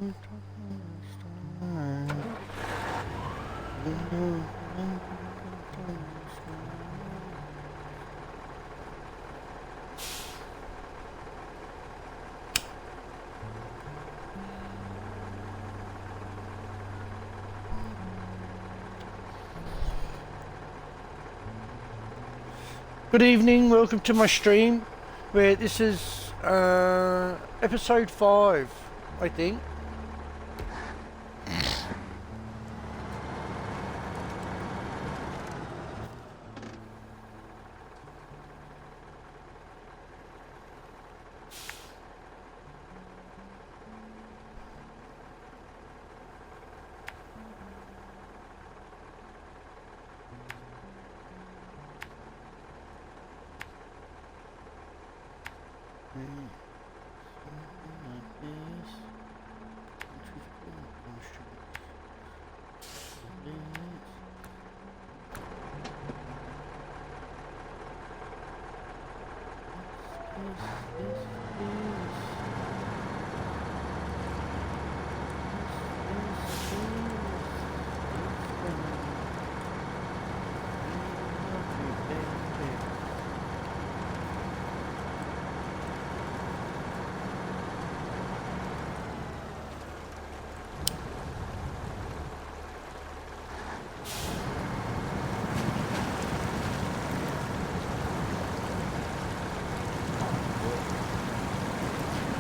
Good evening, welcome to my stream, where this is episode 5, I think.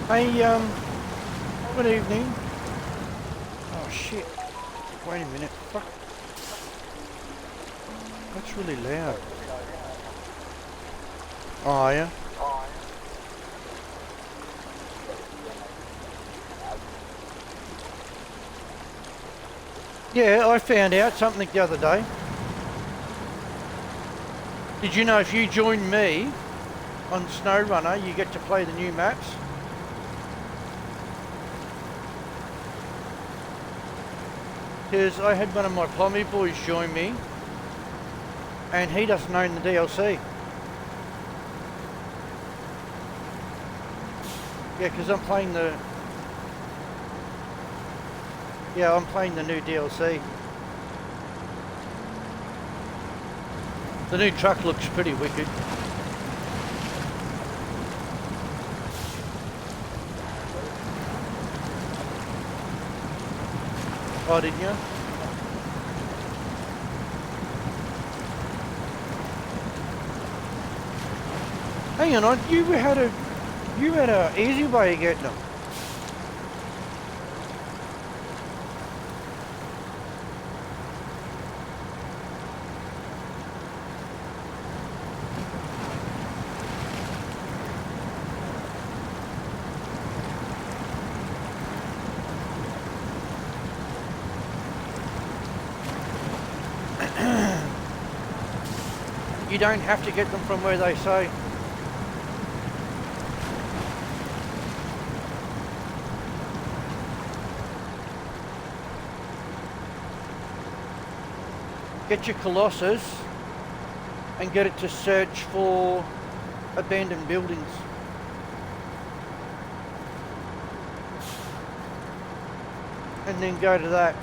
Hey, good evening. Oh shit, wait a minute, fuck. That's really loud. Oh, yeah? Yeah, I found out something the other day. Did you know if you join me on Snowrunner, you get to play the new maps? Because I had one of my plumbing boys join me, and he doesn't own the DLC. Yeah, because I'm playing the... Yeah, I'm playing the new DLC. The new truck looks pretty wicked. Oh, didn't you? Hang on, you had a easy way of getting them. You don't have to get them from where they say. Get your Colossus and get it to search for abandoned buildings. And then go to that.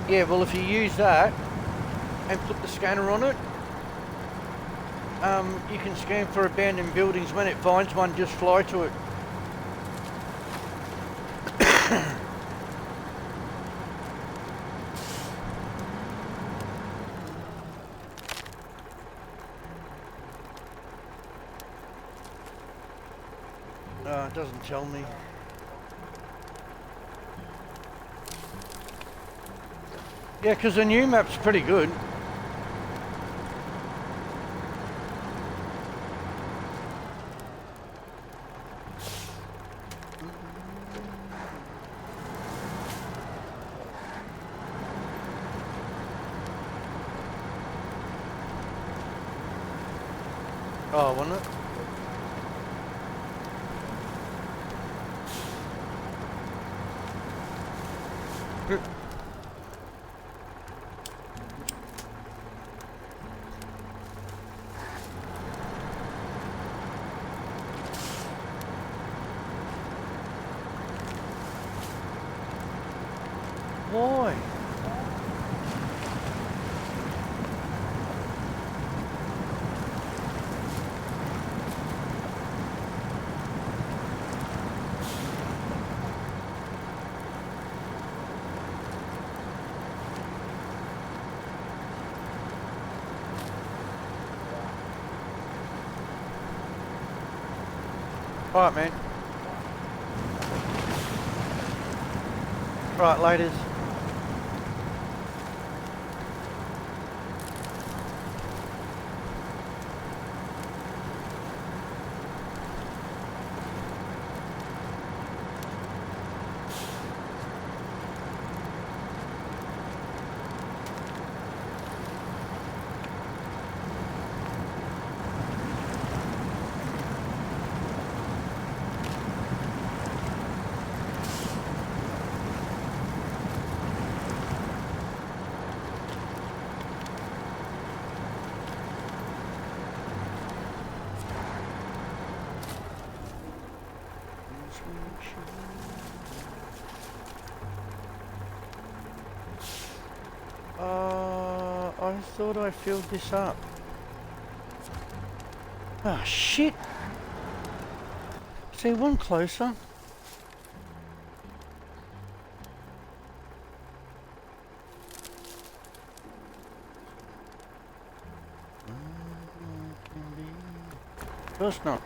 Yeah, well, if you use that and put the scanner on it, you can scan for abandoned buildings. When it finds one, just fly to it. No, it doesn't tell me. Yeah, because the new map's pretty good. Oh, wasn't it? Why? Alright, man. Right, laters. I thought I filled this up. Ah, shit. See, one closer. Of course not.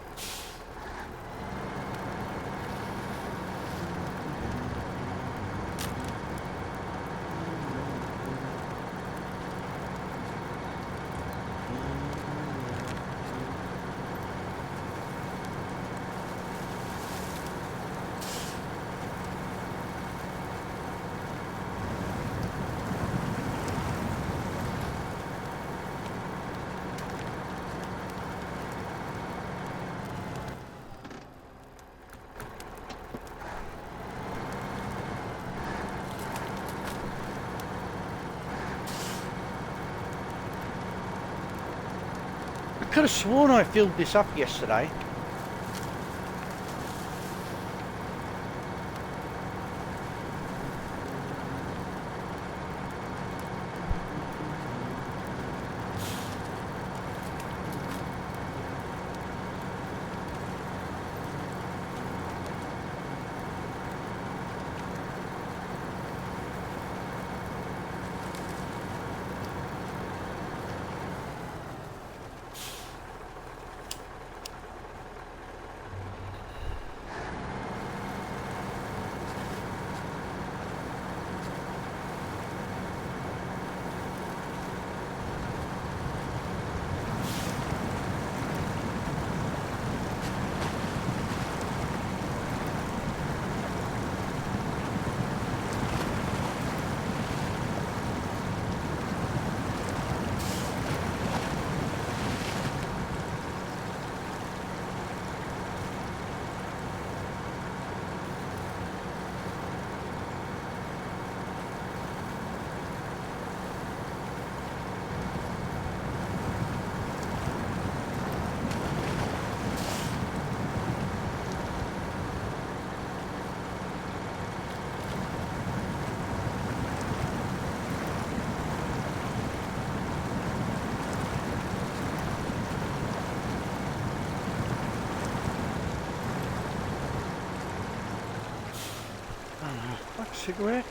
I could have sworn I filled this up yesterday. Like a cigarette.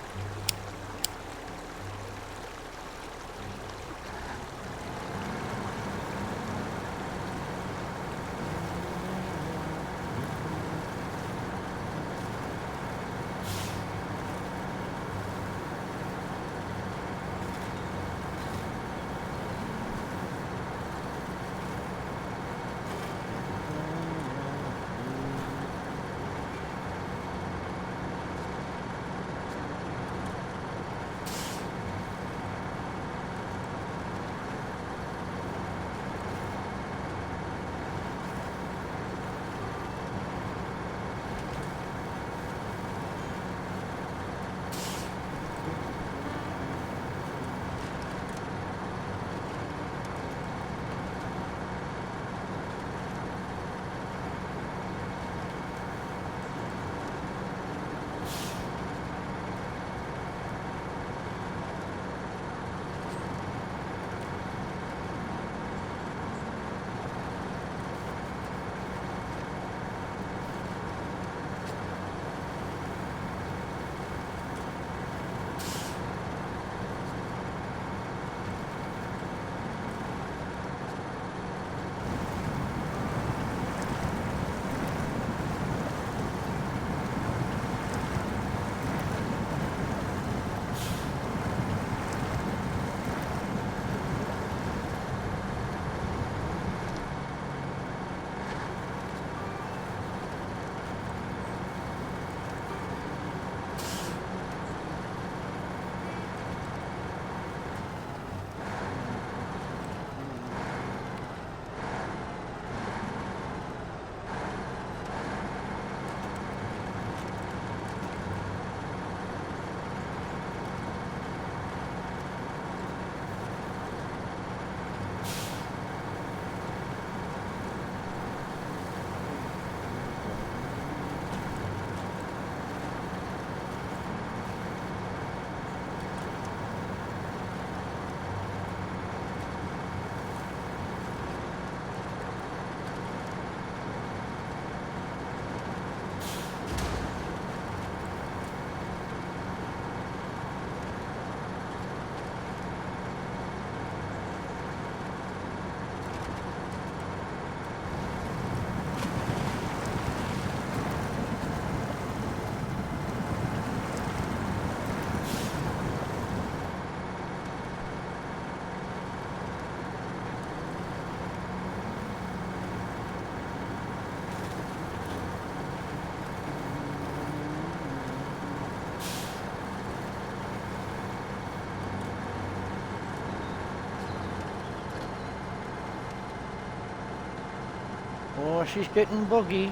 Oh, she's getting buggy.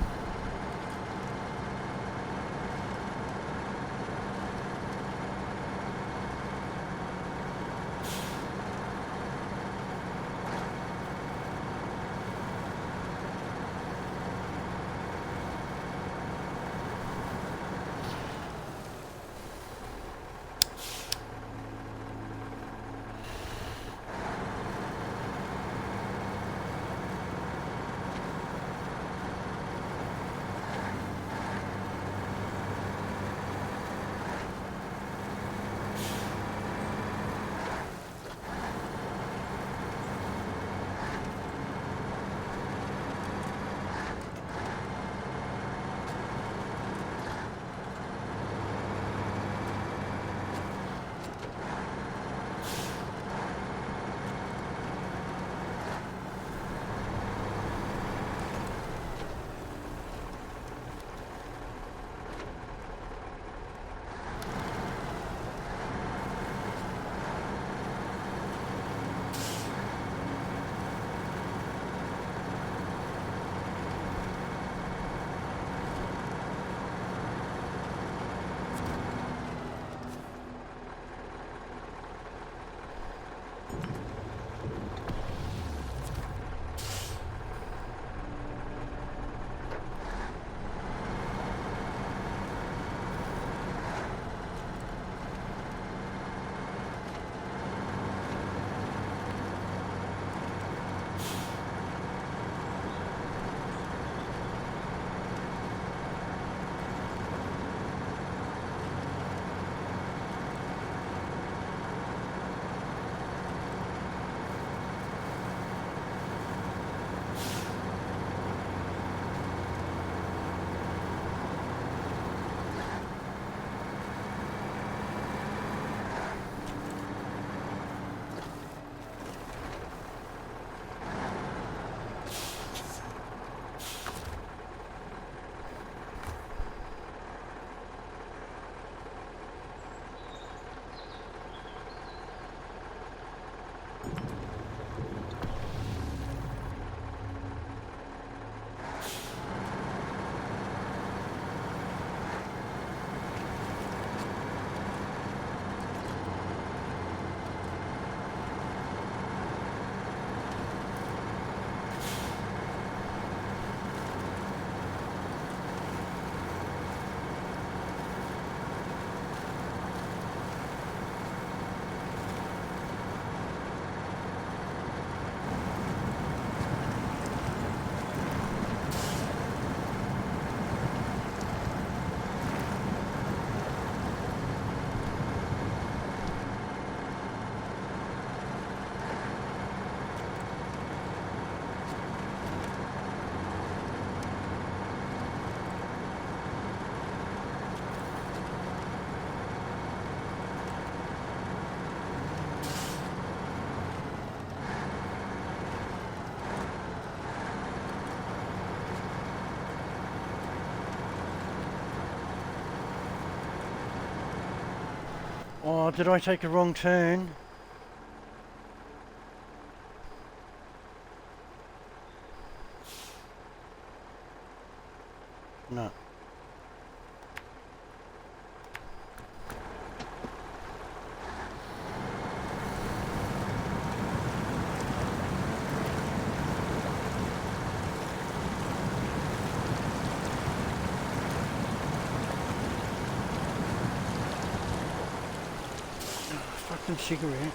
Oh, did I take a wrong turn? No. Fucking cigarette.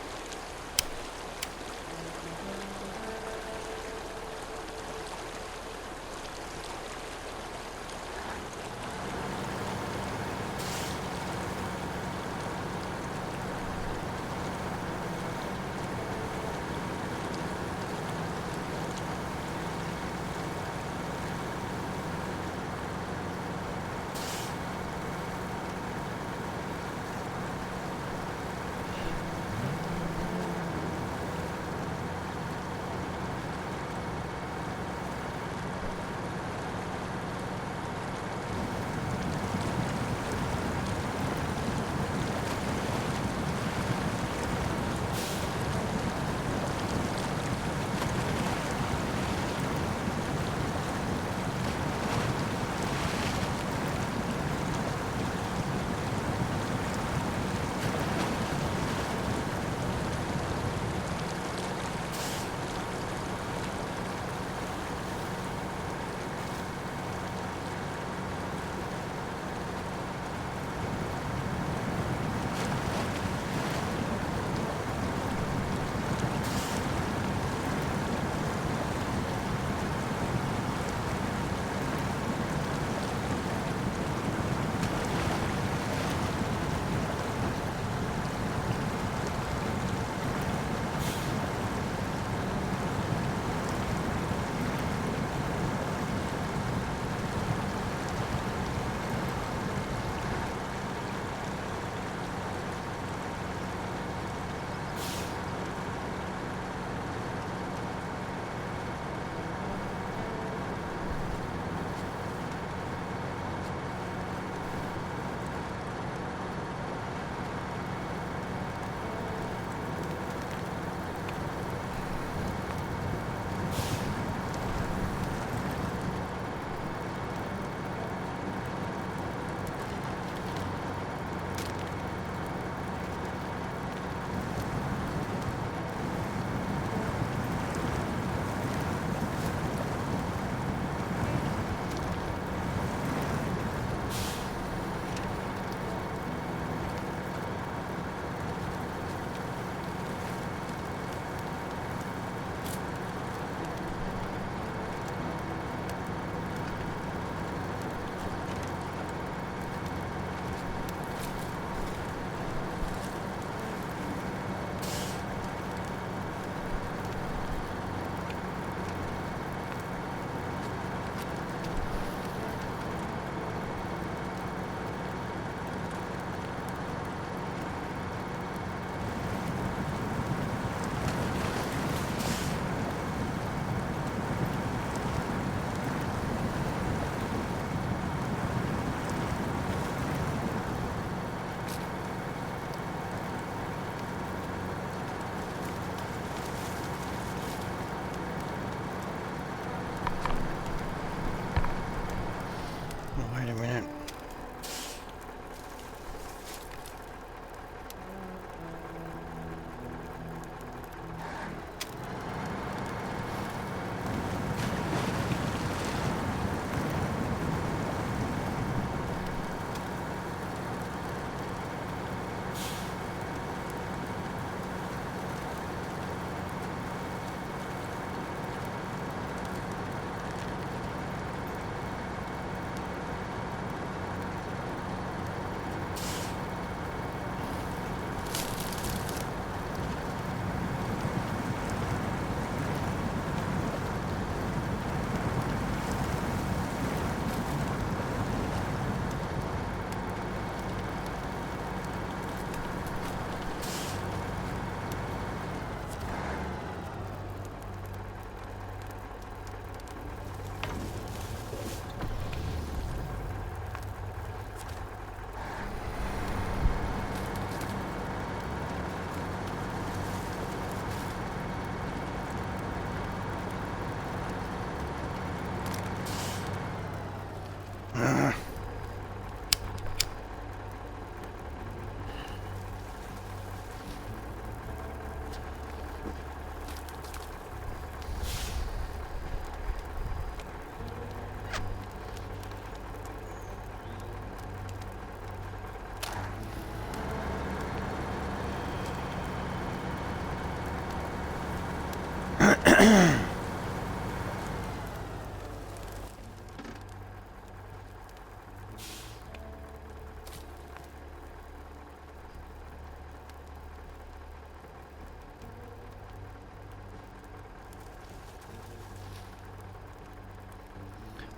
Wait a minute.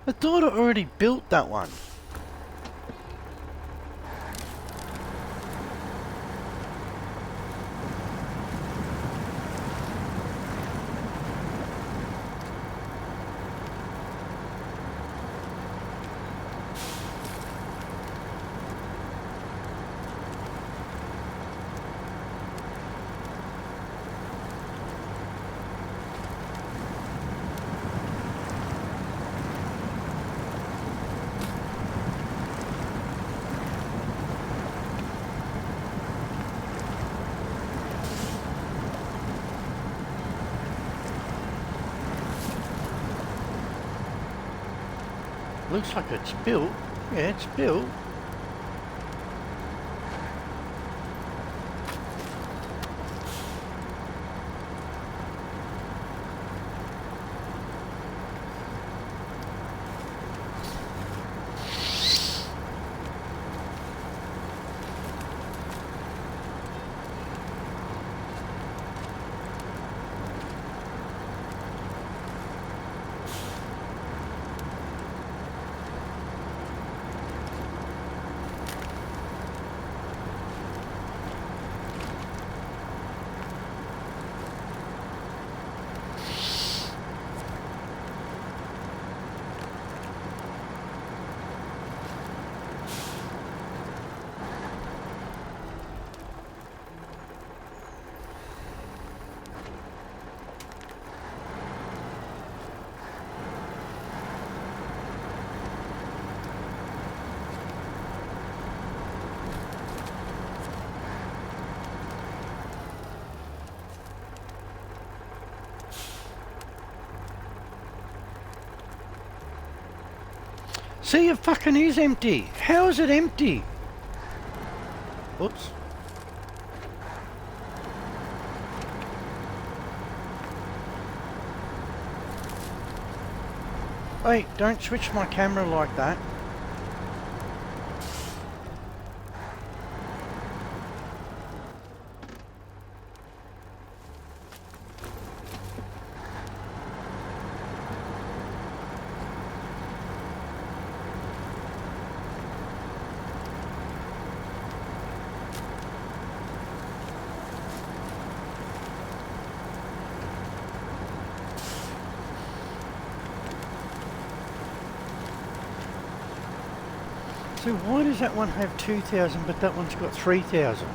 I thought I already built that one. Looks like it's built. Yeah, it's built. See, it fucking is empty. How is it empty? Oops. Wait, don't switch my camera like that. So why does that one have 2,000 but that one's got 3,000?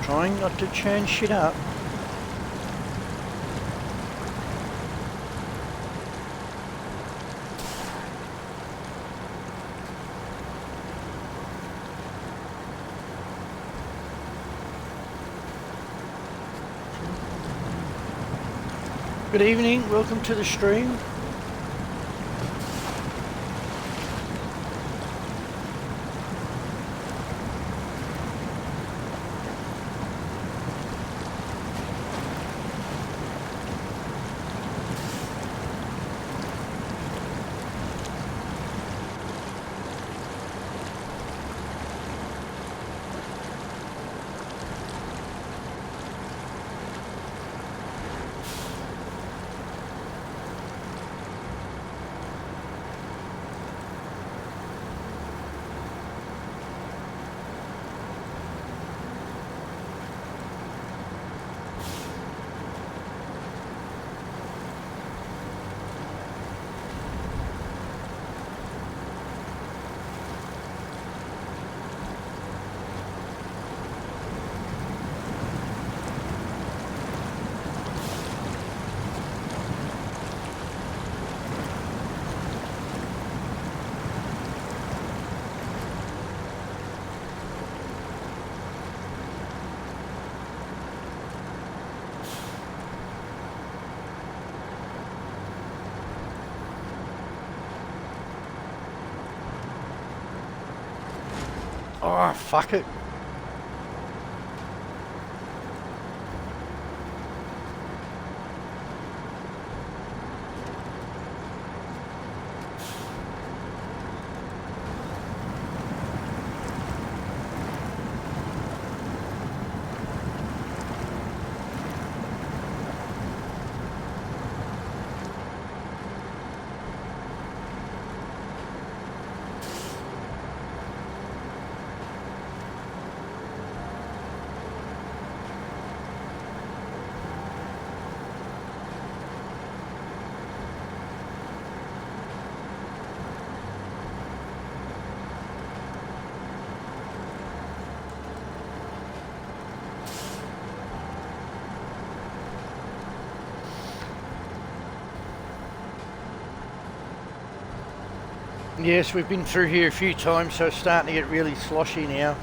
Trying not to churn shit up. Good evening, welcome to the stream. Oh, fuck it. Yes, we've been through here a few times, so it's starting to get really sloshy now.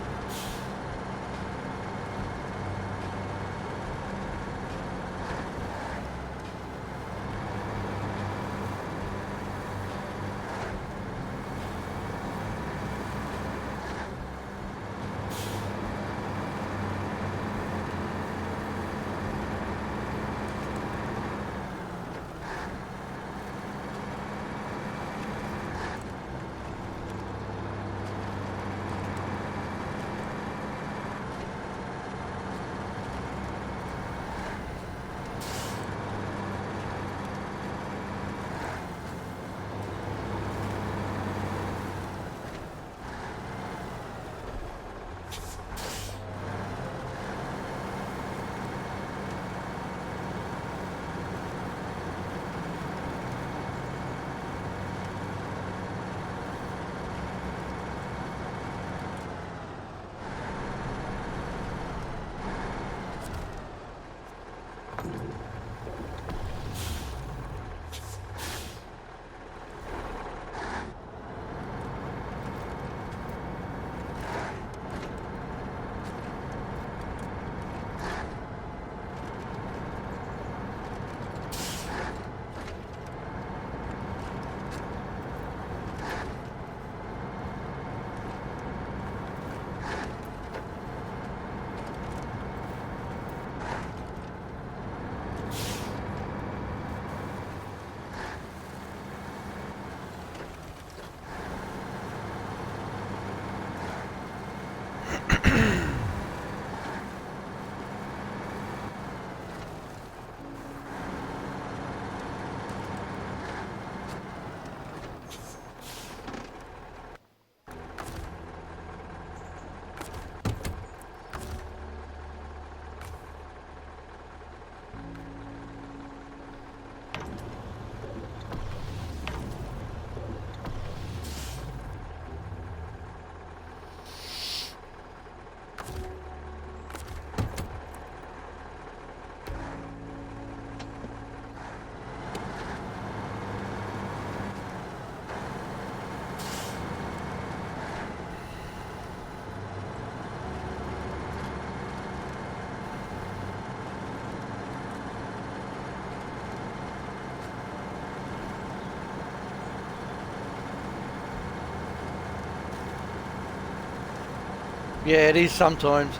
Yeah, it is sometimes.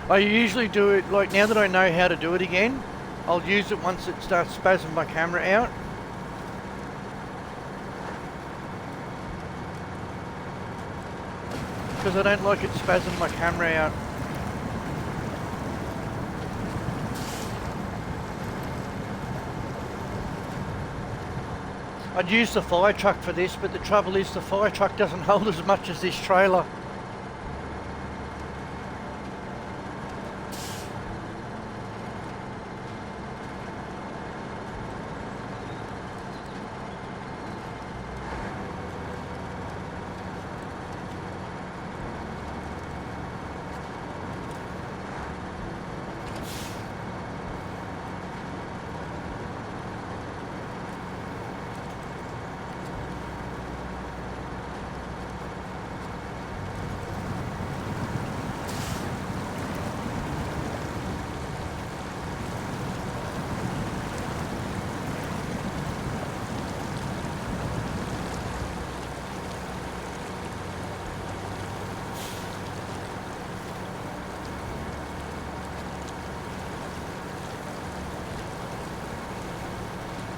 I usually do it, like now that I know how to do it again, I'll use it once it starts spazzing my camera out. Because I don't like it spazzing my camera out. I'd use the fire truck for this, but the trouble is the fire truck doesn't hold as much as this trailer.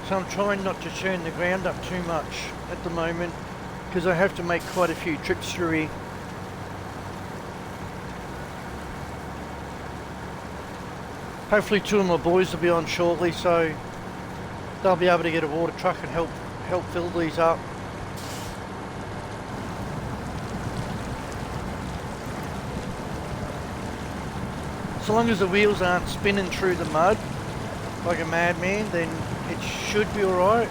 So I'm trying not to churn the ground up too much at the moment because I have to make quite a few trips through here. Hopefully 2 of my boys will be on shortly, so they'll be able to get a water truck and help fill these up. So long as the wheels aren't spinning through the mud like a madman, then it should be alright.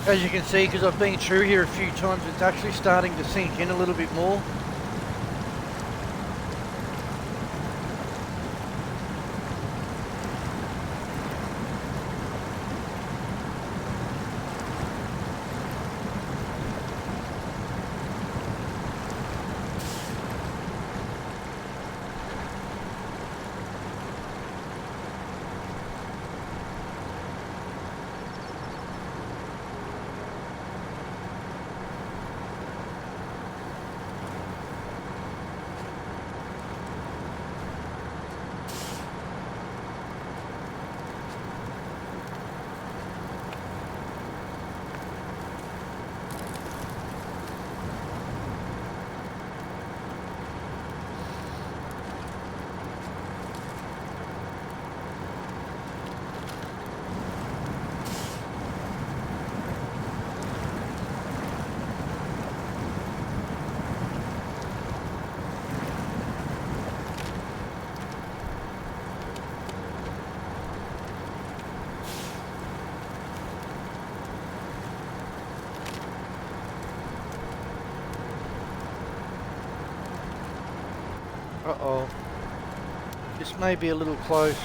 As you can see, because I've been through here a few times, it's actually starting to sink in a little bit more. Uh-oh. This may be a little close.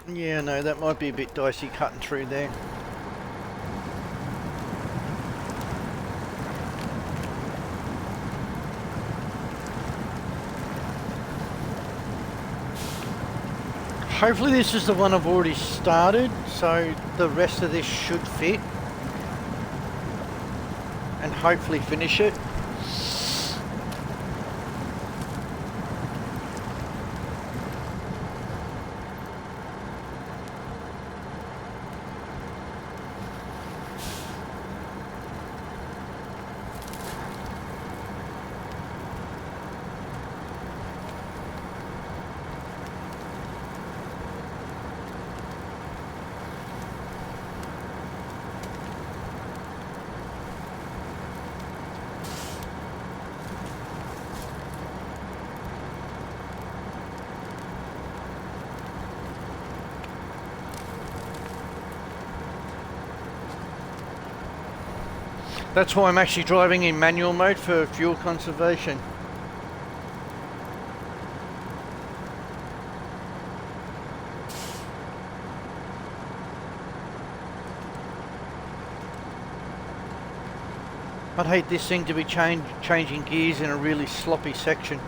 Yeah, no, that might be a bit dicey cutting through there. Hopefully this is the one I've already started, so the rest of this should fit. And hopefully finish it. That's why I'm actually driving in manual mode for fuel conservation. I'd hate this thing to be changing gears in a really sloppy section.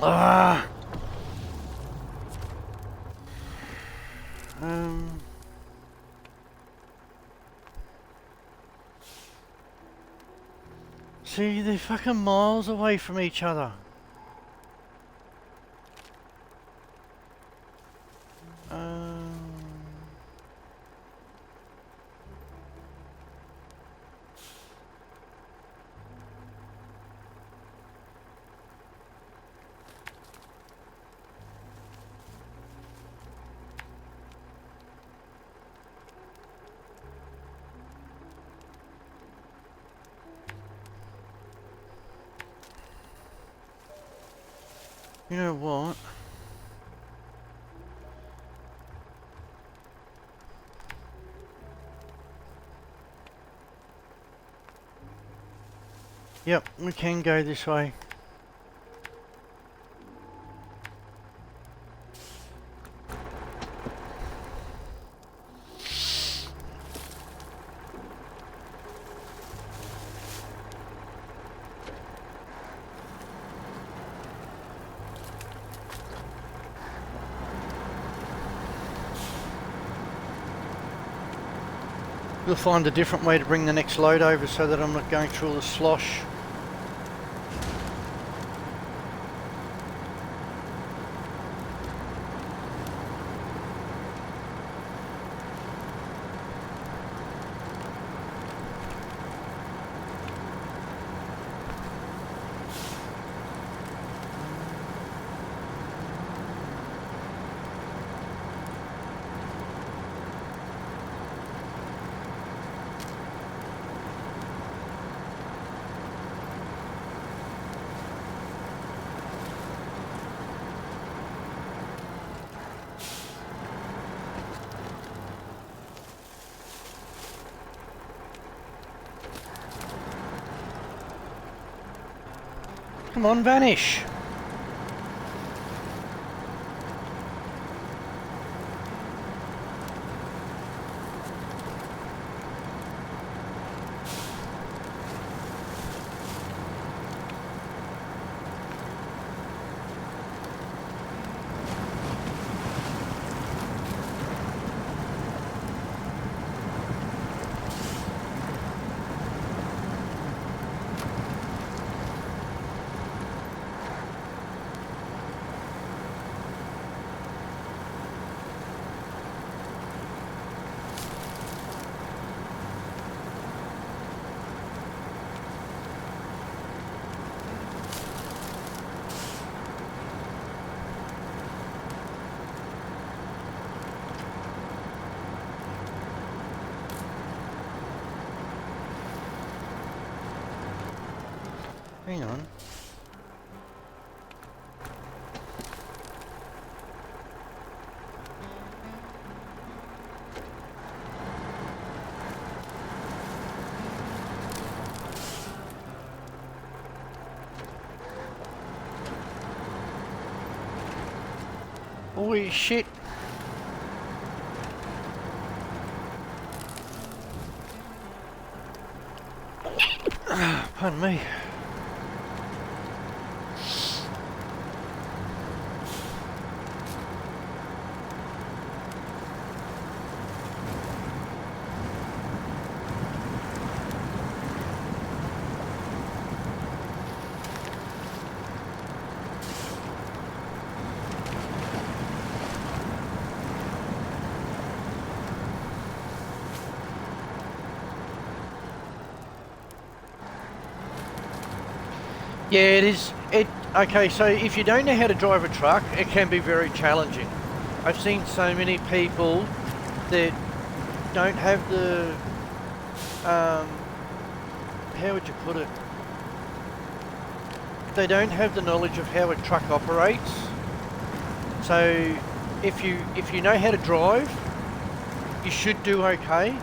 Ah. See, they're fucking miles away from each other. You know what? Yep, we can go this way. We'll find a different way to bring the next load over so that I'm not going through all the slosh. Come on, vanish! Hang on. Holy shit. Pardon me. Yeah, it is. Okay, so if you don't know how to drive a truck, it can be very challenging. I've seen so many people that don't have the, how would you put it? They don't have the knowledge of how a truck operates. So if you know how to drive, you should do okay.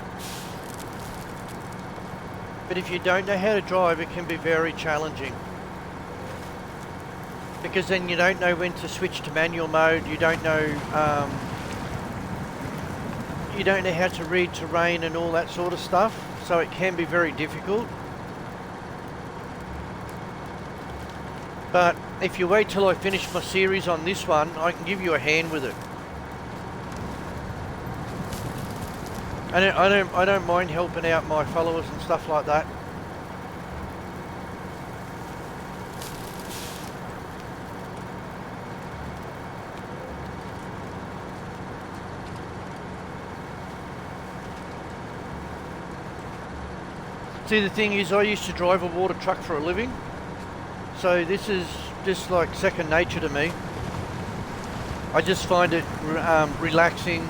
But if you don't know how to drive, it can be very challenging. Because then you don't know when to switch to manual mode, you don't know how to read terrain and all that sort of stuff, so it can be very difficult. But if you wait till I finish my series on this one, I can give you a hand with it. I don't mind helping out my followers and stuff like that. See, the thing is, I used to drive a water truck for a living, so this is just like second nature to me. I just find it relaxing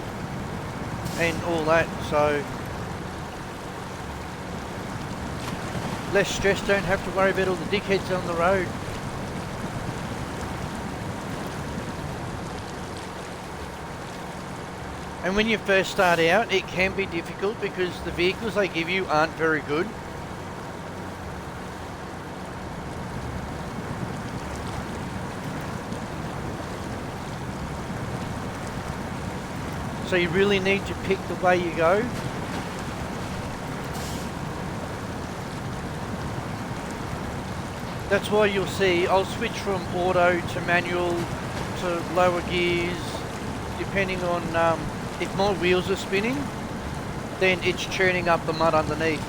and all that, so less stress, don't have to worry about all the dickheads on the road. And when you first start out, it can be difficult because the vehicles they give you aren't very good. So you really need to pick the way you go. That's why you'll see I'll switch from auto to manual to lower gears, depending on if my wheels are spinning, then it's churning up the mud underneath.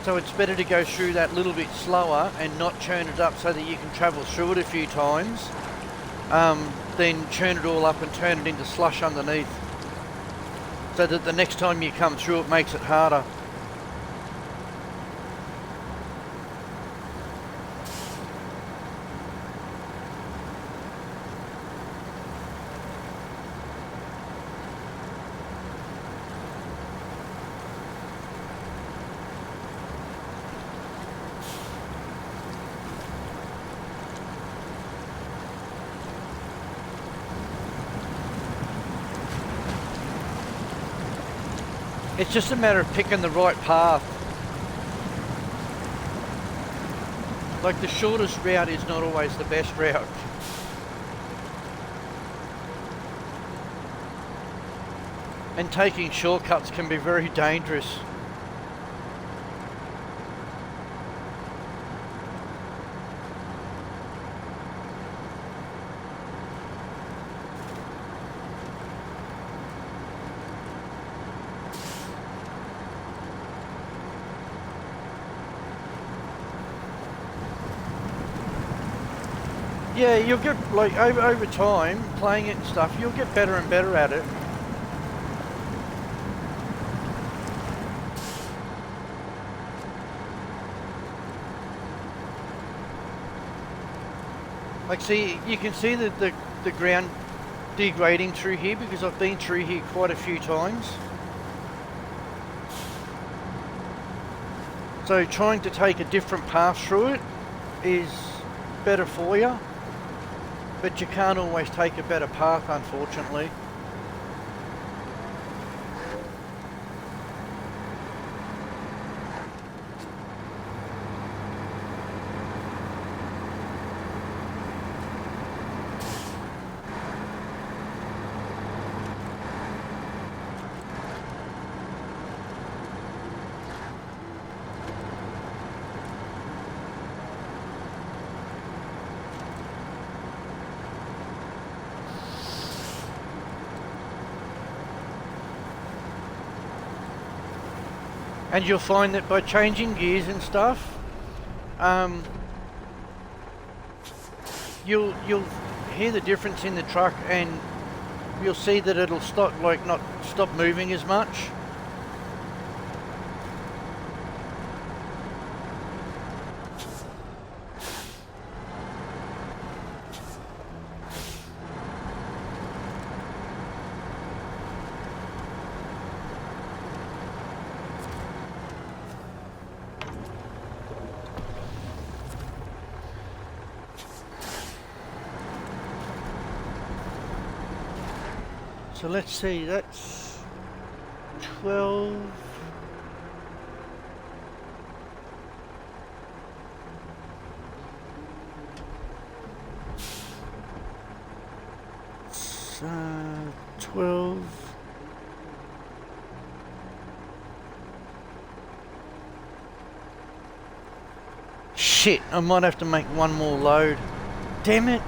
So it's better to go through that little bit slower and not churn it up so that you can travel through it a few times. Then churn it all up and turn it into slush underneath, so that the next time you come through it makes it harder. It's just a matter of picking the right path. Like the shortest route is not always the best route. And taking shortcuts can be very dangerous. Yeah, you'll get, like, over time, playing it and stuff, you'll get better and better at it. Like, see, you can see that the ground degrading through here because I've been through here quite a few times. So trying to take a different path through it is better for you, but you can't always take a better path, unfortunately. And you'll find that by changing gears and stuff, you'll hear the difference in the truck, and you'll see that it'll stop, like, not stop moving as much. So let's see, that's 12. It's 12. Shit, I might have to make one more load. Damn it.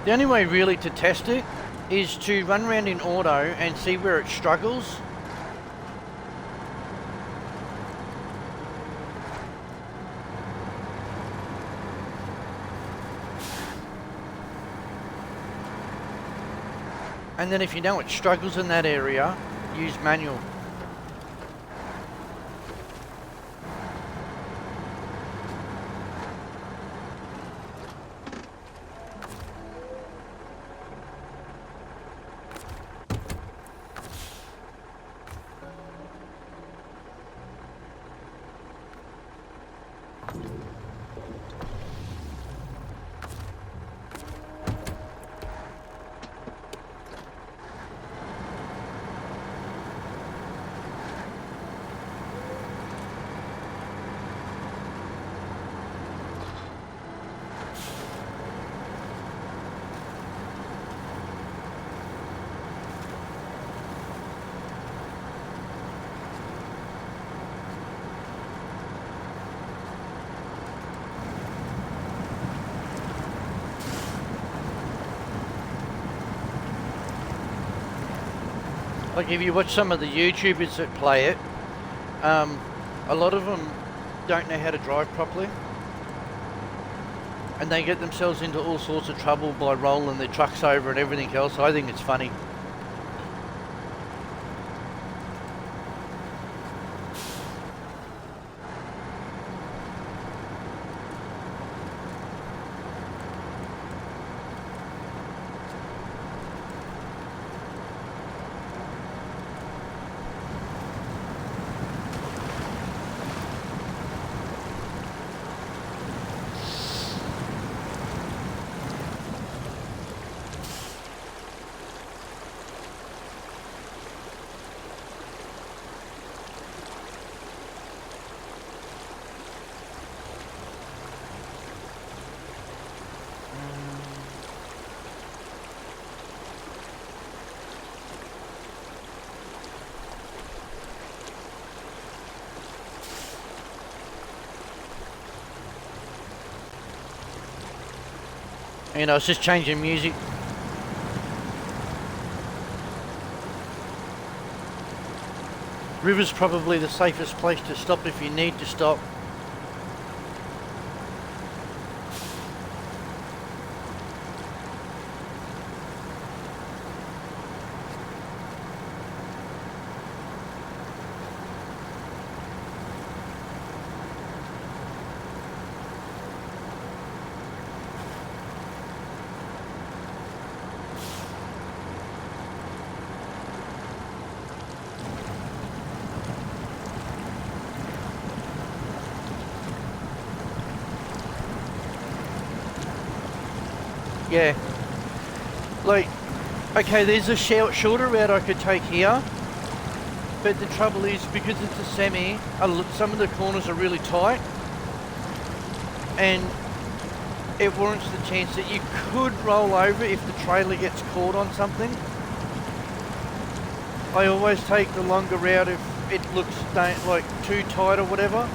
The only way really to test it is to run around in auto and see where it struggles. And then if you know it struggles in that area, use manual. Like if you watch some of the YouTubers that play it, a lot of them don't know how to drive properly, and they get themselves into all sorts of trouble by rolling their trucks over and everything else. I think it's funny. You know, it's just changing music. River's probably the safest place to stop if you need to stop. Yeah. Like, okay, there's a shorter route I could take here, but the trouble is, because it's a semi, some of the corners are really tight, and it warrants the chance that you could roll over if the trailer gets caught on something. I always take the longer route if it looks like too tight or whatever.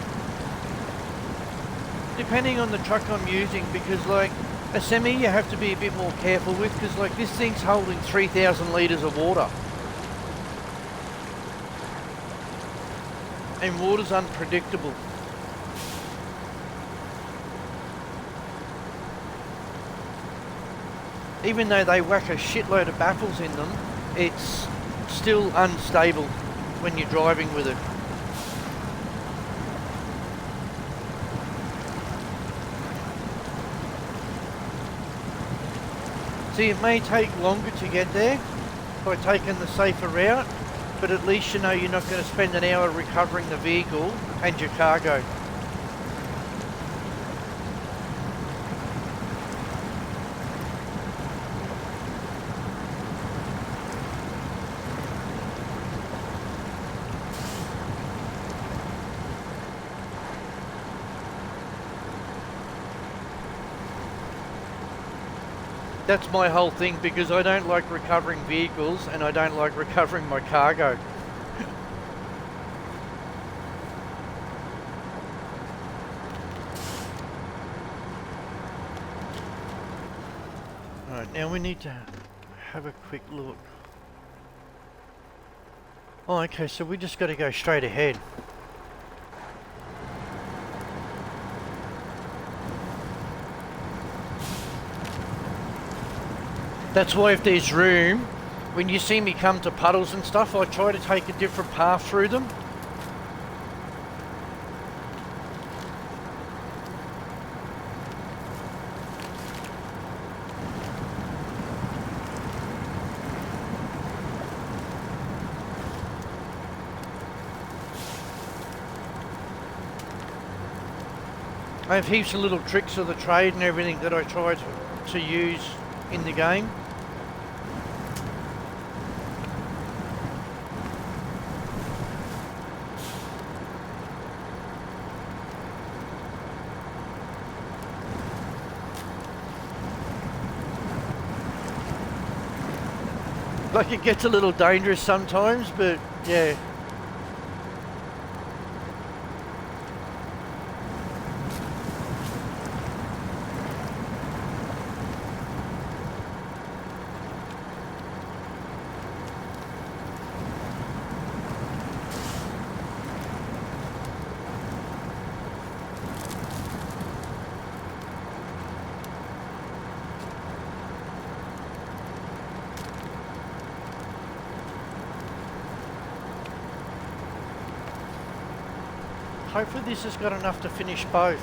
Depending on the truck I'm using, because like a semi you have to be a bit more careful with, because like this thing's holding 3,000 litres of water. And water's unpredictable. Even though they whack a shitload of baffles in them, it's still unstable when you're driving with it. See, it may take longer to get there by taking the safer route, but at least you know you're not going to spend an hour recovering the vehicle and your cargo. That's my whole thing, because I don't like recovering vehicles and I don't like recovering my cargo. Alright, now we need to have a quick look. Oh, okay, so we just got to go straight ahead. That's why if there's room, when you see me come to puddles and stuff, I try to take a different path through them. I have heaps of little tricks of the trade and everything that I try to use in the game. Like, it gets a little dangerous sometimes, but yeah. Hopefully this has got enough to finish both.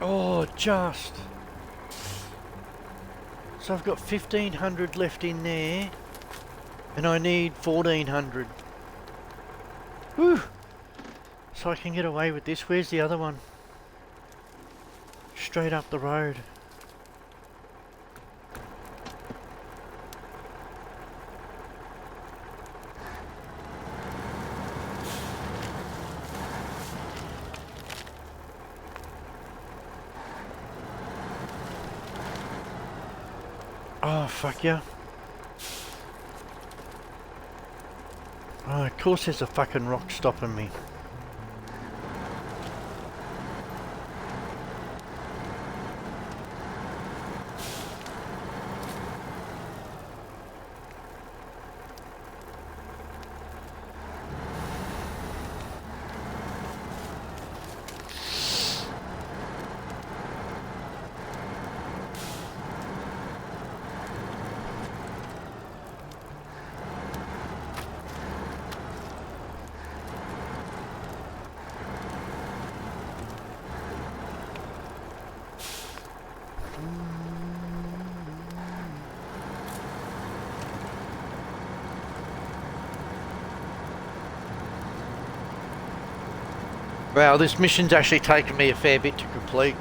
Oh, just. So I've got 1,500 left in there, and I need 1,400. Whew. So I can get away with this. Where's the other one? Straight up the road. Oh, fuck yeah. Oh, of course there's a fucking rock stopping me. Wow, this mission's actually taken me a fair bit to complete.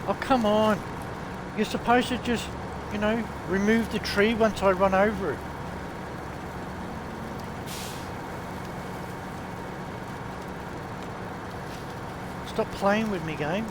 Oh, come on. You're supposed to just, you know, remove the tree once I run over it. Stop playing with me, game.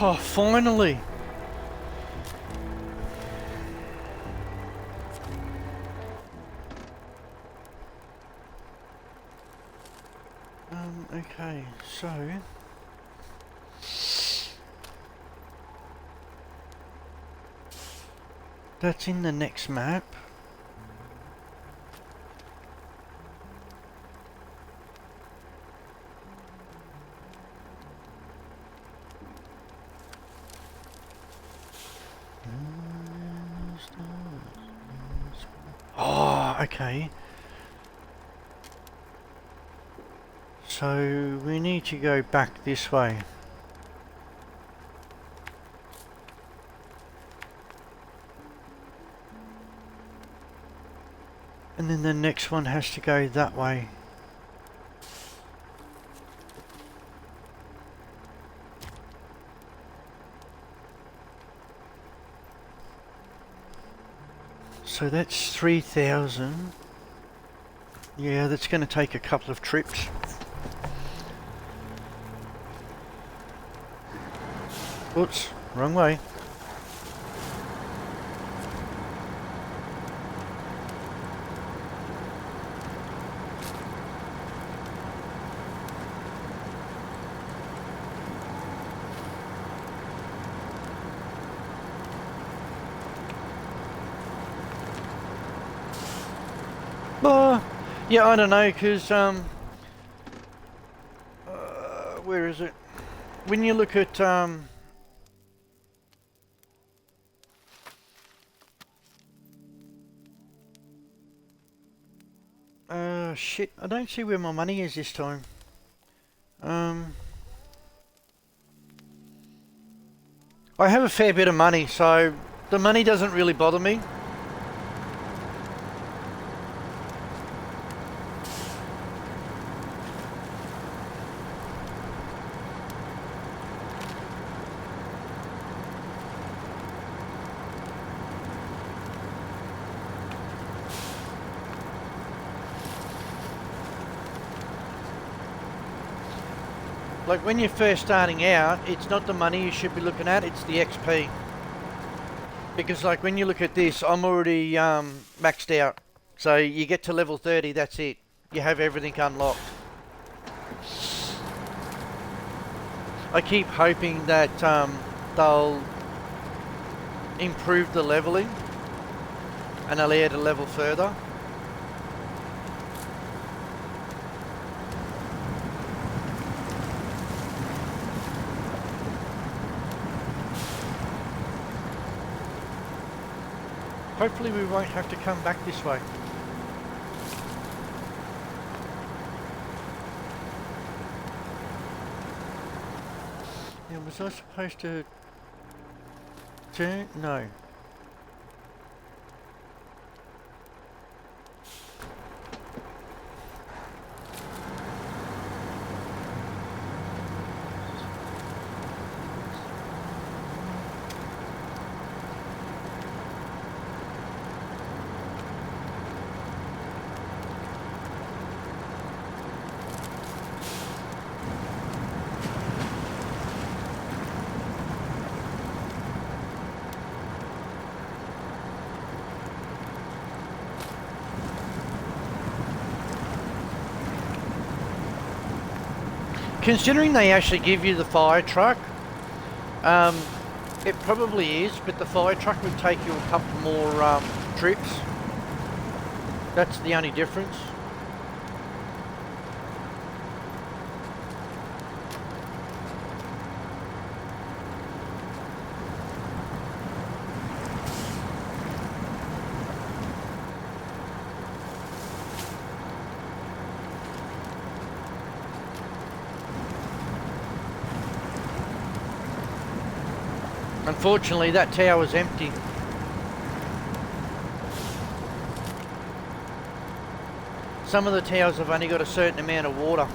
Oh, finally. Okay, so that's in the next map. Oh, okay. So we need to go back this way. And then the next one has to go that way. So that's 3,000. Yeah, that's going to take a couple of trips. Oops, wrong way. Yeah, I don't know, because, where is it? When you look at, shit, I don't see where my money is this time. I have a fair bit of money, so the money doesn't really bother me. Like when you're first starting out, it's not the money you should be looking at, it's the XP. Because like when you look at this, I'm already maxed out. So you get to level 30, that's it. You have everything unlocked. I keep hoping that they'll improve the leveling. and allow to level further. Hopefully we won't have to come back this way. Yeah, was I supposed to turn? No. Considering they actually give you the fire truck, it probably is, but the fire truck would take you a couple more trips. That's the only difference. Unfortunately, that tower is empty. Some of the towers have only got a certain amount of water.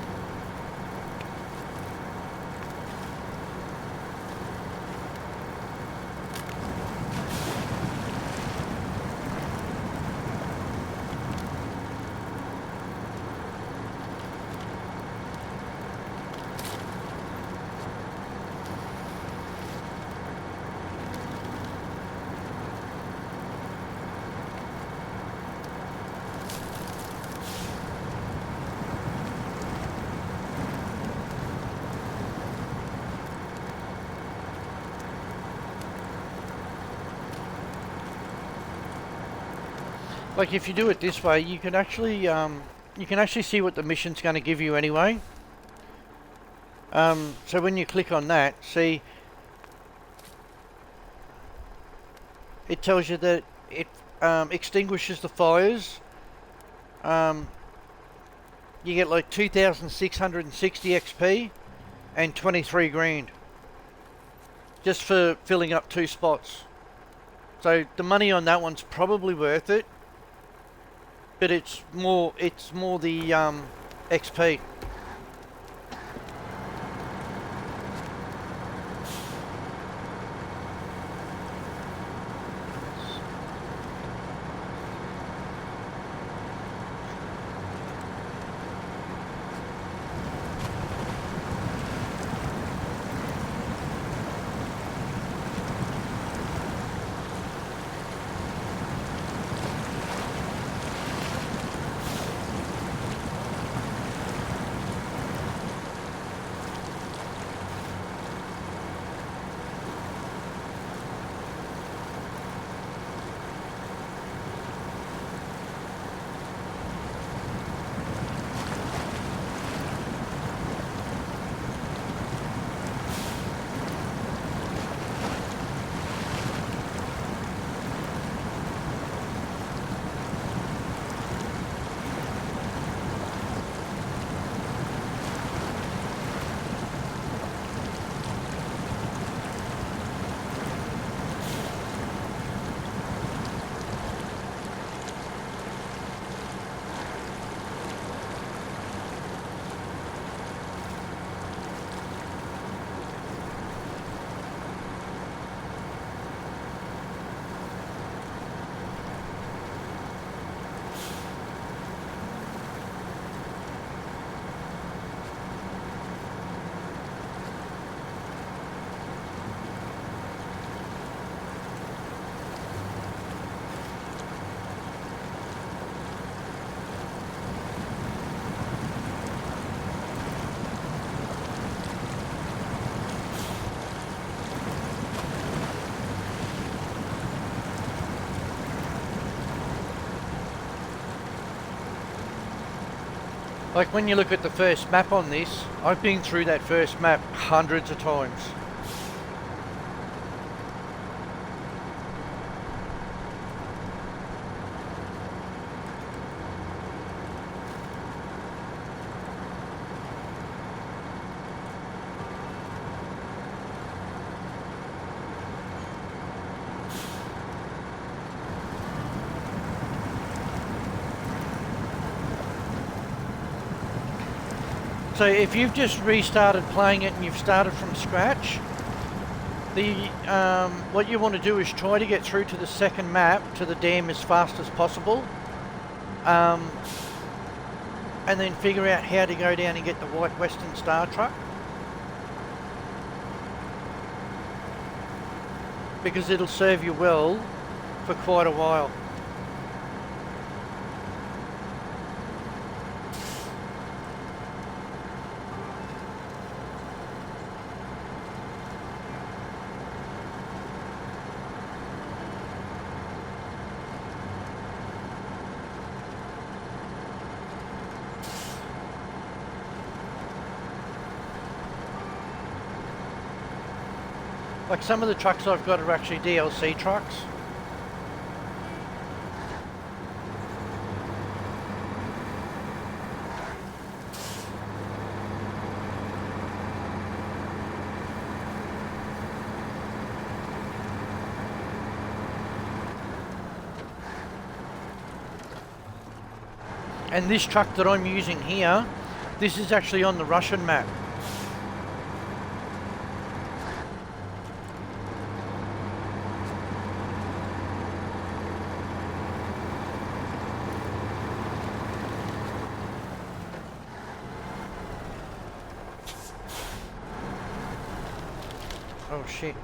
Like if you do it this way, you can actually see what the mission's going to give you anyway. So when you click on that, see, it tells you that it extinguishes the fires. You get like 2,660 XP and 23 grand just for filling up 2 spots. So the money on that one's probably worth it. But it's more the XP. Like when you look at the first map on this, I've been through that first map hundreds of times. So if you've just restarted playing it and you've started from scratch, what you want to do is try to get through to the second map, to the dam, as fast as possible, and then figure out how to go down and get the white Western Star truck, because it'll serve you well for quite a while. Like some of the trucks I've got are actually DLC trucks. And this truck that I'm using here, this is actually on the Russian map. Oh shit.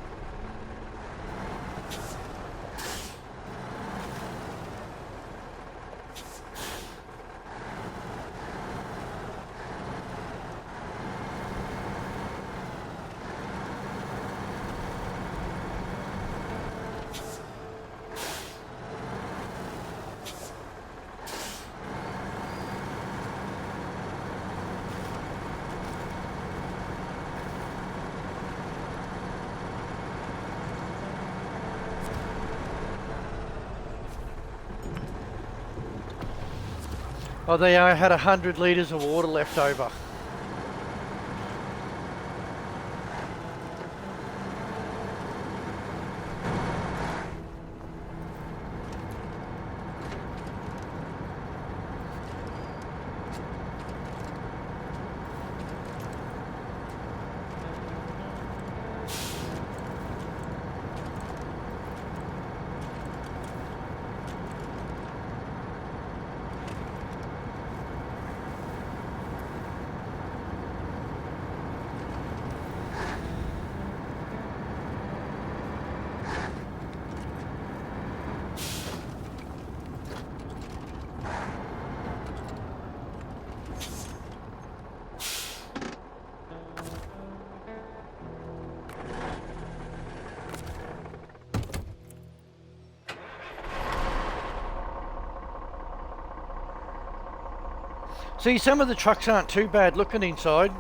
Oh, they had 100 litres of water left over. See, some of the trucks aren't too bad looking inside.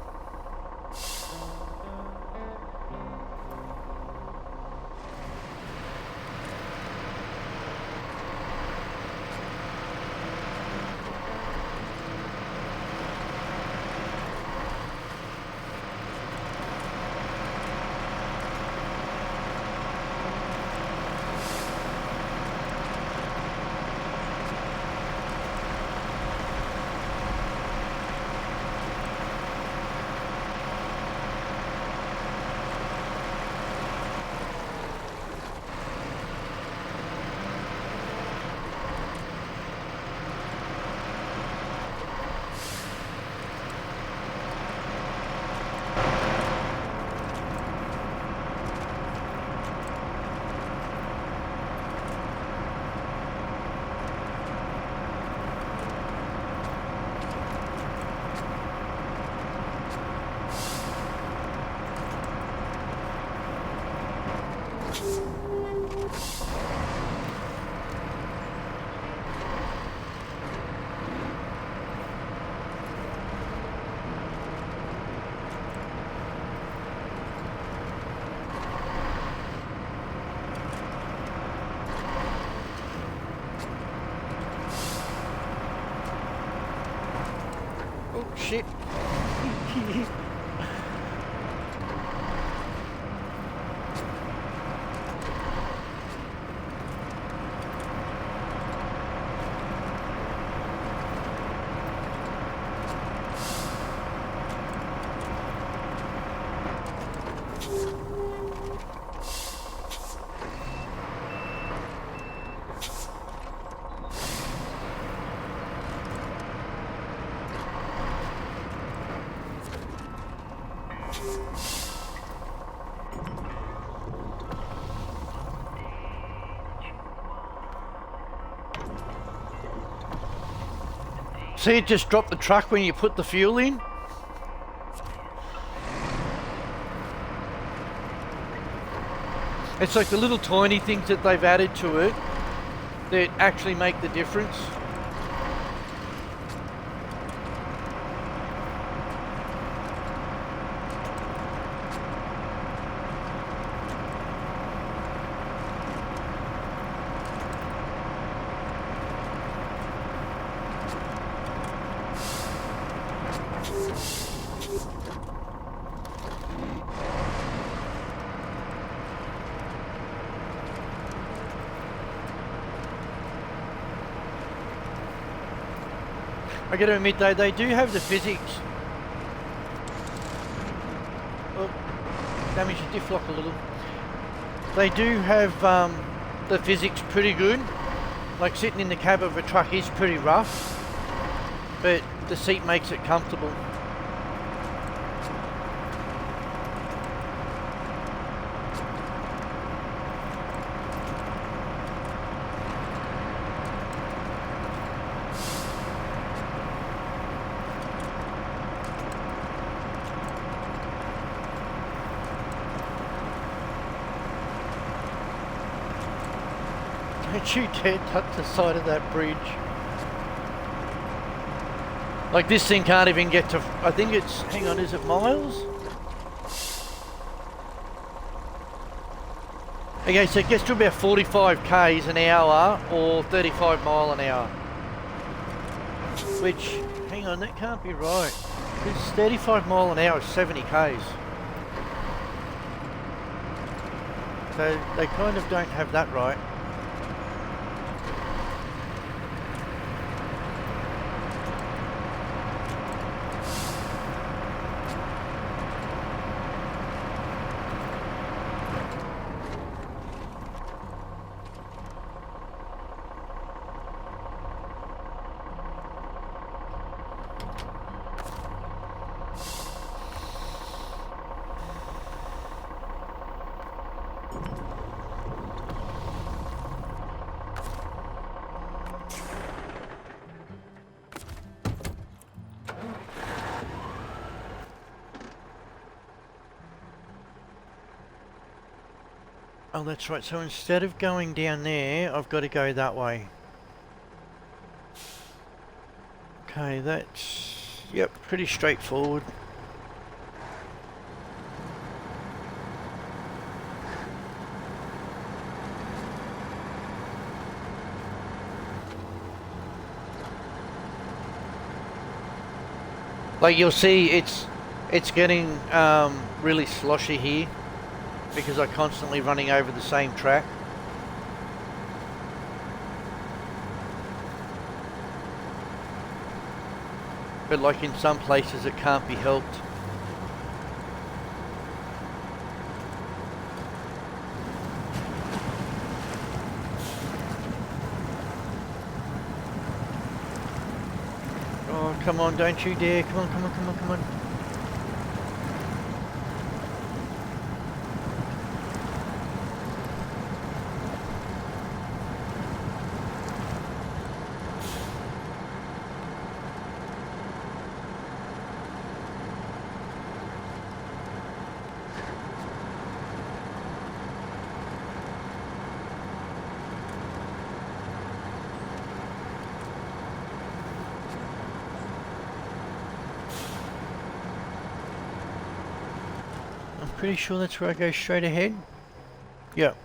shit. See, it just dropped the truck when you put the fuel in. It's like the little tiny things that they've added to it that actually make the difference. I gotta admit though, they do have the physics. Oh, damage the diff lock a little. They do have the physics pretty good. Like sitting in the cab of a truck is pretty rough, but the seat makes it comfortable. Don't you dare touch the side of that bridge. Like this thing can't even get to, I think it's, hang on, is it miles? Okay, so it gets to about 45 k's an hour or 35 mile an hour. Which, hang on, that can't be right. Because 35 mile an hour is 70 k's. So they kind of don't have that right. Oh, that's right. So instead of going down there, I've got to go that way. Okay, that's, yep, pretty straightforward. Like you'll see, it's getting really sloshy here, because I'm constantly running over the same track. But like in some places it can't be helped. Oh, come on, don't you dare. Come on, come on, come on, come on. Pretty sure that's where I go straight ahead. Yep.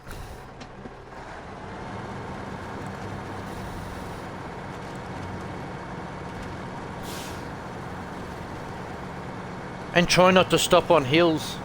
And try not to stop on hills.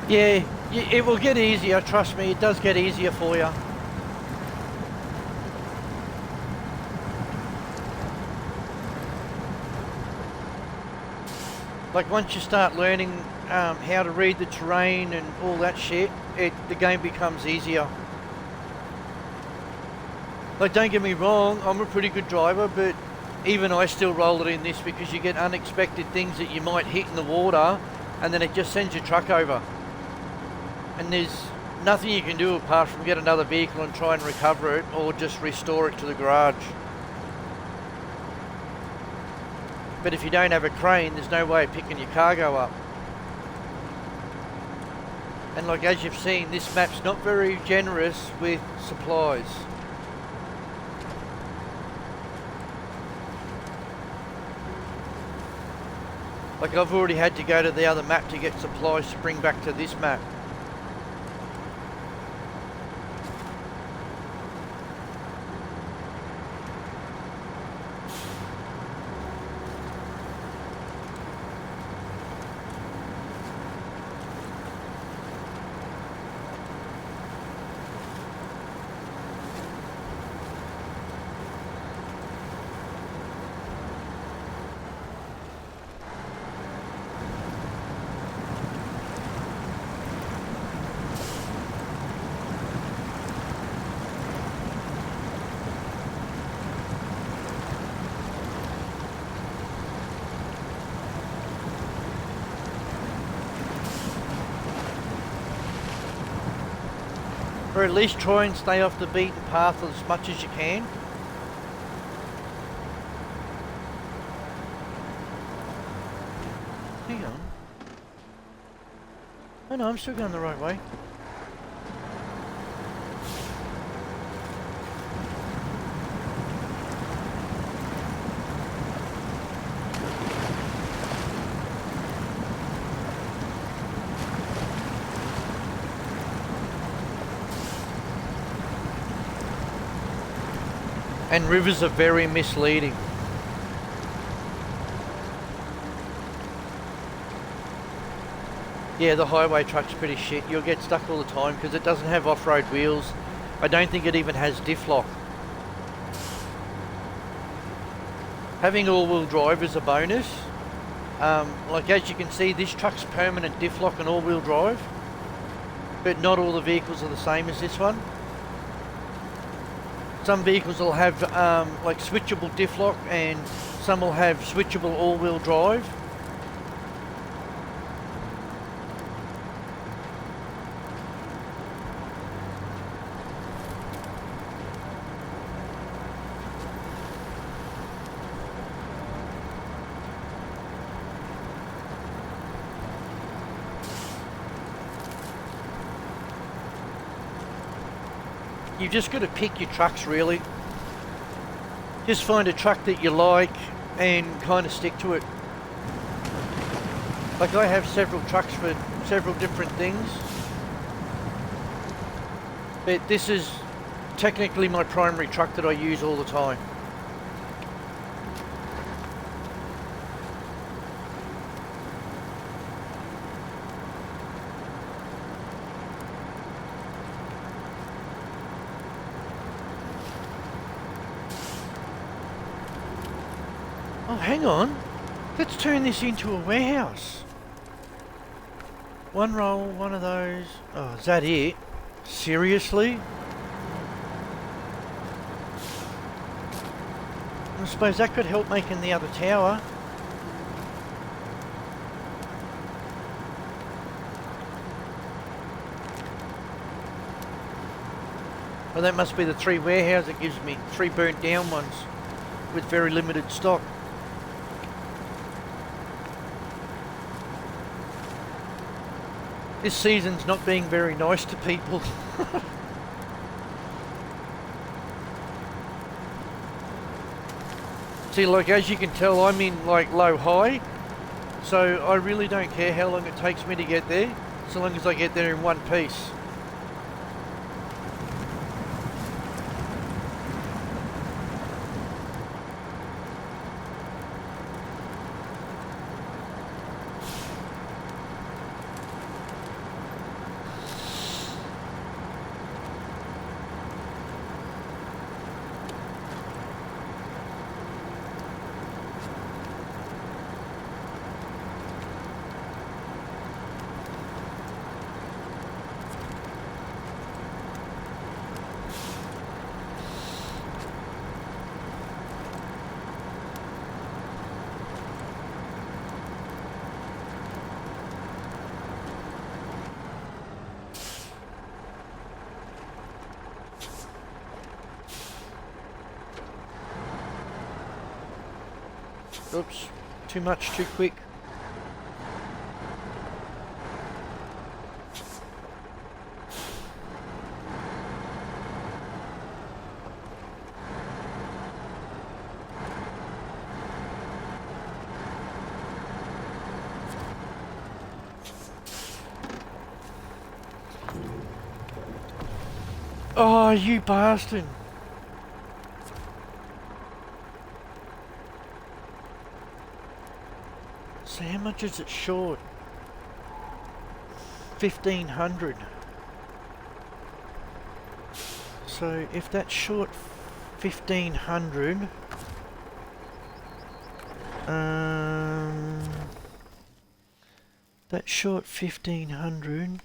Yeah, it will get easier, trust me, it does get easier for you. Like once you start learning how to read the terrain and all that shit, the game becomes easier. Like don't get me wrong, I'm a pretty good driver, but even I still roll it in this because you get unexpected things that you might hit in the water and then it just sends your truck over. And there's nothing you can do apart from get another vehicle and try and recover it or just restore it to the garage. But if you don't have a crane, there's no way of picking your cargo up. And like as you've seen, this map's not very generous with supplies. Like I've already had to go to the other map to get supplies to bring back to this map. Or at least try and stay off the beaten path as much as you can. Hang on. Oh no, I'm still going the right way. And rivers are very misleading. Yeah, the highway truck's pretty shit. You'll get stuck all the time because it doesn't have off-road wheels. I don't think it even has diff lock. Having all-wheel drive is a bonus. Like as you can see, this truck's permanent diff lock and all-wheel drive. But not all the vehicles are the same as this one. Some vehicles will have like switchable diff lock and some will have switchable all-wheel drive. You've just got to pick your trucks really. Just find a truck that you like and kind of stick to it. Like I have several trucks for several different things. But this is technically my primary truck that I use all the time. Oh, hang on. Let's turn this into a warehouse. One roll, one of those. Oh, is that it? Seriously? I suppose that could help making the other tower. Well, that must be the 3 warehouse it gives me. 3 burnt down ones with very limited stock. This season's not being very nice to people. See, like, as you can tell, I'm in like low high, so I really don't care how long it takes me to get there, so long as I get there in one piece. Oops, too much, too quick. Oh, you bastard. So how much is it short? 1,500. So if that's short 1,500, that's short 1,500.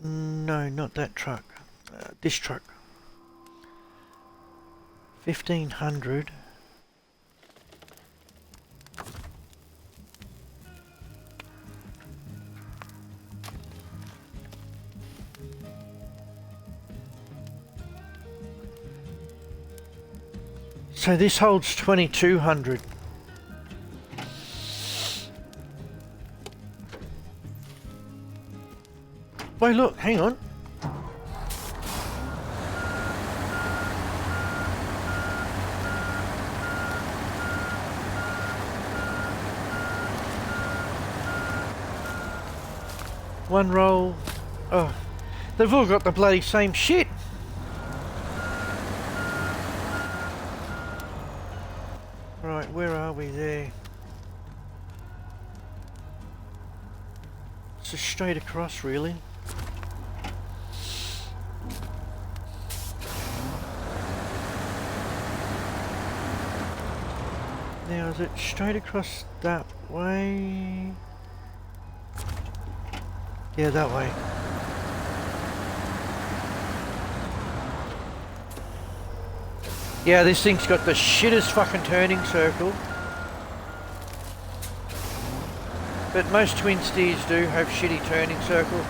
No, not that truck. This truck. 1,500. So this holds 2,200. Wait, look, hang on. One roll. Oh, they've all got the bloody same shit. Right, where are we there? It's just straight across, really. Now, is it straight across that way? Yeah, that way. Yeah, this thing's got the shittest fucking turning circle. But most twin steers do have shitty turning circle.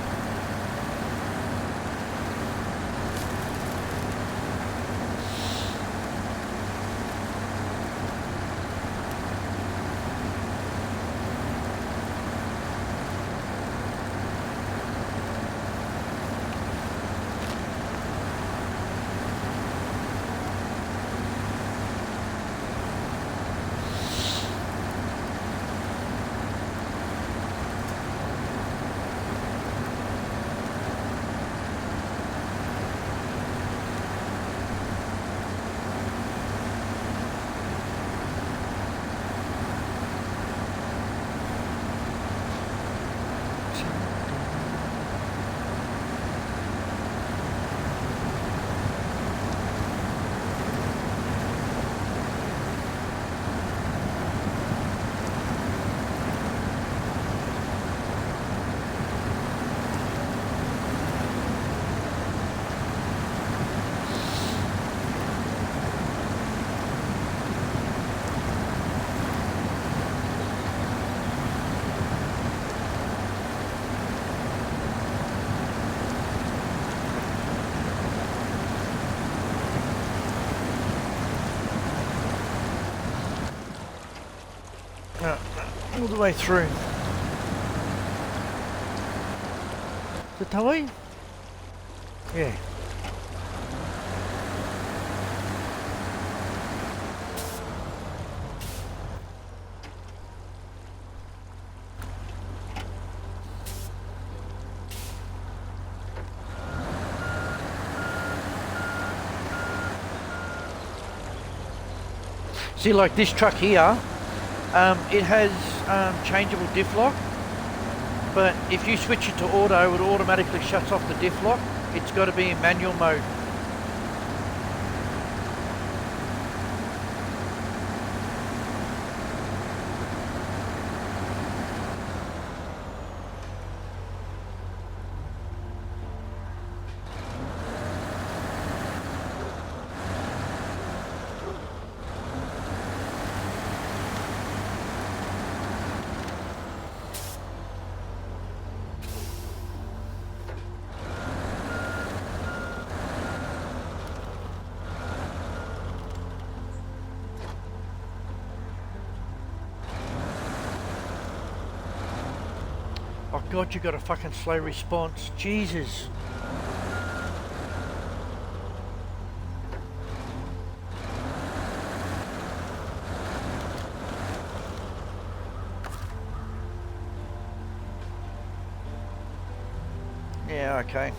No, all the way through. The toy? Yeah. See, like this truck here, it has changeable diff lock, but if you switch it to auto, it automatically shuts off the diff lock. It's got to be in manual mode. Oh God, you got a fucking slow response. Jesus. Yeah, okay.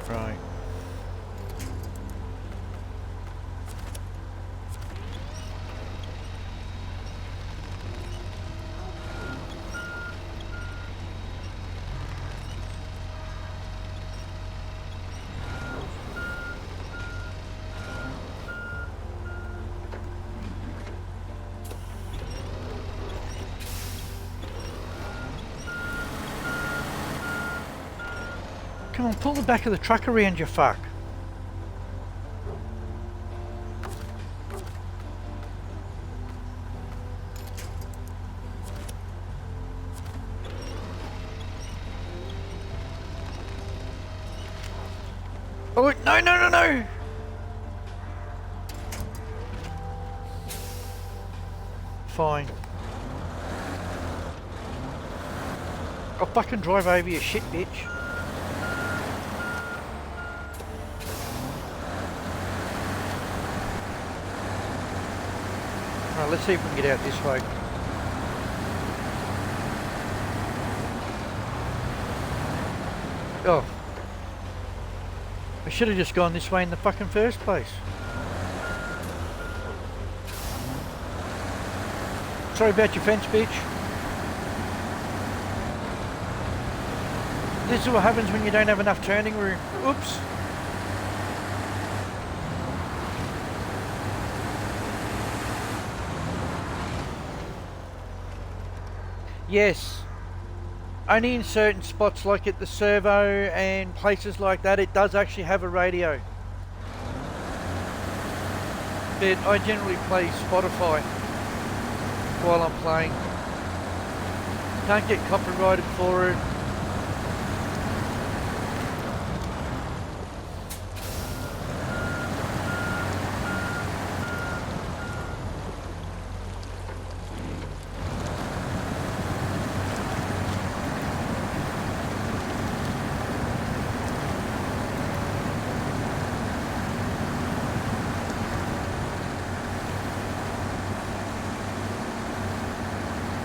Right. Come on, pull the back of the truck around, you fuck. Oh, no, no, no, no! Fine. I'll fucking drive over you, shit bitch. Right, let's see if we can get out this way. Oh. I should have just gone this way in the fucking first place. Sorry about your fence, bitch. This is what happens when you don't have enough turning room. Oops. Yes. Only in certain spots like at the servo and places like that, it does actually have a radio. But I generally play Spotify while I'm playing. Can't get copyrighted for it.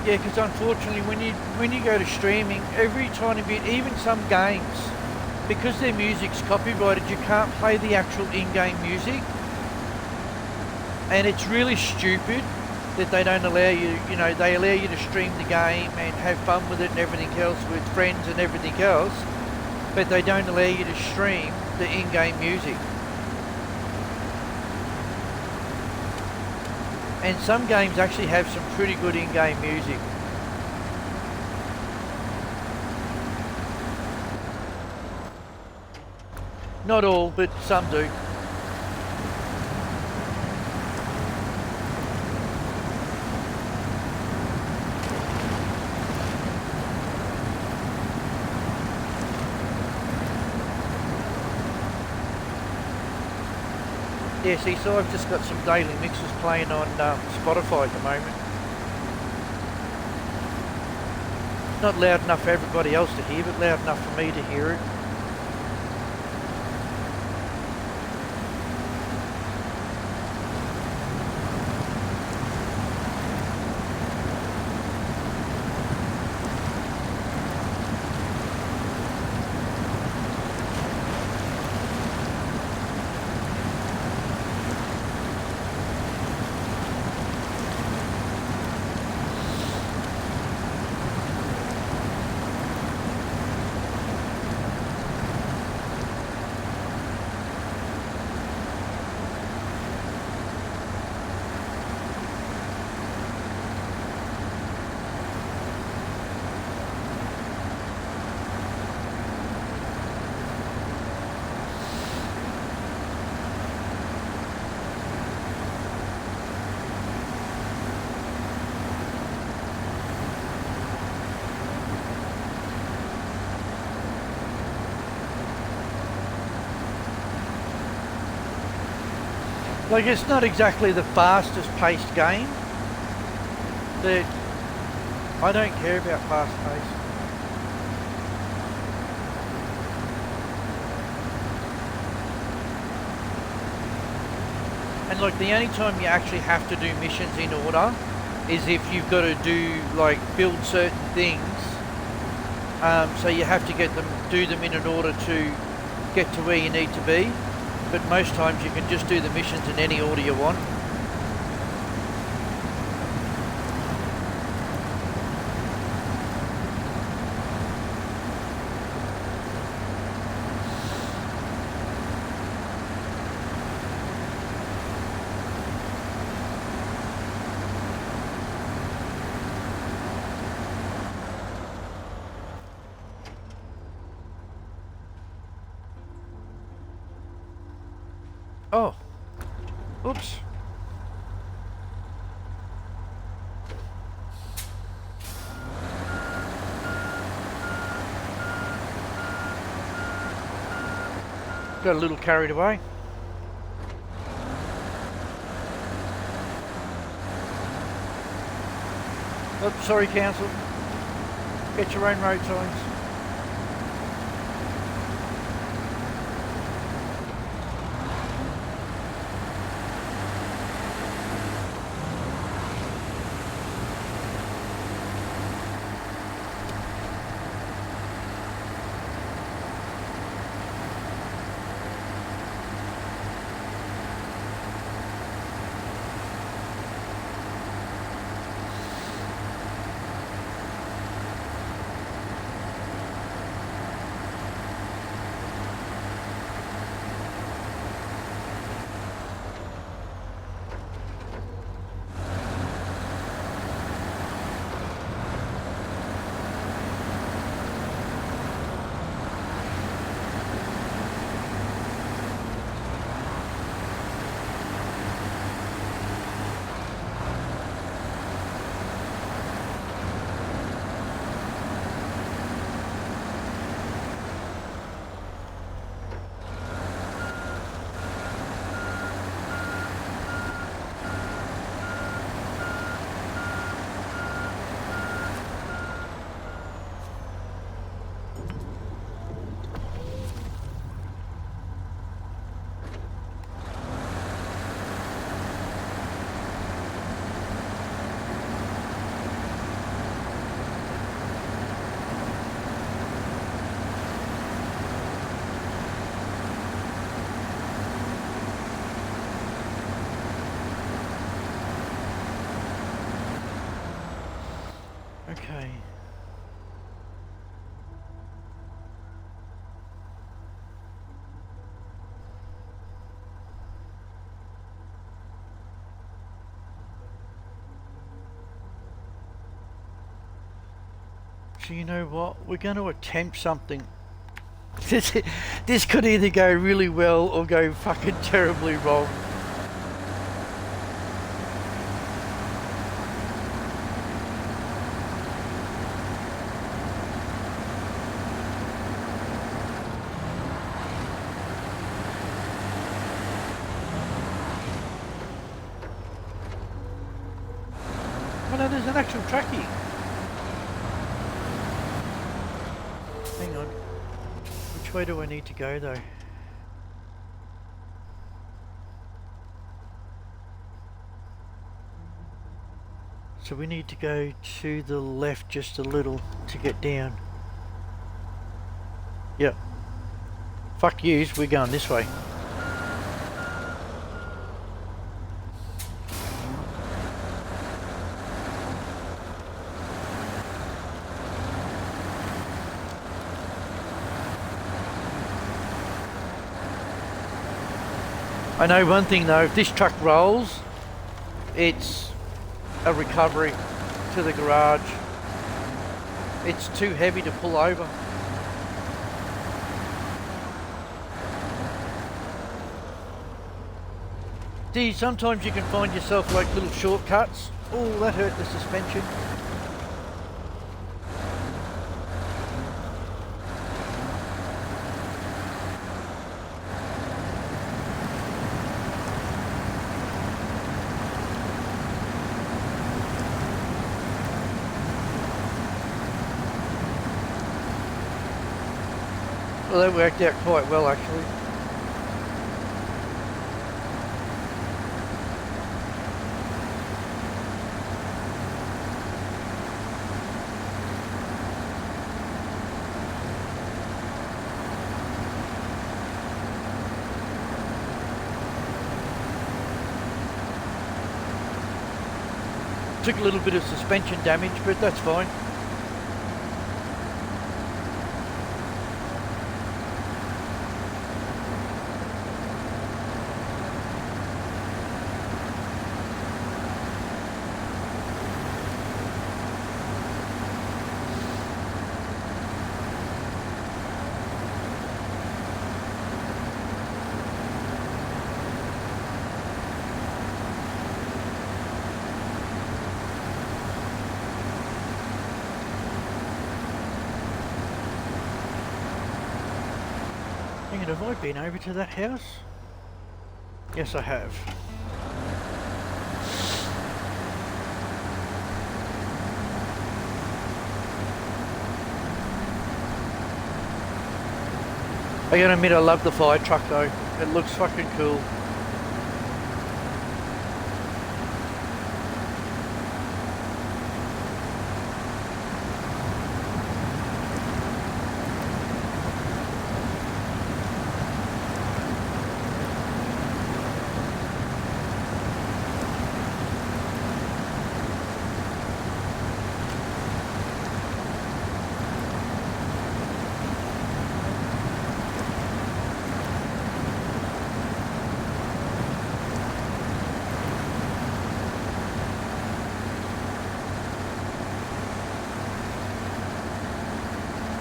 Yeah, because unfortunately when you go to streaming, every tiny bit, even some games, because their music's copyrighted, you can't play the actual in-game music. And it's really stupid that they don't allow you, you know, they allow you to stream the game and have fun with it and everything else with friends and everything else, but they don't allow you to stream the in-game music. And some games actually have some pretty good in-game music. Not all, but some do. Yeah, see, so I've just got some daily mixes playing on Spotify at the moment. Not loud enough for everybody else to hear, but loud enough for me to hear it. Like, it's not exactly the fastest paced game. I don't care about fast pace. And like, the only time you actually have to do missions in order is if you've got to do, like, build certain things. So you have to do them in an order to get to where you need to be. But most times you can just do the missions in any order you want. Oh, oops. Got a little carried away. Oh, sorry, council. Get your own road signs. Okay. So you know what? We're going to attempt something. This could either go really well or go fucking terribly wrong. Oh no, there's an actual trackie. Hang on. Which way do I need to go though? So we need to go to the left just a little to get down. Yep. Fuck yous, we're going this way. I know one thing though, if this truck rolls, it's a recovery to the garage. It's too heavy to pull over. See, sometimes you can find yourself like little shortcuts. Oh, that hurt the suspension. Well, that worked out quite well actually. Took a little bit of suspension damage, but that's fine. Have I been over to that house? Yes, I have. I gotta admit, I love the fire truck though. It looks fucking cool.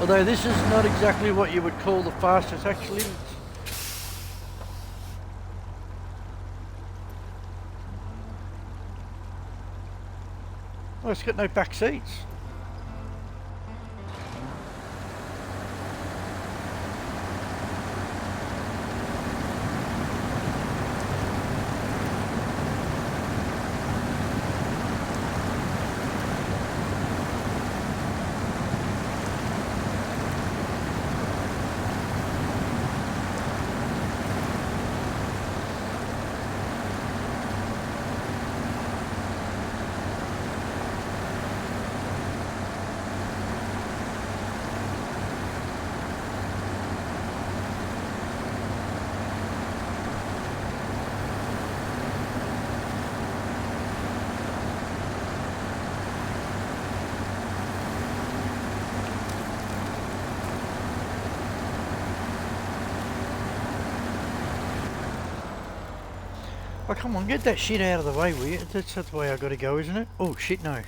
Although this is not exactly what you would call the fastest, actually. Oh, it's got no back seats. Oh, come on, get that shit out of the way, will you? That's the way I gotta go, isn't it? Oh, shit, no.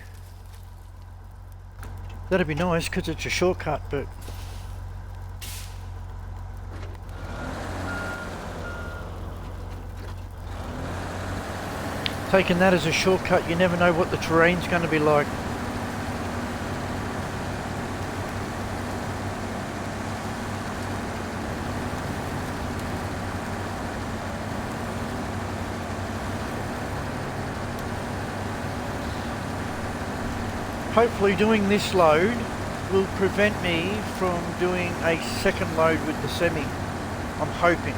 That'd be nice, because it's a shortcut, but... Taking that as a shortcut, you never know what the terrain's going to be like. Hopefully doing this load will prevent me from doing a second load with the semi. I'm hoping.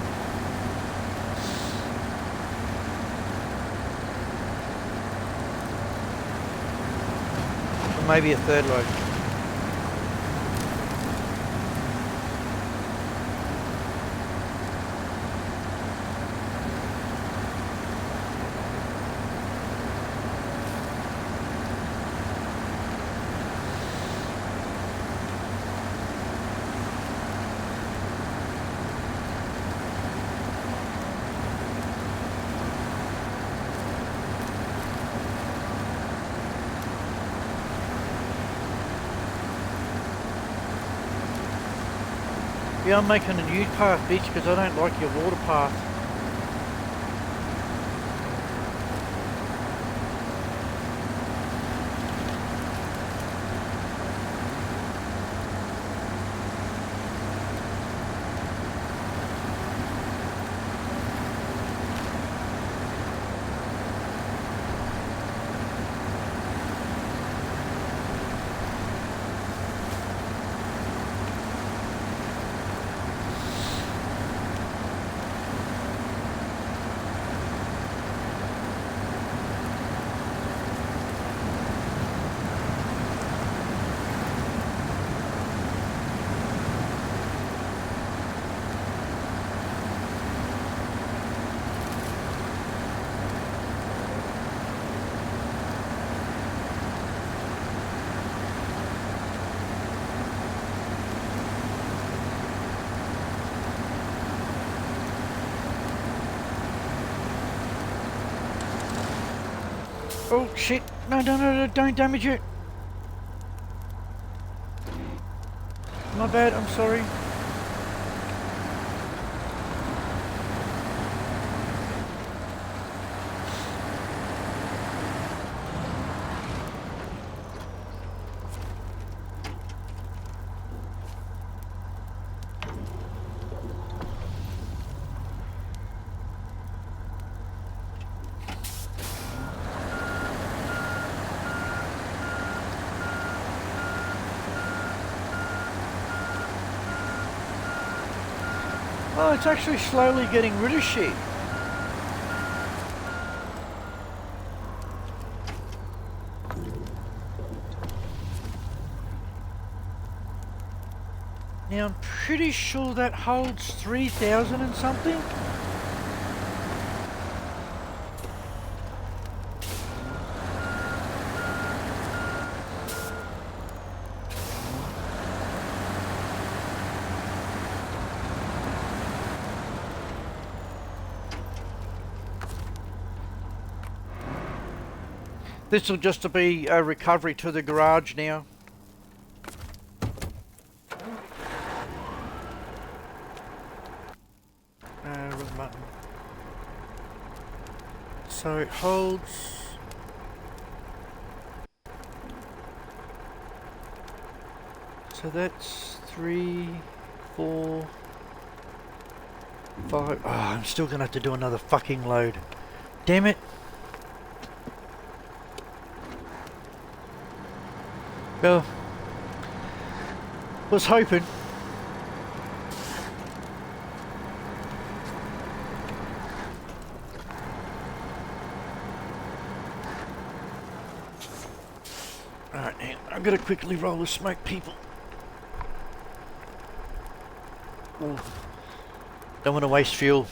Or maybe a third load. Yeah, I'm making a new path, bitch, because I don't like your water path. Oh shit, no, don't damage it. My bad, I'm sorry. Oh, it's actually slowly getting rid of shit. Now, I'm pretty sure that holds 3,000 and something. This will just be a recovery to the garage now. Wrong button. So it holds... So that's 3, 4, 5... Oh, I'm still going to have to do another fucking load. Damn it. Well, was hoping. Alright, now I'm gonna quickly roll the smoke, people. Ooh. Don't want to waste fuel.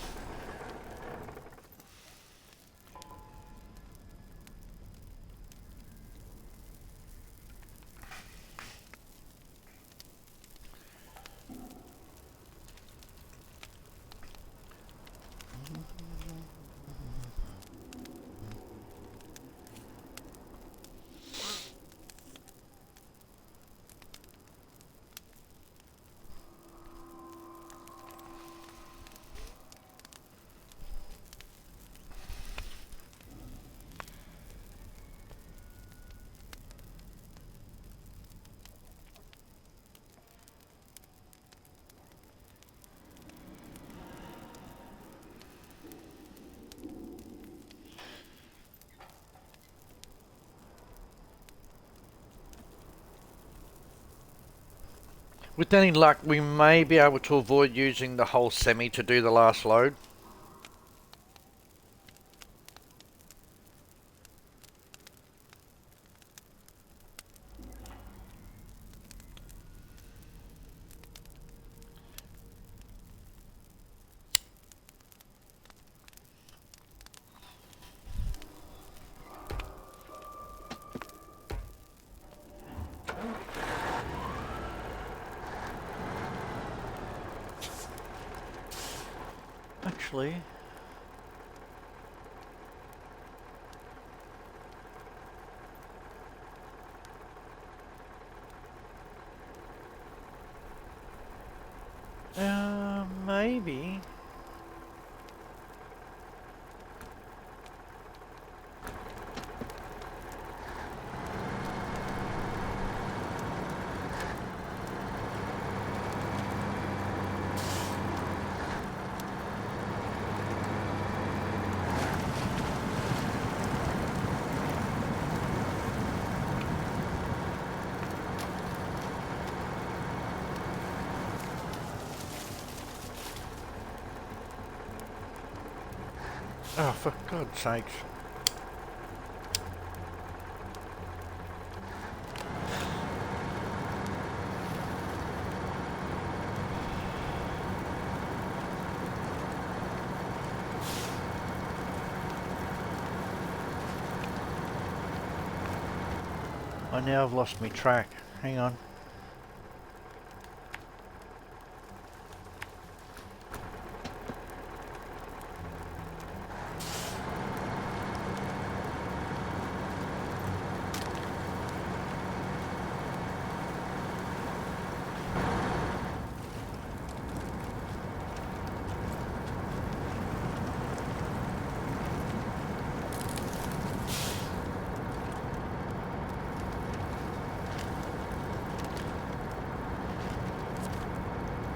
With any luck, we may be able to avoid using the whole semi to do the last load. Actually, maybe. Oh, for God's sakes. I now have lost my track. Hang on.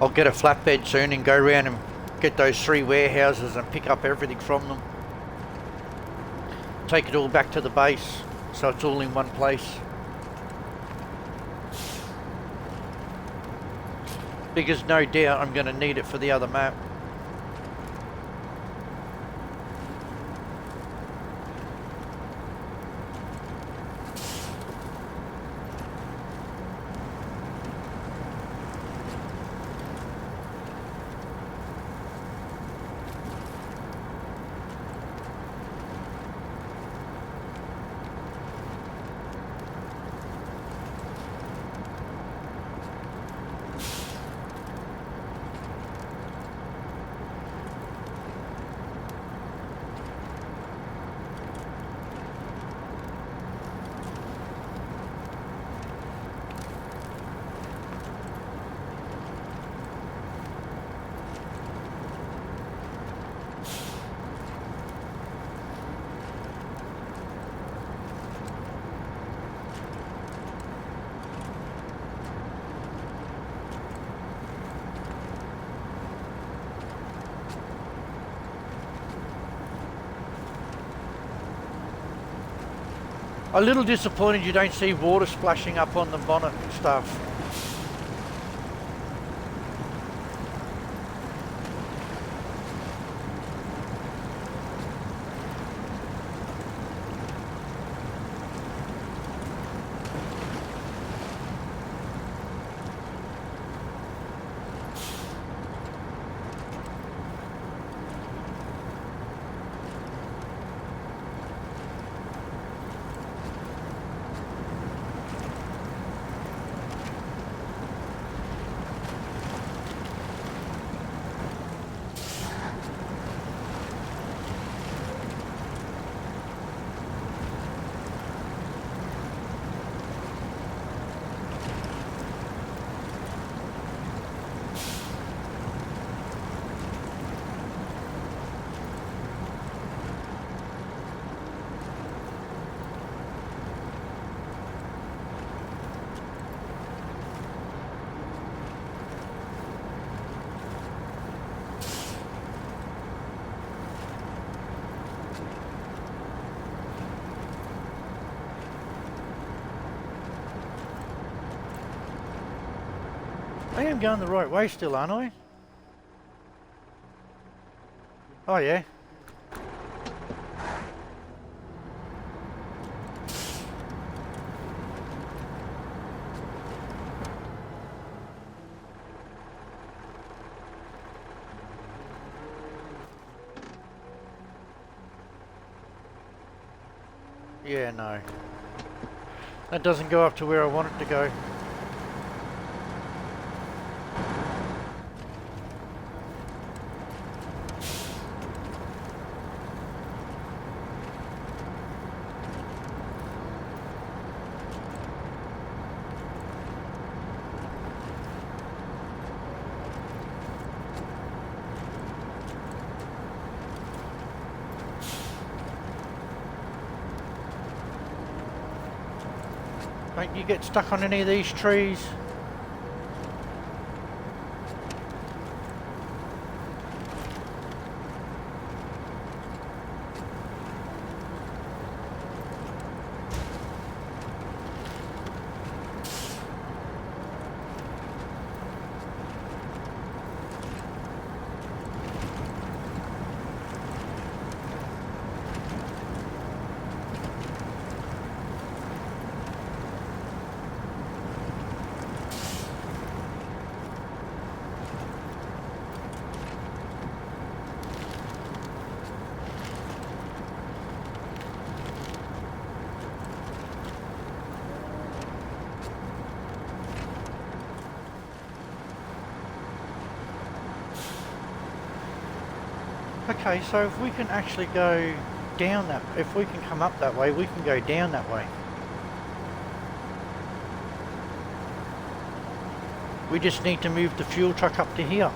I'll get a flatbed soon and go around and get those 3 warehouses and pick up everything from them. Take it all back to the base so it's all in one place. Because no doubt I'm going to need it for the other map. A little disappointed you don't see water splashing up on the bonnet and stuff. I am going the right way still, aren't I? Oh yeah. Yeah, no. That doesn't go up to where I want it to go. Don't you get stuck on any of these trees? Okay, so if we can actually go down that, if we can come up that way, we can go down that way. We just need to move the fuel truck up to here.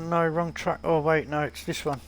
No, wrong truck. Oh wait, no, it's this one.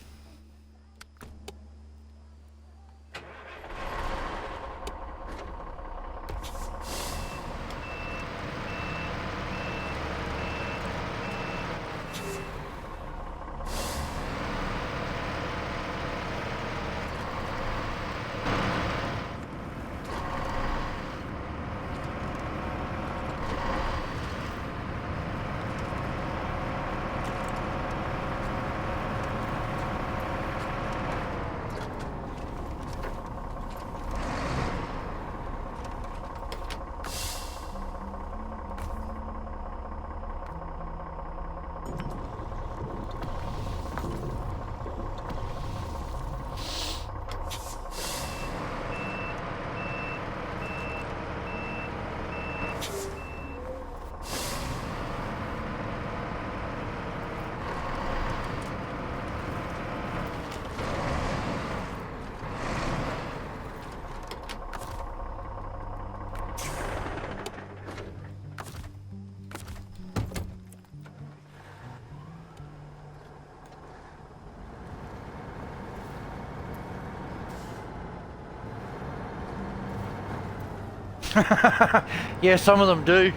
Yeah, some of them do.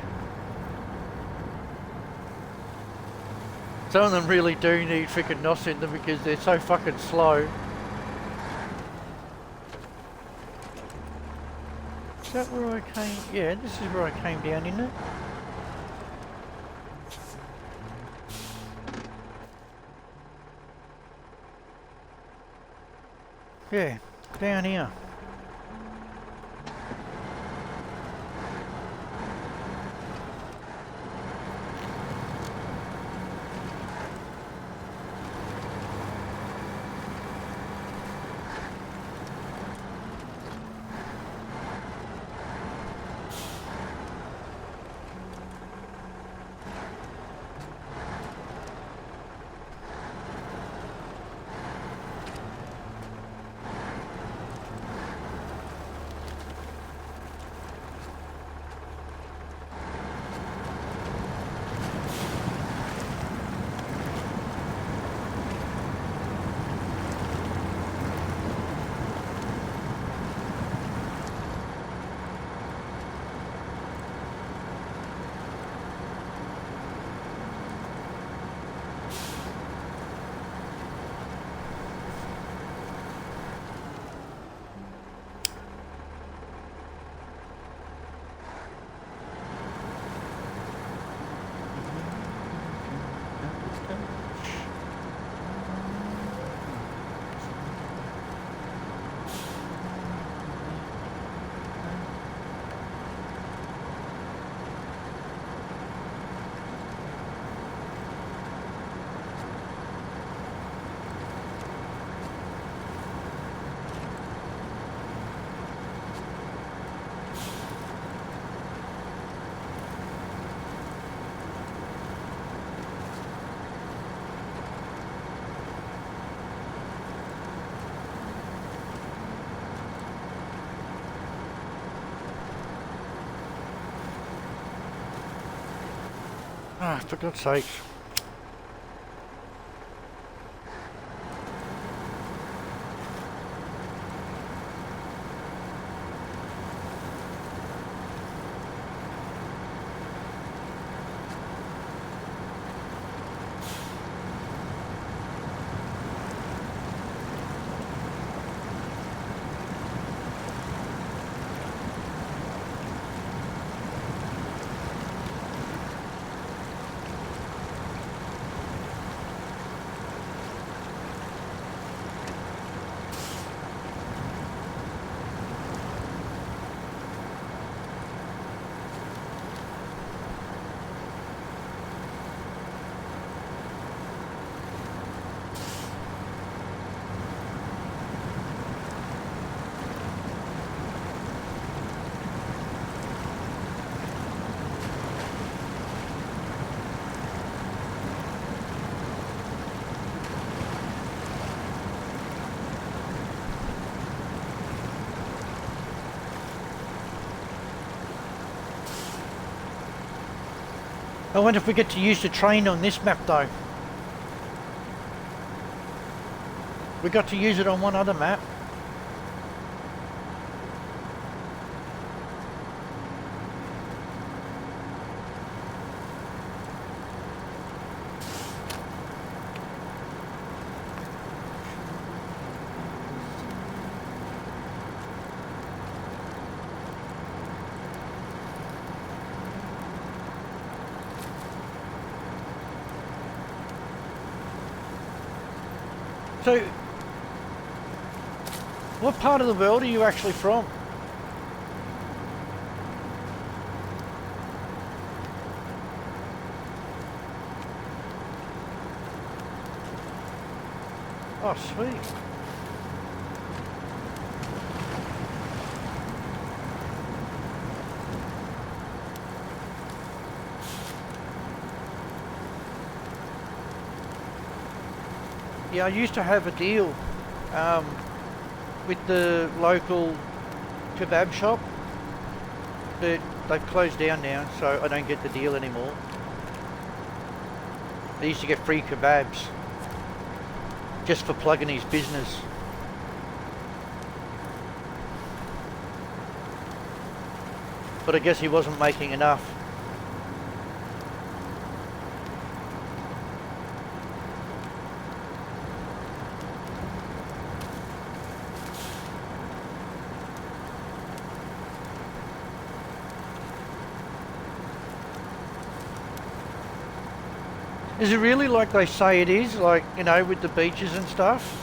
Some of them really do need freaking NOS in them because they're so fucking slow. Is that where I came? Yeah, this is where I came down, isn't it? Yeah, down here. Ah, for God's sake. I wonder if we get to use the train on this map though. We got to use it on one other map. So, what part of the world are you actually from? Oh, sweet. Yeah, I used to have a deal with the local kebab shop, but they've closed down now, so I don't get the deal anymore. I used to get free kebabs just for plugging his business. But I guess he wasn't making enough. Is it really like they say it is? Like, you know, with the beaches and stuff?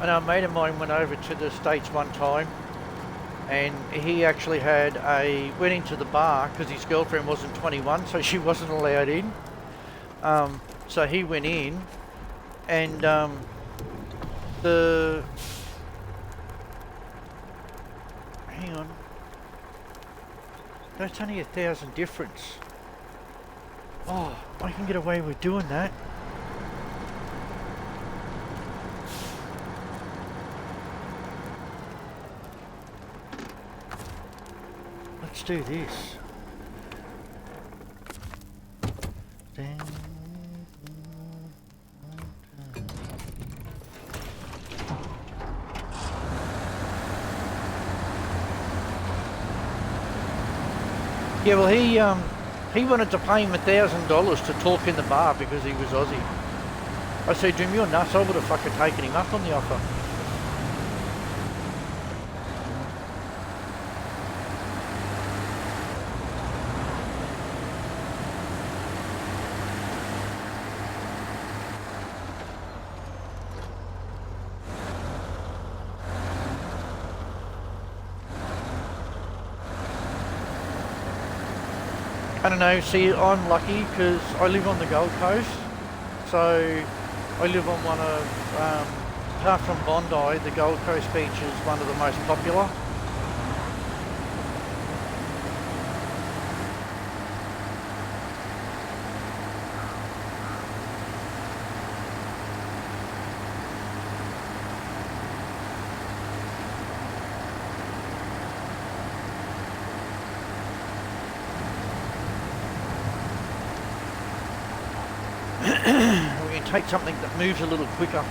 I know a mate of mine went over to the States one time, and he actually went into the bar because his girlfriend wasn't 21, so she wasn't allowed in. So he went in, and hang on, that's only 1,000 difference. Oh, I can get away with doing that. Let's do this. Yeah, well, he wanted to pay him $1,000 to talk in the bar because he was Aussie. I said to him, "You're nuts. I would have fucking taken him up on the offer." I don't know, see, I'm lucky because I live on the Gold Coast, so I live on one of, apart from Bondi, the Gold Coast beach is one of the most popular. We can take something that moves a little quicker.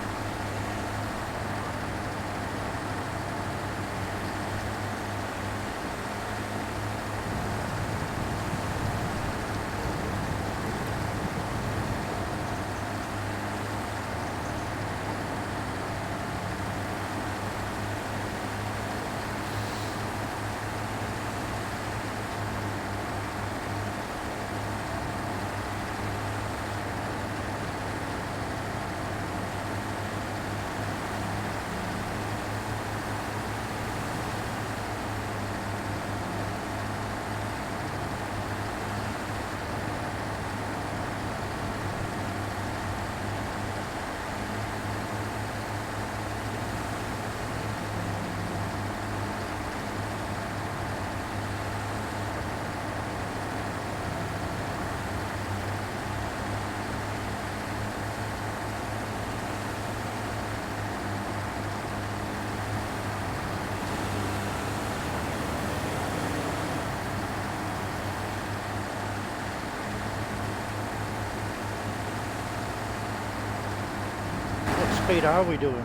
What speed are we doing?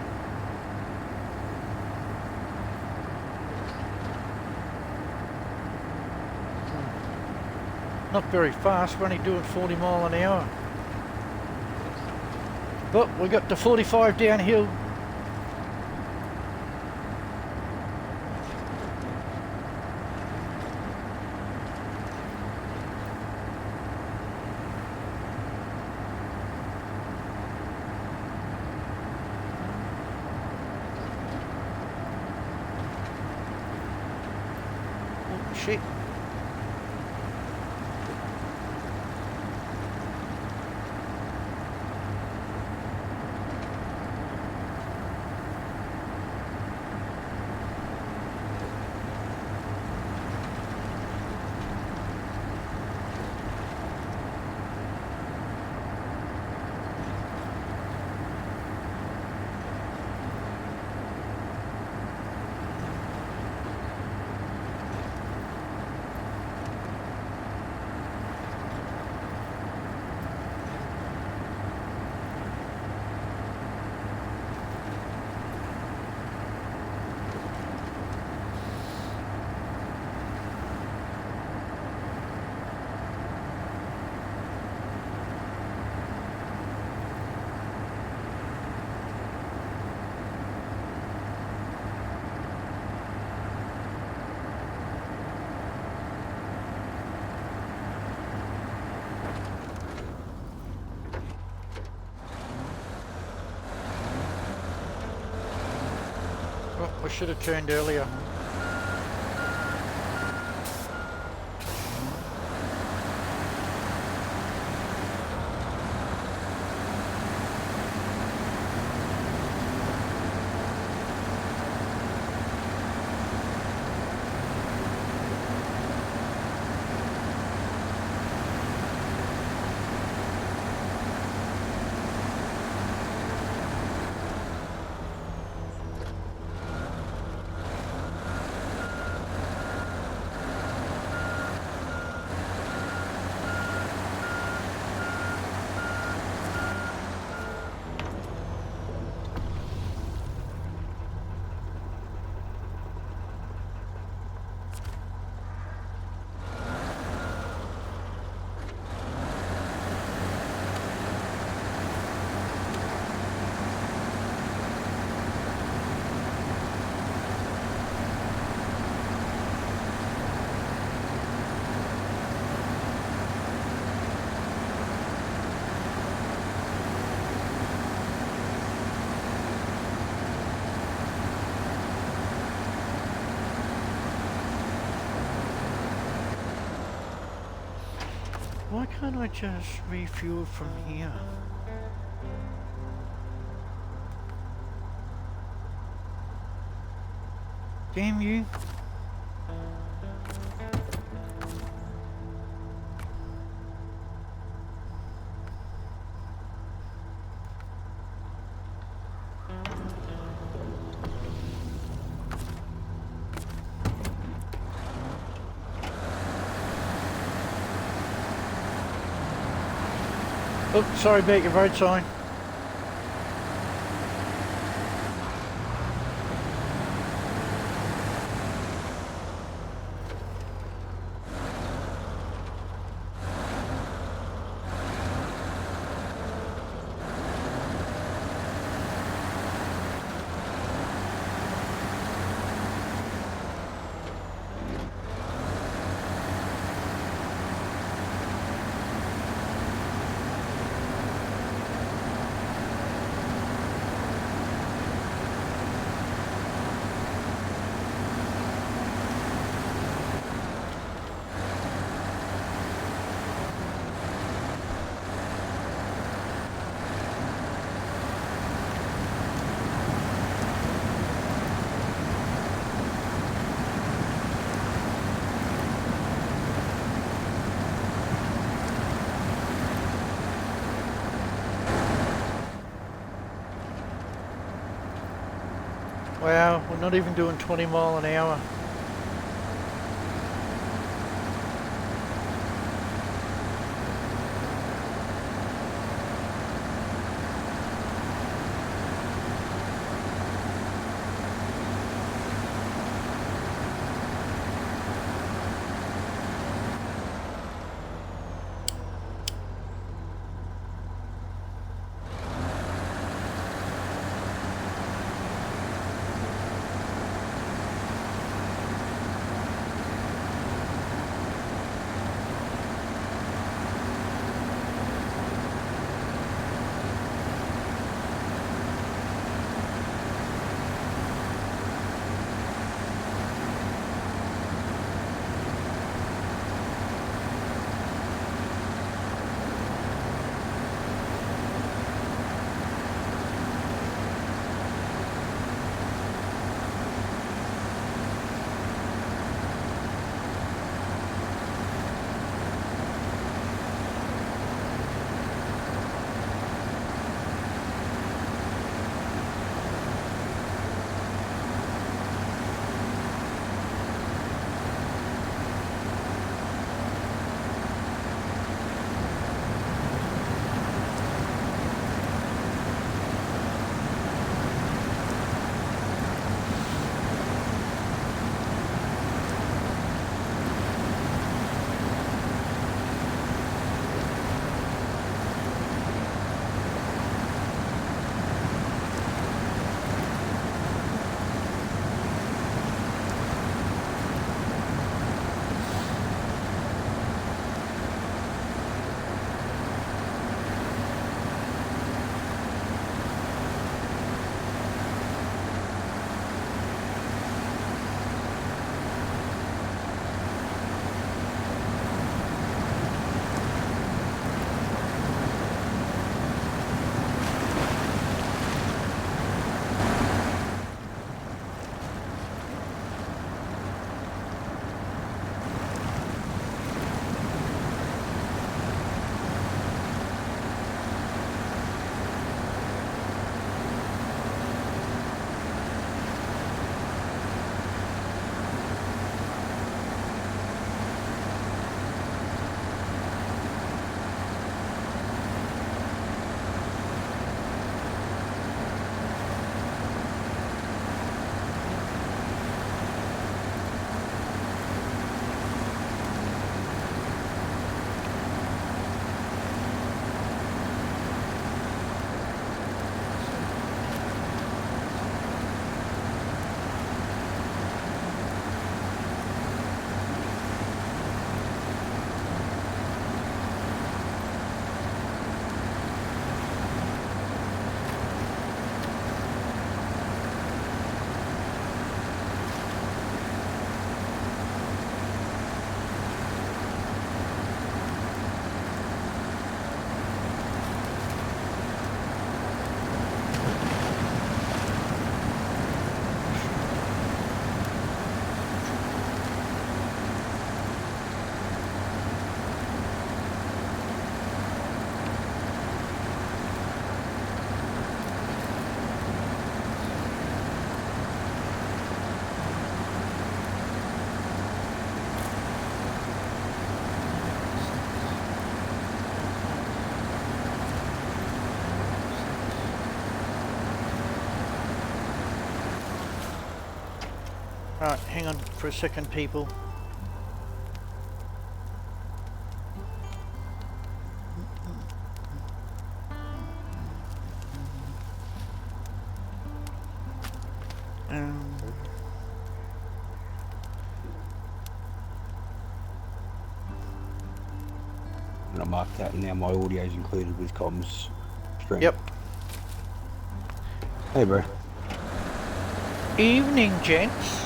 Not very fast, we're only doing 40 mile an hour. But we got the 45 downhill. Oh, shit. Oh, I should have turned earlier. Why can't I just refuel from here? Damn you. Oh, sorry about your road sign. Wow, we're not even doing 20 mile an hour. Right, hang on for a second, people. And I marked that, and now my audio's included with comms stream. Yep. Hey, bro. Evening, gents.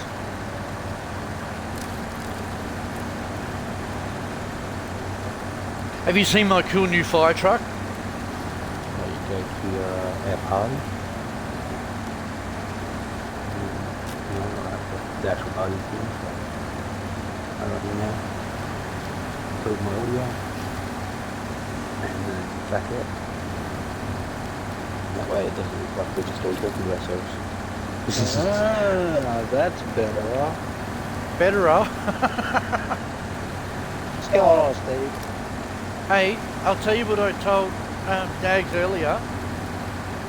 Have you seen my cool new fire truck? There you go to our party. The actual party thing, so I don't know now. Include my audio. And back up. That way it doesn't look like we're just all talking to ourselves. That's better. Better off. What's going on, Steve? Hey, I'll tell you what I told Dags earlier.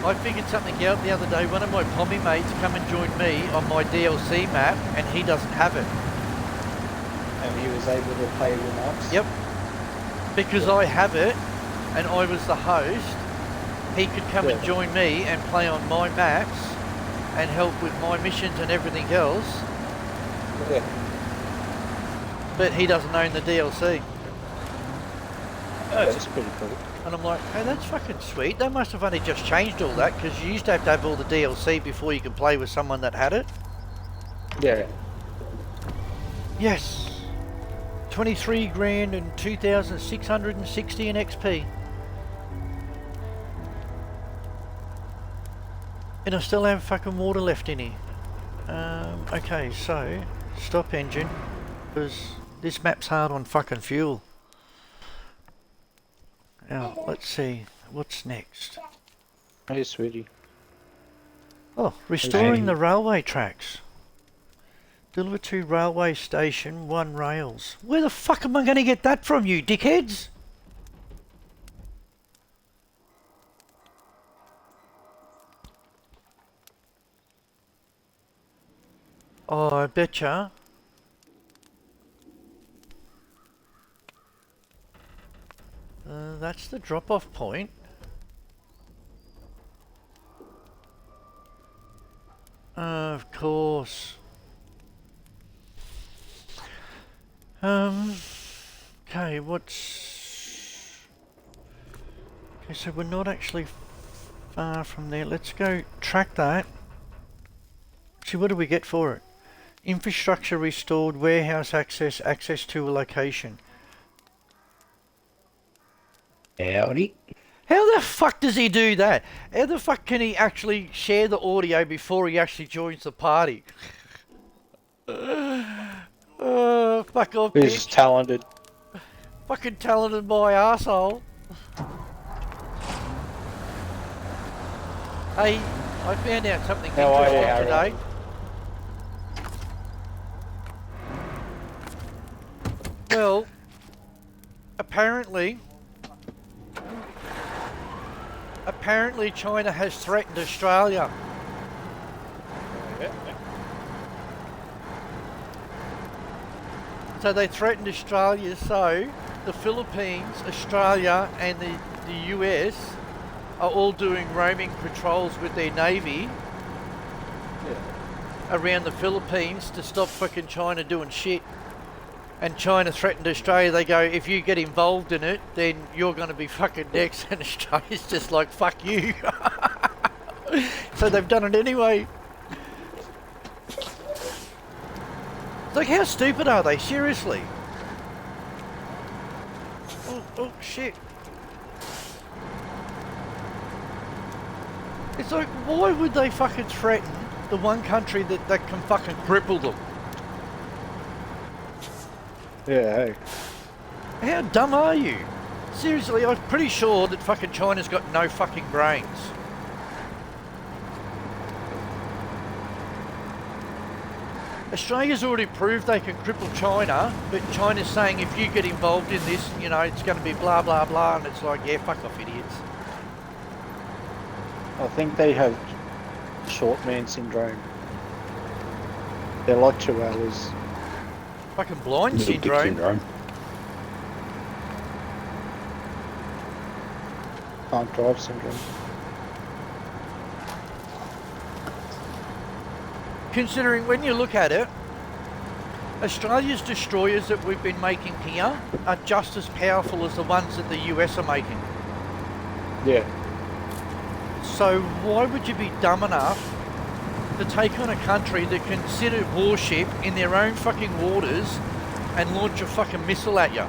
I figured something out the other day. One of my pommy mates come and joined me on my DLC map, and he doesn't have it. And he was able to play with us? Yep. Because I have it, and I was the host, he could come and join me and play on my maps and help with my missions and everything else. Yeah. But he doesn't own the DLC. Oh, that's pretty cool. And I'm like, hey, that's fucking sweet. They must have only just changed all that, because you used to have all the DLC before you could play with someone that had it. Yeah. Yes. 23 grand and 2,660 in XP. And I still have fucking water left in here. Okay, so stop engine, because this map's hard on fucking fuel. Now, let's see, what's next? Hey, sweetie. Oh, restoring the railway tracks. Deliver to railway station, 1 rails. Where the fuck am I going to get that from, you dickheads? Oh, I betcha. That's the drop-off point. Of course. Okay, what's... Okay, so we're not actually far from there. Let's go track that. See, what do we get for it? Infrastructure restored, warehouse access, access to a location. Howdy. How the fuck does he do that? How the fuck can he actually share the audio before he actually joins the party? Fuck off, bitch. He's talented. Fucking talented my arsehole. Hey, I found out something interesting today. Well, apparently China has threatened Australia. So they threatened Australia, so the Philippines, Australia and the US are all doing roaming patrols with their navy around the Philippines to stop fucking China doing shit. And China threatened Australia. They go, if you get involved in it, then you're going to be fucking next. And Australia's just like, fuck you. So they've done it anyway. It's like, how stupid are they? Seriously. Oh shit. It's like, why would they fucking threaten the one country that can fucking cripple them? Yeah, hey. How dumb are you? Seriously, I'm pretty sure that fucking China's got no fucking brains. Australia's already proved they can cripple China, but China's saying if you get involved in this, you know, it's going to be blah, blah, blah, and it's like, yeah, fuck off, idiots. I think they have short man syndrome. They're like 2 hours. Fucking blind Little dick syndrome. syndrome. Can't drive syndrome. Considering when you look at it, Australia's destroyers that we've been making here are just as powerful as the ones that the US are making. Yeah. So why would you be dumb enough to take on a country that can sit a warship in their own fucking waters and launch a fucking missile at you?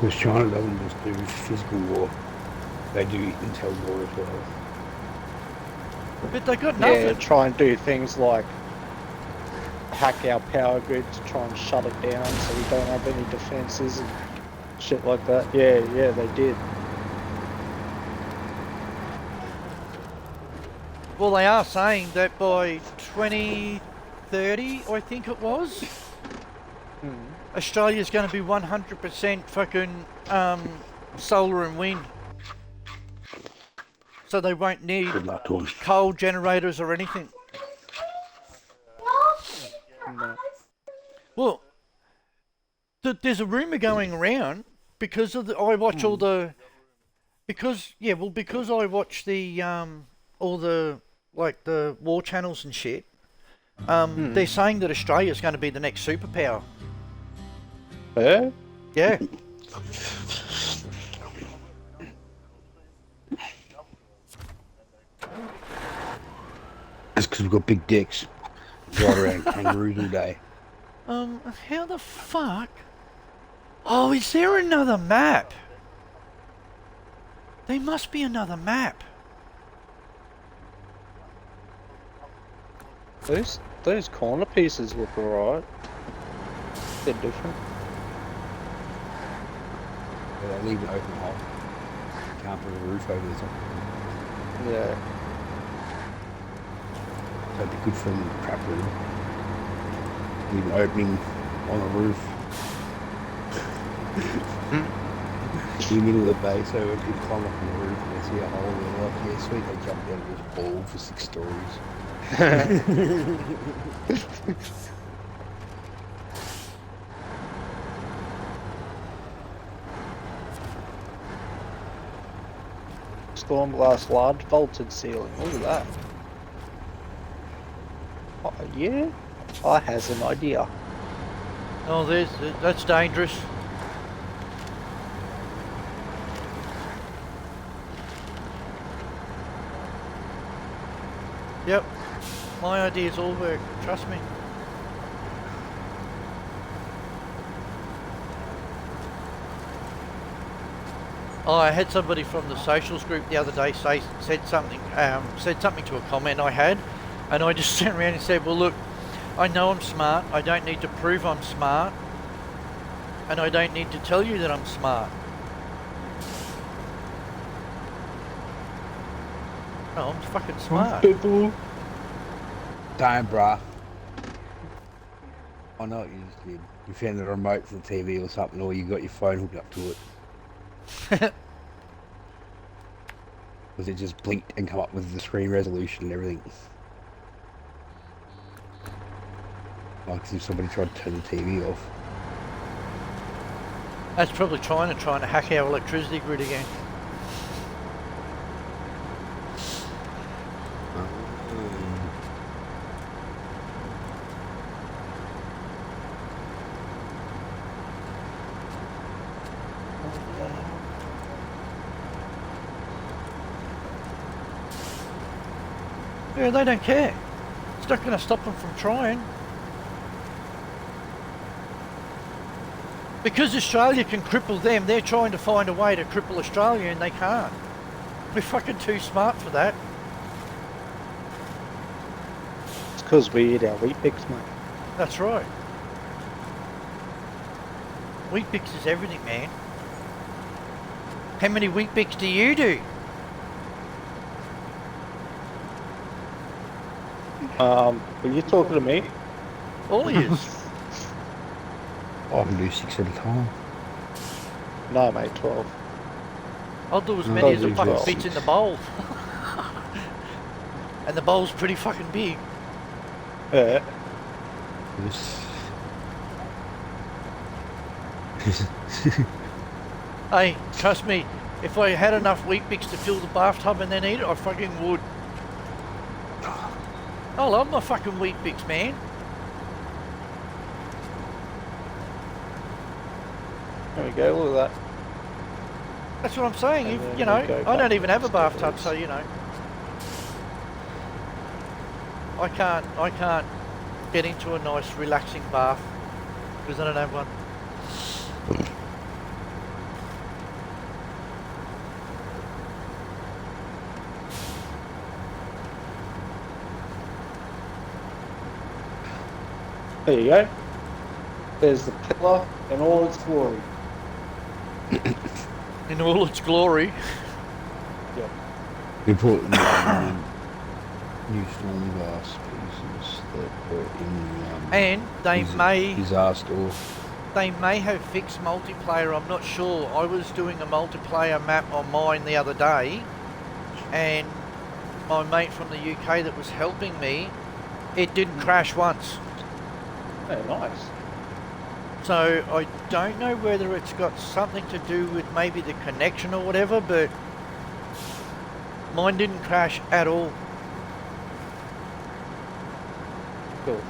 Because China doesn't just do physical war, they do intel war as well. But they got Yeah, nothing. try and do things like hack our power grid to try and shut it down so we don't have any defences and shit like that. Yeah, they did. Well, they are saying that by 2030, I think it was, Australia's going to be 100% fucking solar and wind. So they won't need Good luck to them. coal generators or anything. No. Well, there's a rumour going around because of I watch all the because I watch the all the like the war channels and shit. They're saying that Australia's going to be the next superpower. Yeah? Yeah. That's because we've got big dicks. Ride around kangaroos all day. How the fuck? Oh, is there another map? There must be another map. Those corner pieces look alright. They're different. But they leave an open hole. Can't put a roof over the top. Yeah. So it'd be good for them in the trap room. Leave an opening on the roof. In the middle of the bay, so if you climb up on the roof and they see a hole, they're like, yeah, sweet, they jump down this ball for 6 stories. Storm blast large vaulted ceiling. Look at that. Oh yeah? I has an idea. Oh, that's dangerous. Yep, my ideas all work, trust me. Oh, I had somebody from the socials group the other day said something to a comment I had, and I just turned around and said, well look, I know I'm smart, I don't need to prove I'm smart, and I don't need to tell you that I'm smart. No, I'm fucking smart. People. Don't, bruh. I know what you just did. You found the remote for the TV or something, or you got your phone hooked up to it. Because it just blinked and come up with the screen resolution and everything. Like as if somebody tried to turn the TV off. That's probably trying to hack our electricity grid again. Yeah, they don't care. It's not going to stop them from trying. Because Australia can cripple them, they're trying to find a way to cripple Australia and they can't. We're fucking too smart for that. It's because we eat our wheat bix, mate. That's right. Wheat Bix is everything, man. How many Wheat Bix do you do? Were you talking to me? All of yous. I can do 6 at a time. No, mate, 12. I'll do as No, many I'll as the do fucking 12. fits in the bowl. And the bowl's pretty fucking big. Hey, trust me, if I had enough wheat bix to fill the bathtub and then eat it, I fucking would. I love my fucking wheat bix, man. There we go, look at that. That's what I'm saying. And If, then you know, we go I don't even have a backwards to bathtub, so you know. I can't get into a nice relaxing bath because I don't have one. There you go. There's the pillar in all its glory. In all its glory. Yep. We put new storm glass pieces that were in the And they disaster. They may have fixed multiplayer, I'm not sure. I was doing a multiplayer map on mine the other day, and my mate from the UK that was helping me, it didn't crash once. Oh, nice. So I don't know whether it's got something to do with maybe the connection or whatever, but mine didn't crash at all. Cool.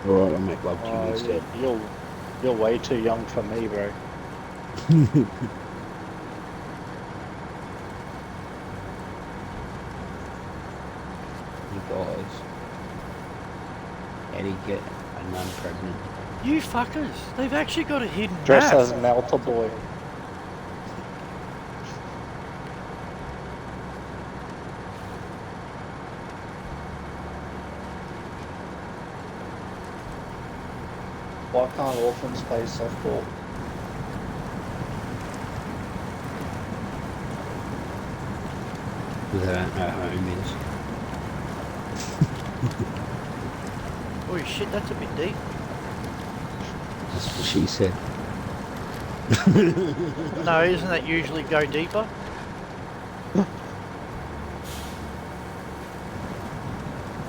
Alright, I'll make love to you instead. You're way too young for me, bro. You guys. How do you get a nun pregnant? You fuckers, they've actually got a hidden Dress map. as an altar boy. Why can't orphans play softball? Because I don't know home is. Oh shit, that's a bit deep. That's what she said. No, isn't that usually go deeper?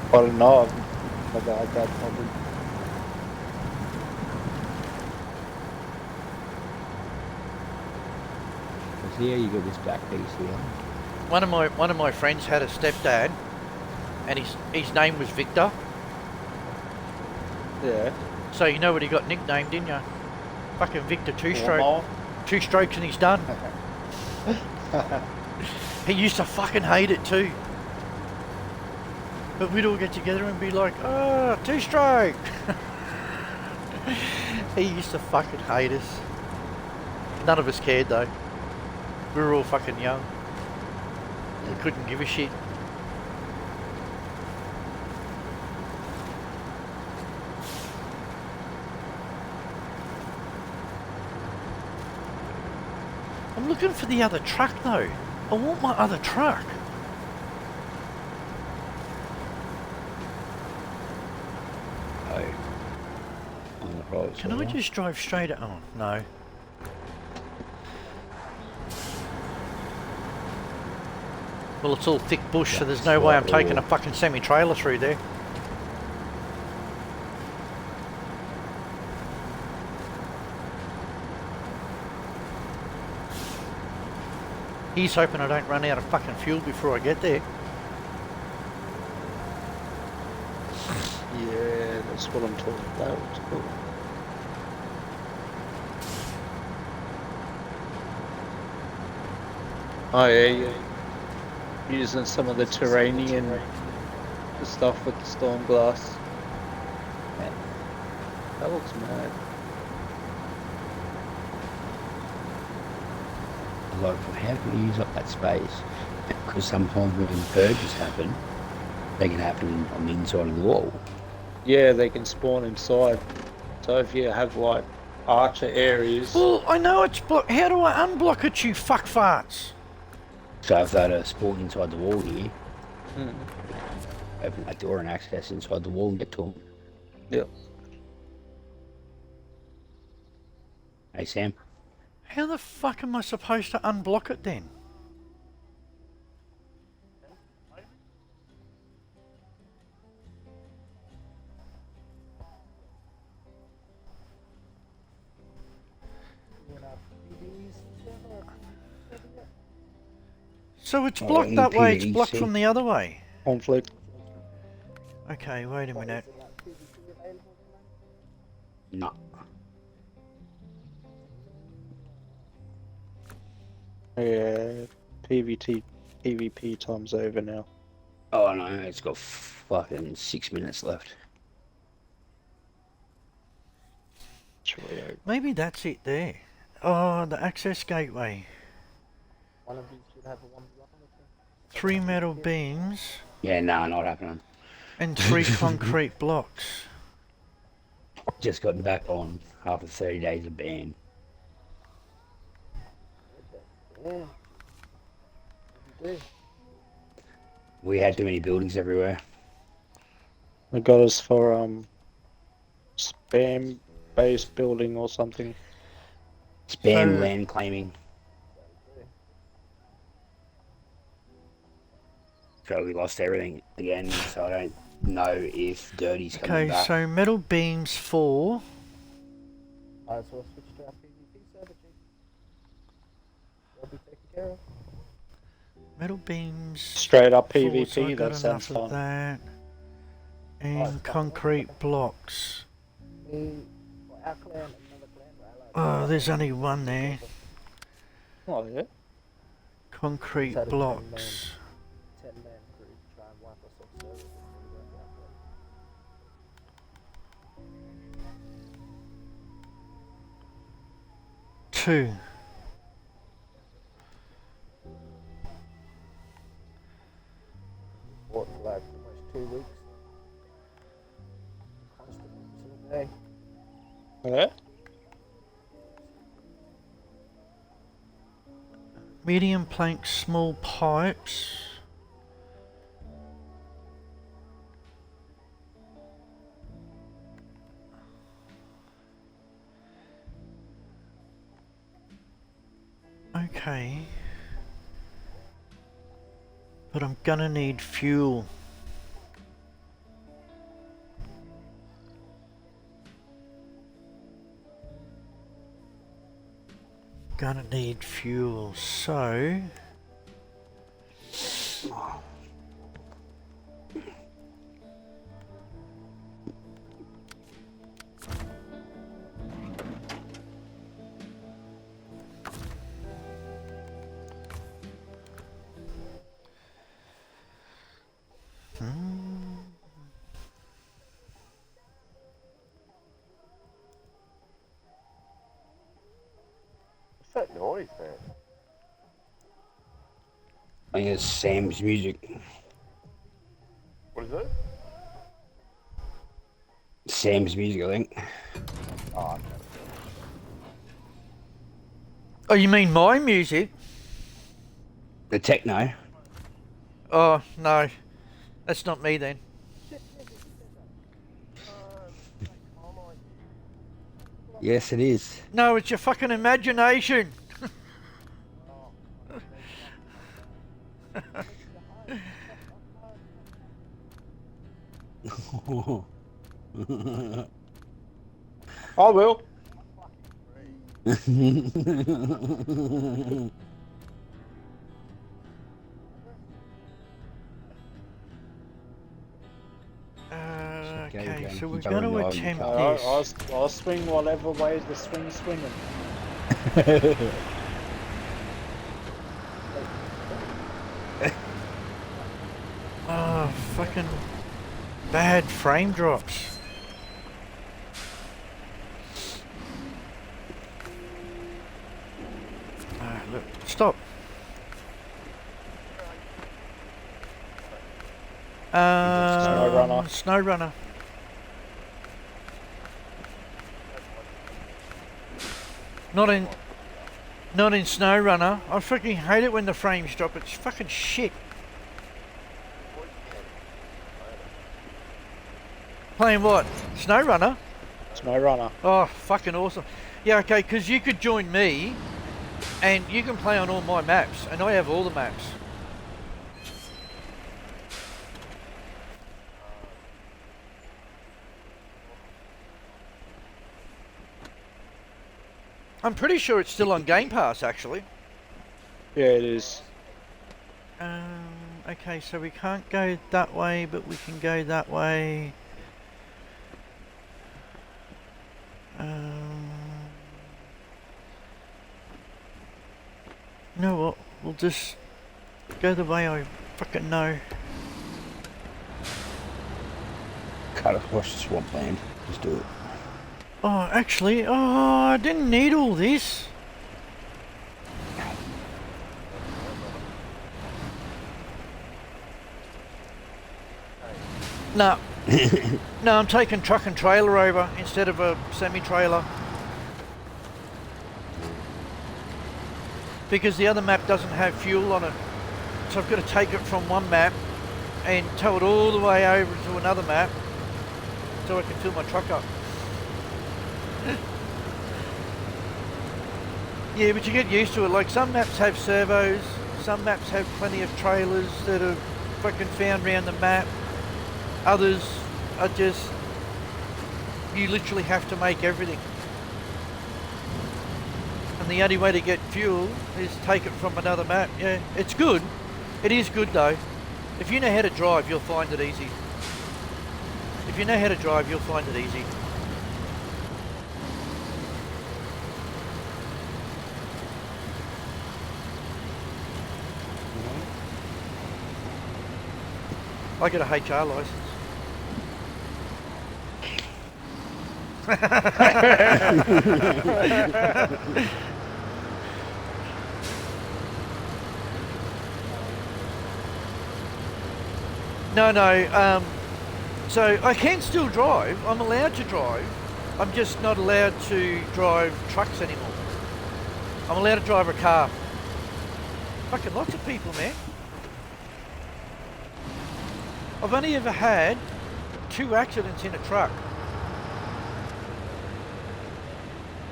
I don't know. I've never had that problem. See how you got this back piece here? One of my friends had a stepdad, and his name was Victor. Yeah. So you know what he got nicknamed, didn't you? Fucking Victor Two-Stroke. Lawnmower? 2 strokes and he's done. He used to fucking hate it too. But we'd all get together and be like, oh, 2-stroke. He used to fucking hate us. None of us cared though. We were all fucking young. We couldn't give a shit. I'm looking for the other truck though. I want my other truck. Oh. On the right Can side. I just drive straight at... Oh, no. Well, it's all thick bush, so there's no way I'm taking a fucking semi-trailer through there. He's hoping I don't run out of fucking fuel before I get there. Yeah, that's what I'm talking about. Cool. Oh yeah, yeah. Using some of the Terranian stuff with the storm glass. Yeah. That looks mad. Like, how can you use up that space? Because sometimes when purges happen, they can happen on the inside of the wall. Yeah, they can spawn inside. So if you have like archer areas. Well, I know it's blocked. How do I unblock it, you fuck farts? So if they had a spawn inside the wall here, open that door and access inside the wall and get to them. Yep. Hey, Sam. How the fuck am I supposed to unblock it then? So it's blocked that way, it's blocked from the other way. Conflict. Okay, wait a minute. No. Yeah, PvP time's over now. Oh no, it's got fucking 6 minutes left. Maybe that's it there. Oh, the access gateway. One of these should have a 1 block. 3 metal beams Yeah, no, not happening. and 3 concrete blocks. Just gotten back on after 30 days of ban. Yeah. You do. We had too many buildings everywhere. They got us for spam based building or something. Spam So- land claiming. So we lost everything again, so I don't know if Dirty's coming Okay, back. so metal beams 4. Alright, so we'll switch to our PvP server, G. They'll be taken care of. Metal beams. Straight up 4, so I PvP, got that sounds enough of fun. that. And Alright, concrete blocks. Me, for our clan, another clan, right? Oh, there's only one there. Oh yeah. Concrete Set of 10 blocks. 10-man crew to try and wipe us off servers if we work out well. 2. Fought for like almost 2 weeks. Constantly, single day. Yeah. Medium plank, small pipes. Okay. But I'm gonna need fuel. Gonna need fuel, so... What's that noise, man? I think it's Sam's music. What is it? Sam's music, I think. Oh, okay. Oh, you mean my music? The techno. Oh, no. That's not me then. Yes, it is. No, it's your fucking imagination. I will. Okay, okay. so we're Keep going going, to I'll attempt cut. this. I'll swing whatever way the swing's swinging. Oh, fucking bad frame drops. Look, stop. Snowrunner. Snowrunner. Not in Snowrunner. I freaking hate it when the frames drop. It's fucking shit. Playing what? Snowrunner? Snowrunner. Oh, fucking awesome. Yeah, okay, because you could join me and you can play on all my maps, and I have all the maps. I'm pretty sure it's still on Game Pass, actually. Yeah, it is. Okay, so we can't go that way, but we can go that way. You know what? We'll just go the way I fucking know. Cut across the swampland. Just do it. Oh, actually, I didn't need all this. No. No, I'm taking truck and trailer over instead of a semi-trailer. Because the other map doesn't have fuel on it. So I've got to take it from one map and tow it all the way over to another map so I can fill my truck up. Yeah, but you get used to it. Like, some maps have servos, some maps have plenty of trailers that are fucking found around the map. Others are just, you literally have to make everything. And the only way to get fuel is take it from another map. Yeah, it's good. It is good though. If you know how to drive, you'll find it easy. If you know how to drive, you'll find it easy. I get a HR license. No, so I can still drive. I'm allowed to drive. I'm just not allowed to drive trucks anymore. I'm allowed to drive a car. Fucking lots of people, man. I've only ever had 2 accidents in a truck.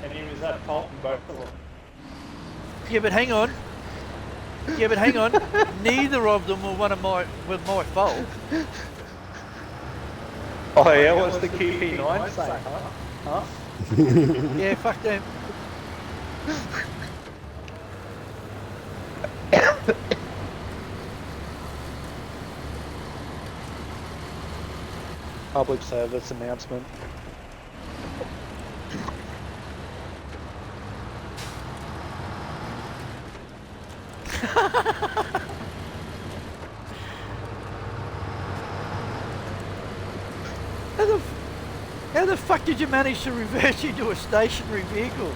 And he was at fault in both of them. Yeah, but hang on. Yeah, but hang on. Neither of them were my fault. Oh yeah, what's the QP9 say, huh? Yeah, fuck them. Public service announcement. How the fuck did you manage to reverse into a stationary vehicle?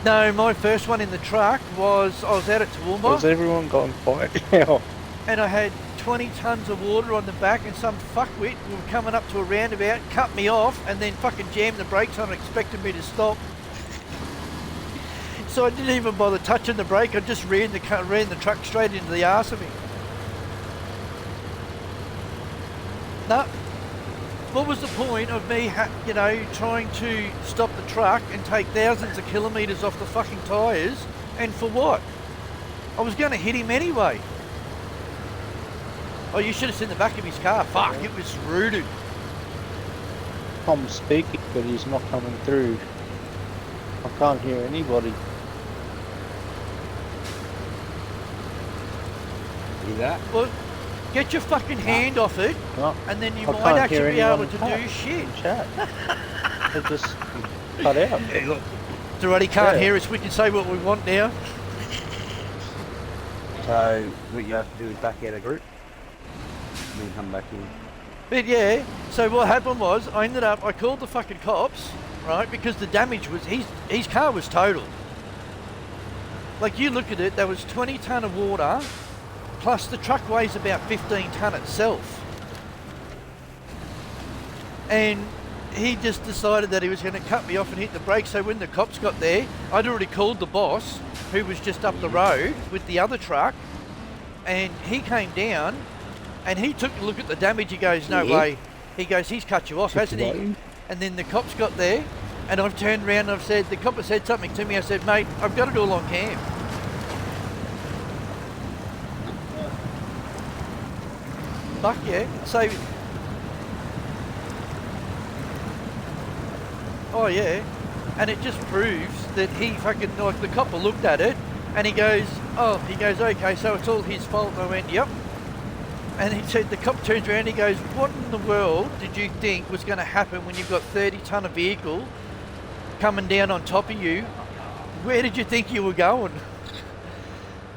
No, my first one in the truck was, I was out at Toowoomba. Has everyone gone quiet now? And I had 20 tons of water on the back, and some fuckwit were coming up to a roundabout, cut me off, and then fucking jammed the brakes on and expected me to stop. So I didn't even bother touching the brake, I just ran the truck straight into the arse of him. No. What was the point of me, trying to stop the truck and take thousands of kilometres off the fucking tyres, and for what? I was going to hit him anyway. Oh, you should have seen the back of his car. Fuck, it was rooted. I'm speaking, but he's not coming through. I can't hear anybody. See that? Well, get your fucking hand off it, No, and then you I might can't actually hear be able anyone to talk do shit. in chat. They just cut out. Hey, look. It's alright, he can't Yeah. hear us. We can say what we want now. So, what you have to do is back out of group. And then come back in. But yeah, so what happened was, I called the fucking cops, right, because the damage was, his car was totaled. Like, you look at it, there was 20 tonne of water, plus the truck weighs about 15 tonne itself. And he just decided that he was going to cut me off and hit the brakes, so when the cops got there, I'd already called the boss, who was just up the road with the other truck, and he came down, And he took a look at the damage. He goes, no Yeah. way. He goes, he's cut you off, Check hasn't the he? volume. And then the cops got there, and I've turned around and I've said, the cop has said something to me. I said, mate, I've got it all on cam. Fuck yeah. So, oh yeah. And it just proves that he fucking, like, the copper looked at it and he goes, okay, so it's all his fault. And I went, yep. And he said, the cop turns around and he goes, what in the world did you think was going to happen when you've got 30 tonne of vehicle coming down on top of you? Where did you think you were going?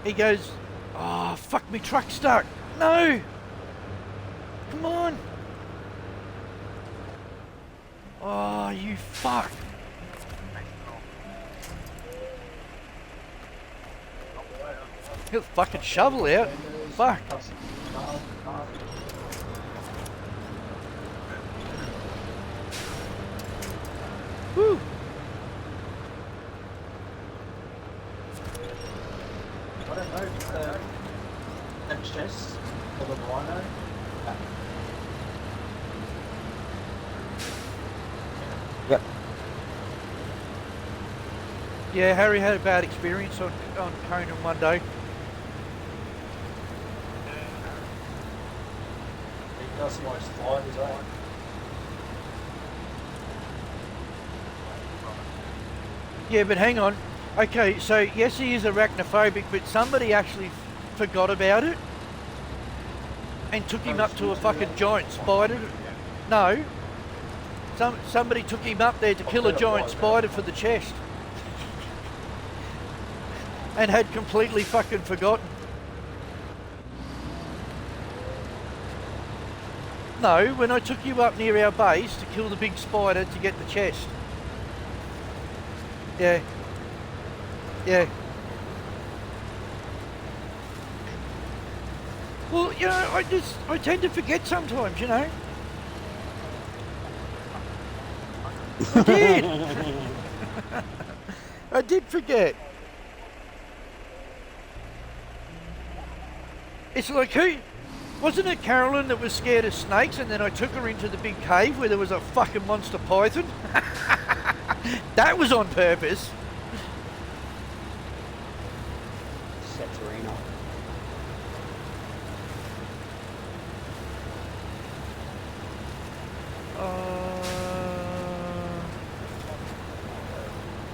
He goes, oh, fuck, me truck's stuck. No! Come on! Oh, you fuck. Get the fucking shovel out. Fuck. Woo! I don't know, just that chest for the rhino. Yep. Yeah, Harry had a bad experience on Conan one day. He doesn't like sliders, eh? Yeah, but hang on. Okay, so yes, he is arachnophobic, but somebody actually forgot about it and took him up to a fucking giant spider. No. Somebody took him up there to kill a giant spider for the chest. And had completely fucking forgotten. No, when I took you up near our base to kill the big spider to get the chest. Yeah. Yeah. Well, you know, I tend to forget sometimes, you know. I did. I did forget. It's like, who... Wasn't it Carolyn that was scared of snakes and then I took her into the big cave where there was a fucking monster python? That was on purpose. Saturino.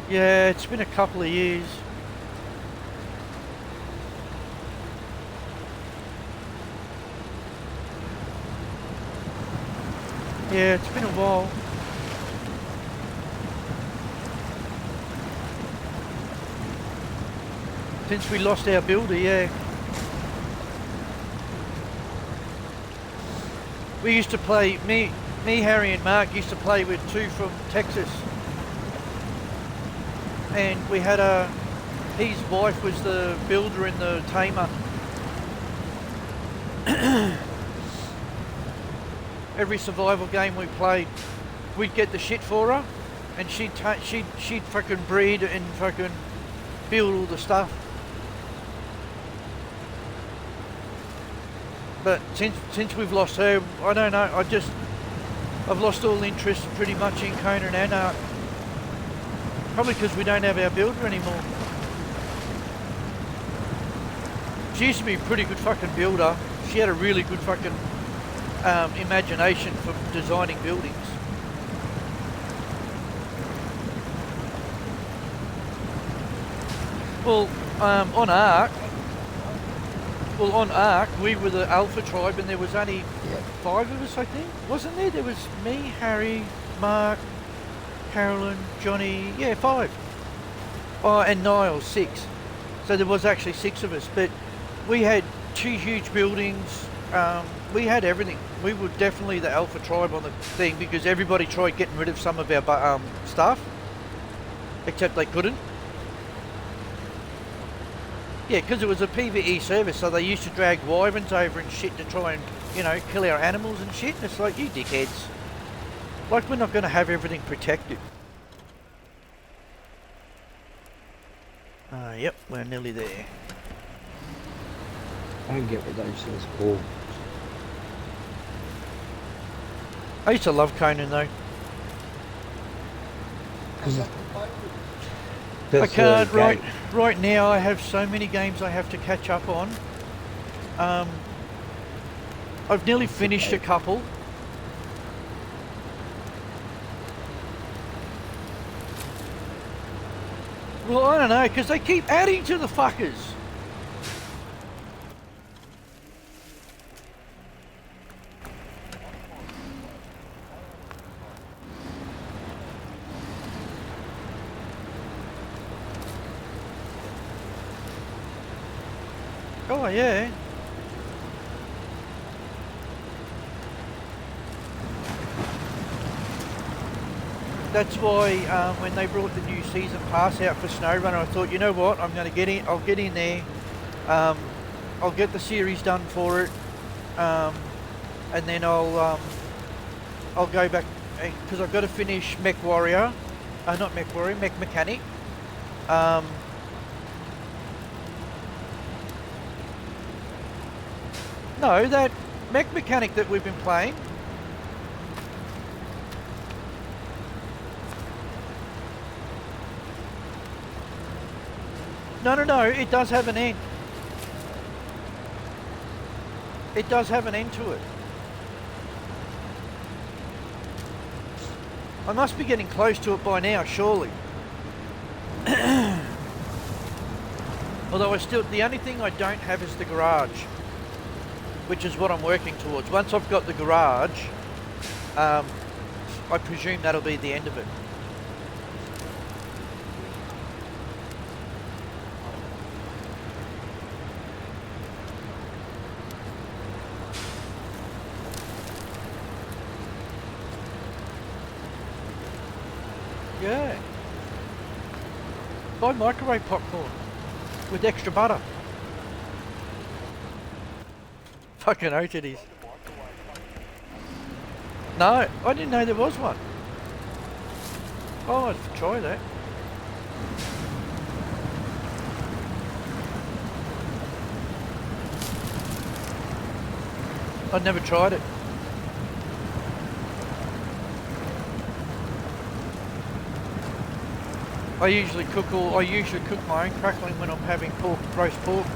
Yeah, it's been a couple of years. Yeah, it's been a while. Since we lost our builder, yeah. We used to play, me, Harry and Mark used to play with two from Texas. And we had his wife was the builder in the tamer. Every survival game we played, we'd get the shit for her, and she'd fucking breed and fucking build all the stuff. But since we've lost her, I don't know. I've lost all interest pretty much in Conan and Ark. Probably because we don't have our builder anymore. She used to be a pretty good fucking builder. She had a really good fucking imagination for designing buildings. Well, on Ark, we were the Alpha tribe, and there was only 5 of us, I think, wasn't there? There was me, Harry, Mark, Carolyn, Johnny, yeah, 5. Oh, and Niall, 6. So there was actually 6 of us, but we had 2 huge buildings. We had everything. We were definitely the Alpha tribe on the thing because everybody tried getting rid of some of our stuff, except they couldn't. Yeah, because it was a PvE service, so they used to drag wyverns over and shit to try and, you know, kill our animals and shit. And it's like, you dickheads. Like, we're not going to have everything protected. Yep, we're nearly there. I don't get what those things called. I used to love Conan though. I can't. Right now, I have so many games I have to catch up on. I've nearly finished a couple. Well, I don't know, because they keep adding to the fuckers. Oh, yeah. That's why when they brought the new season pass out for Snowrunner, I thought, you know what, I'm going to get in. I'll get in there. I'll get the series done for it, and then I'll go back because I've got to finish Mech Warrior, not Mech Warrior, Mech Mechanic. No, that Mech Mechanic that we've been playing. No, it does have an end. It does have an end to it. I must be getting close to it by now, surely. Although the only thing I don't have is the garage, which is what I'm working towards. Once I've got the garage, I presume that'll be the end of it. Yeah. Buy microwave popcorn with extra butter. Fucking oath it is. No, I didn't know there was one. Oh, I'd try that. I'd never tried it. I usually cook my own crackling when I'm having roast pork.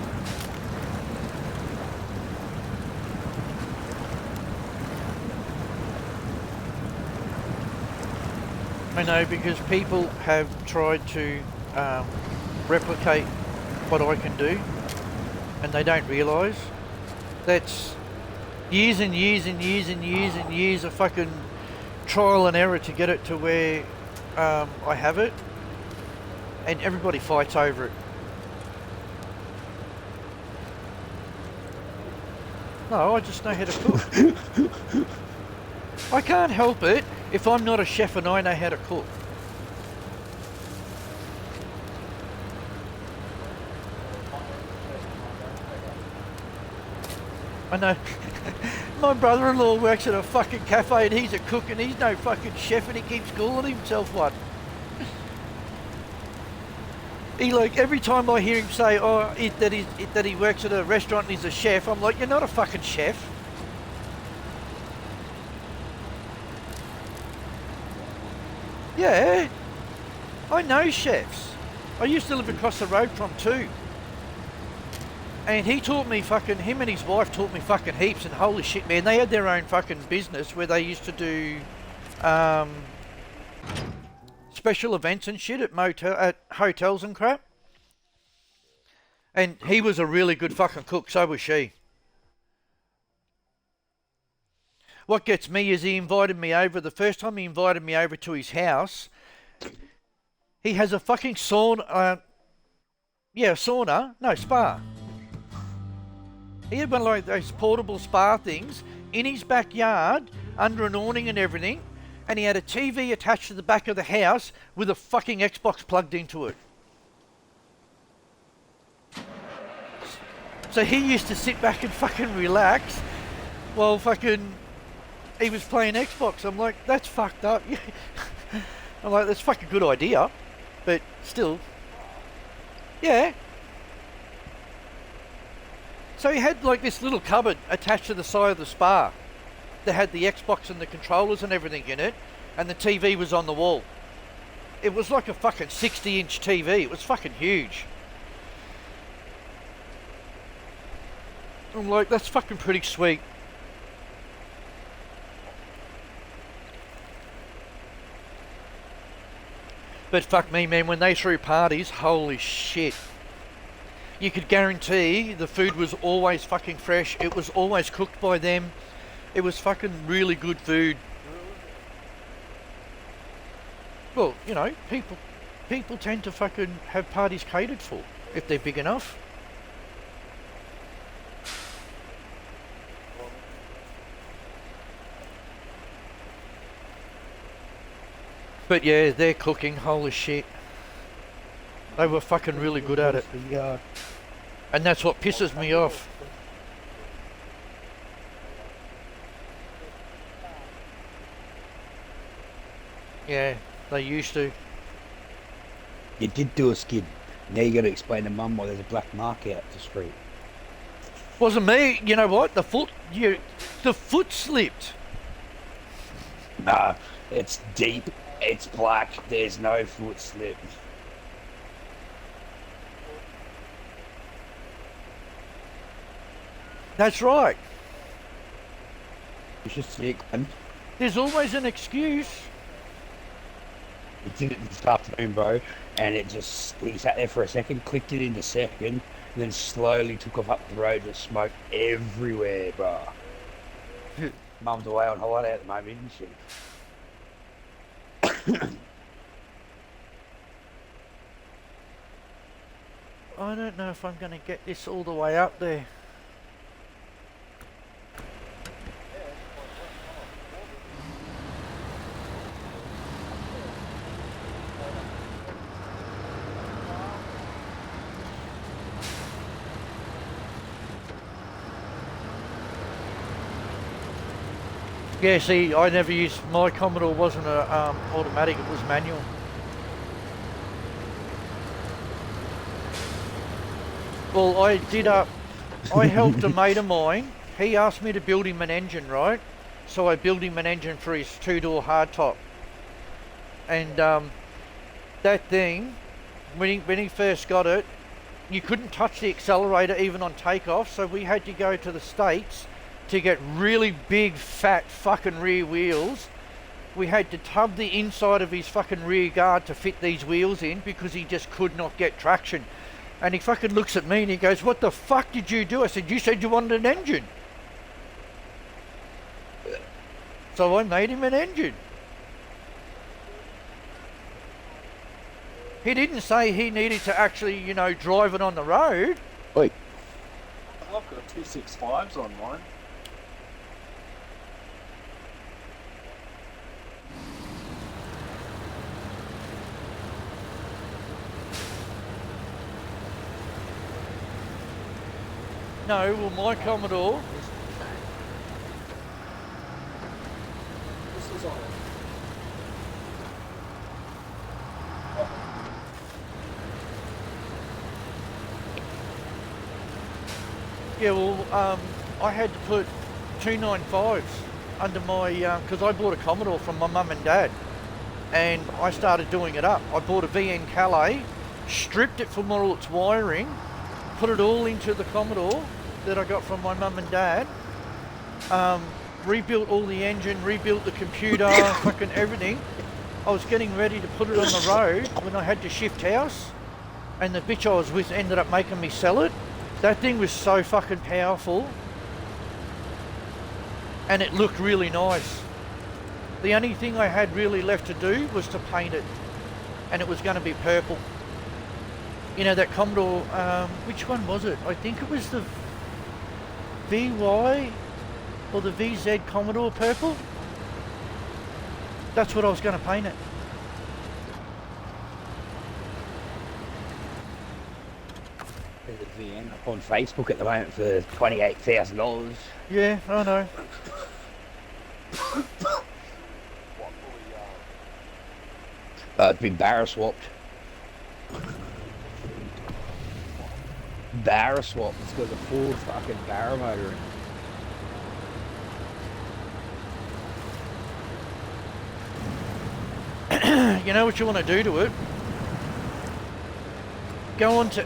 I know, because people have tried to replicate what I can do, and they don't realise that's years and years and years and years and years of fucking trial and error to get it to where I have it. And everybody fights over it. No, I just know how to cook. I can't help it if I'm not a chef and I know how to cook. I know. My brother-in-law works at a fucking cafe and he's a cook and he's no fucking chef and he keeps calling himself one. He, like, every time I hear him say, that he works at a restaurant and he's a chef, I'm like, you're not a fucking chef. Yeah, I know chefs. I used to live across the road from too. And he taught me him and his wife taught me fucking heaps, and holy shit, man, they had their own fucking business where they used to do, special events and shit at hotels and crap. And he was a really good fucking cook, so was she. What gets me is he invited me over, the first time he invited me over to his house, he has a fucking sauna, spa. He had one of like those portable spa things in his backyard, under an awning and everything. And he had a TV attached to the back of the house with a fucking Xbox plugged into it. So he used to sit back and fucking relax while fucking he was playing Xbox. I'm like, that's fucked up. I'm like, that's a fucking good idea. But still, yeah. So he had like this little cupboard attached to the side of the spa. that had the Xbox and the controllers and everything in it, and the TV was on the wall. It was like a fucking 60-inch TV. It was fucking huge. I'm like, that's fucking pretty sweet. But fuck me, man, when they threw parties, holy shit. You could guarantee the food was always fucking fresh. It was always cooked by them. It was fucking really good food. Well, you know, people tend to fucking have parties catered for if they're big enough. But yeah, their cooking, holy shit. They were fucking really good at it. And that's what pisses me off. Yeah, they used to. You did do a skid. Now you got to explain to Mum why there's a black mark out the street. Wasn't me. You know what? The foot slipped. Nah, it's deep. It's black. There's no foot slip. That's right. It's just sick, man. There's always an excuse. It did it this afternoon, bro, and it just, he sat there for a second, clicked it into second, and then slowly took off up the road with smoke everywhere, bro. Mum's away on holiday at the moment, isn't she? I don't know if I'm going to get this all the way up there. Yeah, see, I never used, my Commodore wasn't a automatic, it was manual. Well, I helped a mate of mine. He asked me to build him an engine, right? So I built him an engine for his 2-door hardtop. And that thing, when he first got it, you couldn't touch the accelerator even on takeoff, so we had to go to the States to get really big, fat fucking rear wheels. We had to tub the inside of his fucking rear guard to fit these wheels in because he just could not get traction. And he fucking looks at me and he goes, "What the fuck did you do?" I said, "You said you wanted an engine." So I made him an engine. He didn't say he needed to actually, you know, drive it on the road. Wait. I've got 265s on mine. No, well, my Commodore. This is on. Yeah, well, I had to put 295s under my, because I bought a Commodore from my mum and dad, and I started doing it up. I bought a VN Calais, stripped it from all its wiring, put it all into the Commodore that I got from my mum and dad, rebuilt all the engine, rebuilt the computer, fucking everything. I was getting ready to put it on the road when I had to shift house, and the bitch I was with ended up making me sell it. That thing was so fucking powerful, and it looked really nice. The only thing I had really left to do was to paint it, and it was going to be purple. You know, that Commodore, which one was it? I think it was the VY or the VZ Commodore purple. That's what I was going to paint it. There's a VN up on Facebook at the moment for $28,000. Yeah, I know. It's been barra swapped. Barra swapped. It's got a full fucking barra motor in it. you know what you want to do to it? Go on to...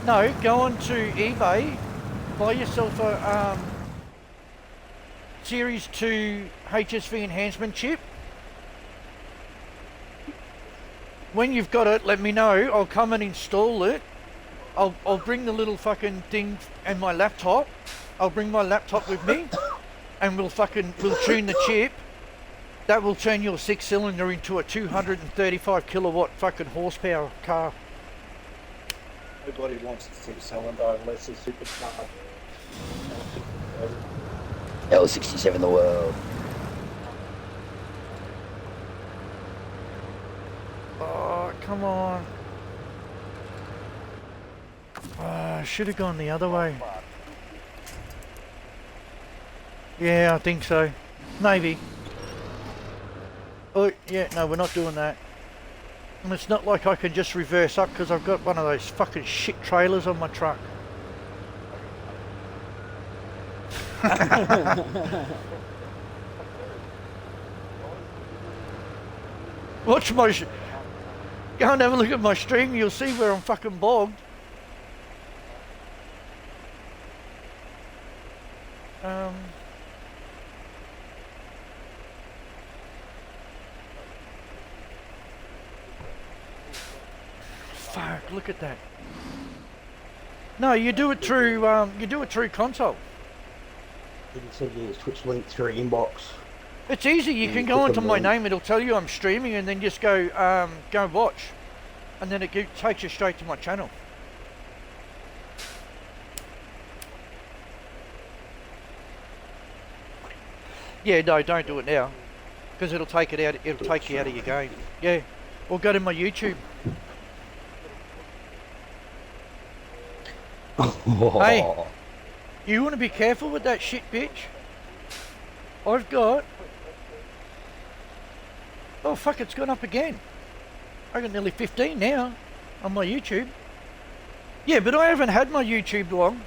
No, go on to eBay, buy yourself a Series 2 HSV enhancement chip. When you've got it, let me know. I'll come and install it. I'll bring the little fucking thing and my laptop. I'll bring my laptop with me, and we'll tune the chip. That will turn your 6-cylinder into a 235 kilowatt fucking horsepower car. Nobody wants a 6-cylinder unless it's supercharged. L67 the world. Oh, come on. I should have gone the other way. Yeah, I think so. Maybe. Oh, yeah, no, we're not doing that. And it's not like I can just reverse up because I've got one of those fucking shit trailers on my truck. Watch my... Go and have a look at my stream, you'll see where I'm fucking bogged. Fuck, look at that. No, you do it through console. You can send you his Twitch link through inbox. It's easy, you can go onto my name, it'll tell you I'm streaming and then just go watch. And then it takes you straight to my channel. Yeah, no, don't do it now. Because it'll take you out of your game. Yeah. Or go to my YouTube. Hey, you want to be careful with that shit, bitch? I've got... Oh, fuck, it's gone up again. I got nearly 15 now on my YouTube. Yeah, but I haven't had my YouTube long.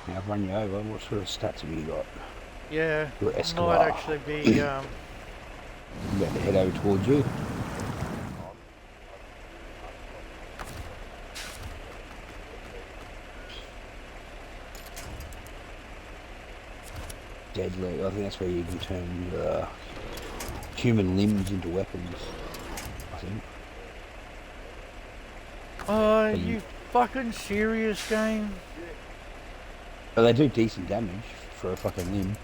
I've run you over. What sort of stats have you got? Yeah, Your might Escalar. actually be... I'm about to head over towards you. Deadly. I think that's where you can turn human limbs into weapons. I think. Oh, you fucking serious, game? But they do decent damage for a fucking limb.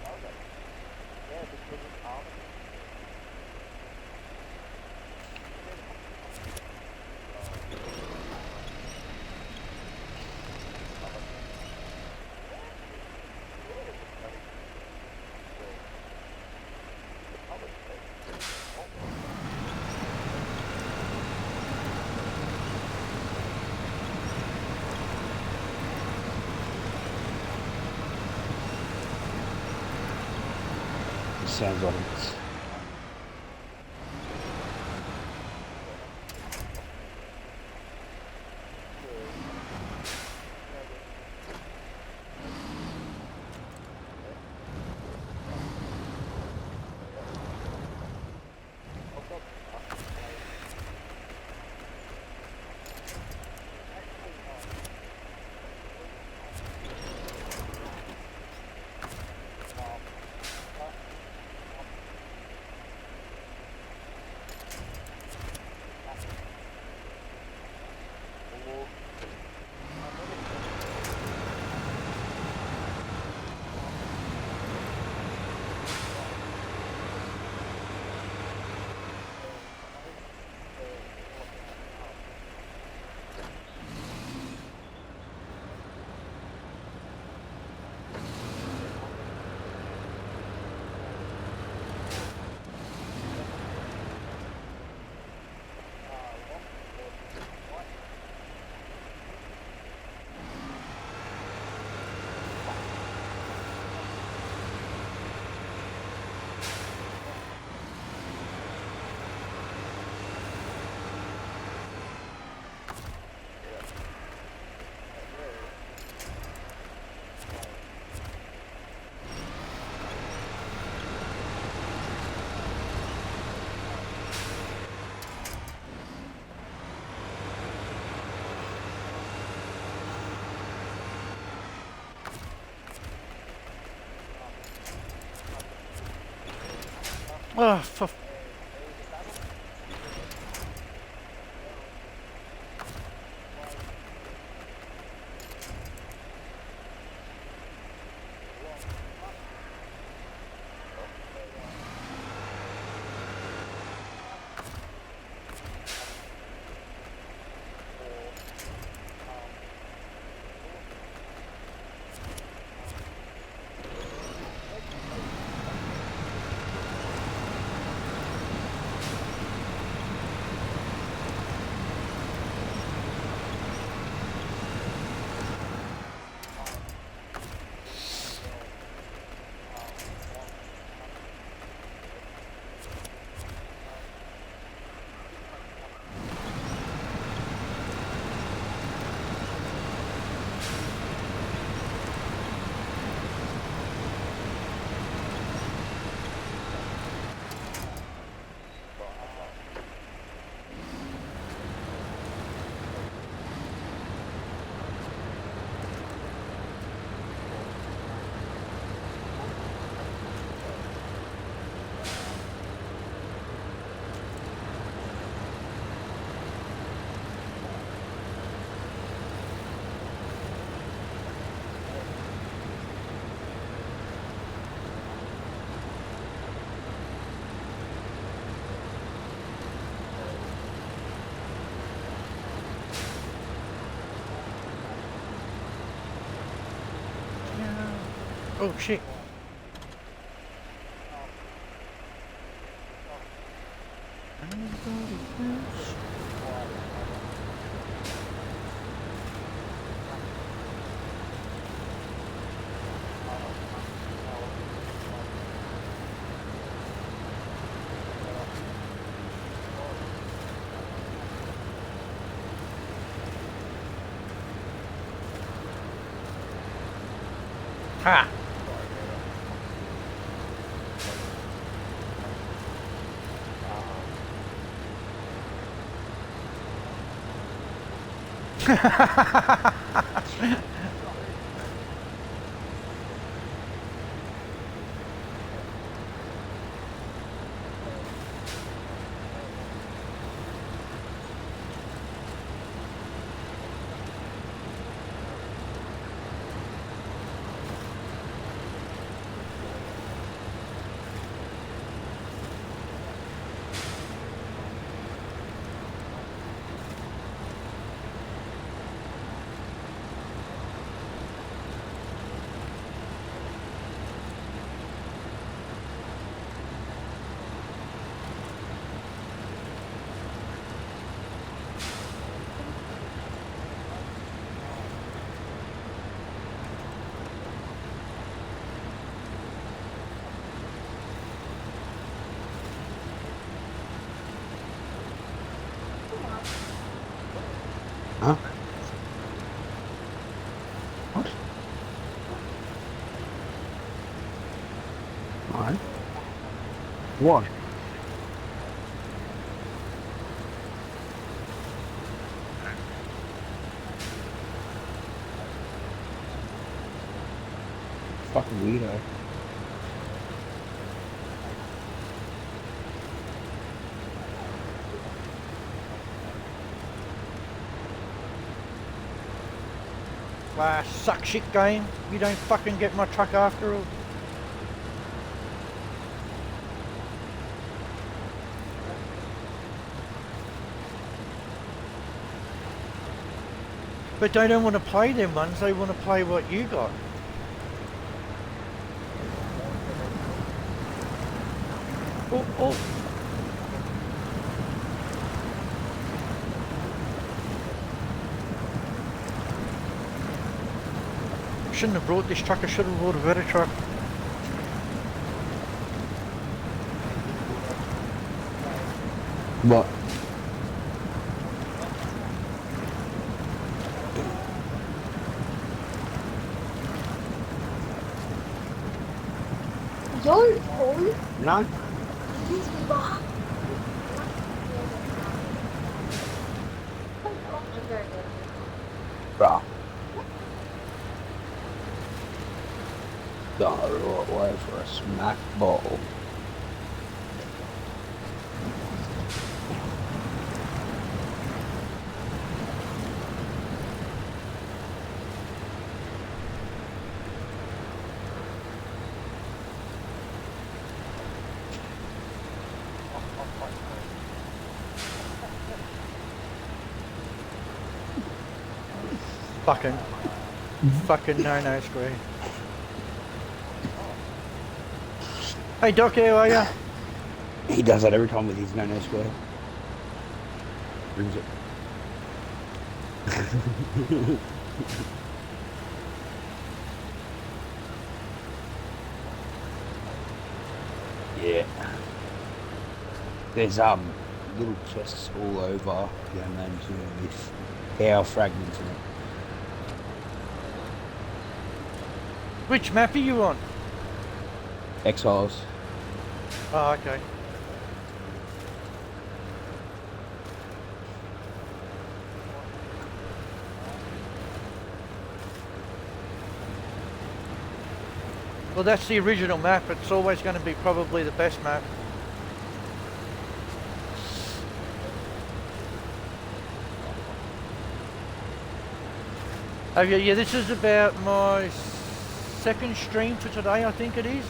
Sounds like it's... Oh, for oh shit. Ha! Huh? What? Alright. What? Fucking weirdo. Suck shit game. You don't fucking get my truck after all. But they don't want to play them ones, they want to play what you got. Oh, oh. Shouldn't have brought this truck, I should have brought a better truck. What? Your phone? No? Bruh. Got a right way for a smack ball. Fucking no square. Hey Doc, how are ya? He does that every time with his no square. Brings it. Yeah. There's little chests all over the unknown zone with power fragments in it. Which map are you on? Exiles. Oh, okay. Well, that's the original map. It's always going to be probably the best map. Oh yeah, this is about my second stream for today, I think it is.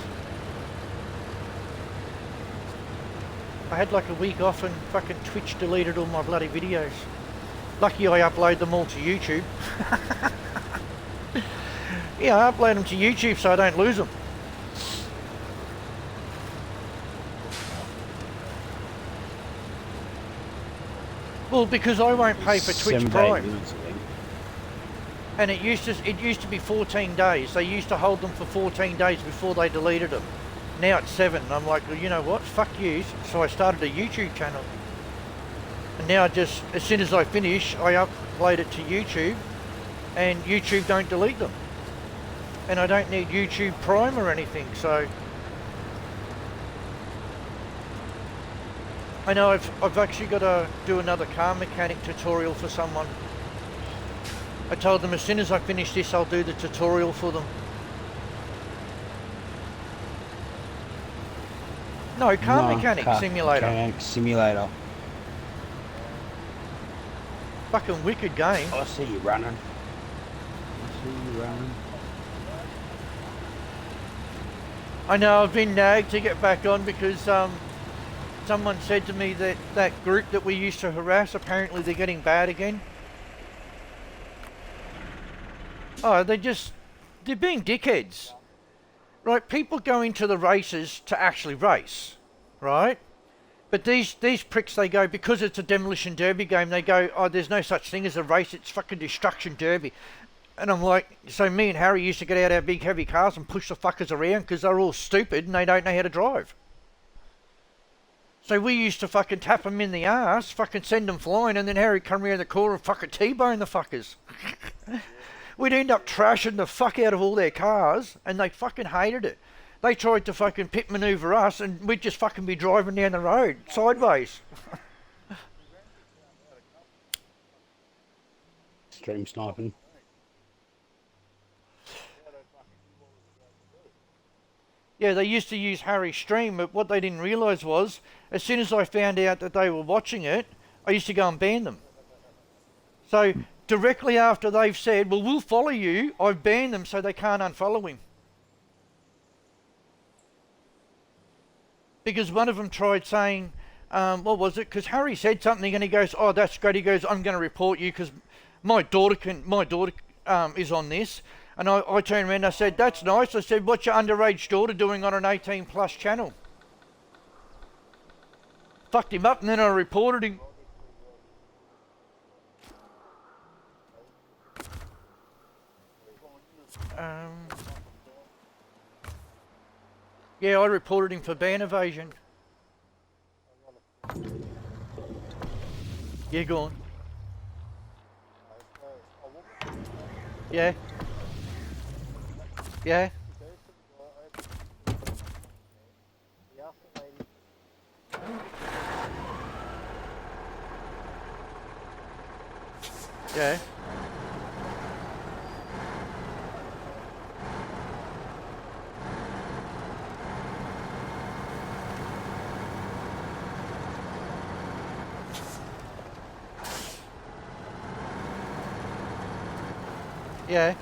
I had like a week off and fucking Twitch deleted all my bloody videos. Lucky I upload them all to YouTube. Yeah, I upload them to YouTube so I don't lose them. Well, because I won't pay for Twitch 7 Prime. minutes, I think. And it used to be 14 days. They used to hold them for 14 days before they deleted them. Now it's 7. And I'm like, well, you know what? Fuck you. So I started a YouTube channel. And now as soon as I finish, I upload it to YouTube. And YouTube don't delete them. And I don't need YouTube Prime or anything, so... I know I've actually got to do another car mechanic tutorial for someone. I told them as soon as I finish this, I'll do the tutorial for them. No, car mechanic simulator. Mechanic simulator. Fucking wicked game. I see you running. I know, I've been nagged to get back on because someone said to me that that group that we used to harass, apparently they're getting bad again. Oh, they're being dickheads. Right, people go into the races to actually race, right? But these pricks, they go, because it's a demolition derby game, they go, oh, there's no such thing as a race, it's fucking destruction derby. And I'm like, so me and Harry used to get out our big heavy cars and push the fuckers around because they're all stupid and they don't know how to drive. So we used to fucking tap them in the arse, fucking send them flying, and then Harry come around the corner and fucking T-bone the fuckers. We'd end up trashing the fuck out of all their cars, and they fucking hated it. They tried to fucking pit manoeuvre us, and we'd just fucking be driving down the road, sideways. Stream sniping. Yeah, they used to use Harry's stream, but what they didn't realise was, as soon as I found out that they were watching it, I used to go and ban them. So, directly after they've said, well, we'll follow you, I've banned them so they can't unfollow him. Because one of them tried saying, what was it? Because Harry said something and he goes, oh, that's great. He goes, I'm going to report you because my daughter is on this. And I turned around and I said, that's nice. I said, what's your underage daughter doing on an 18 plus channel? Fucked him up and then I reported him. Yeah, I reported him for ban evasion. Yeah, go on. Yeah. Yeah. Yeah. Yeah.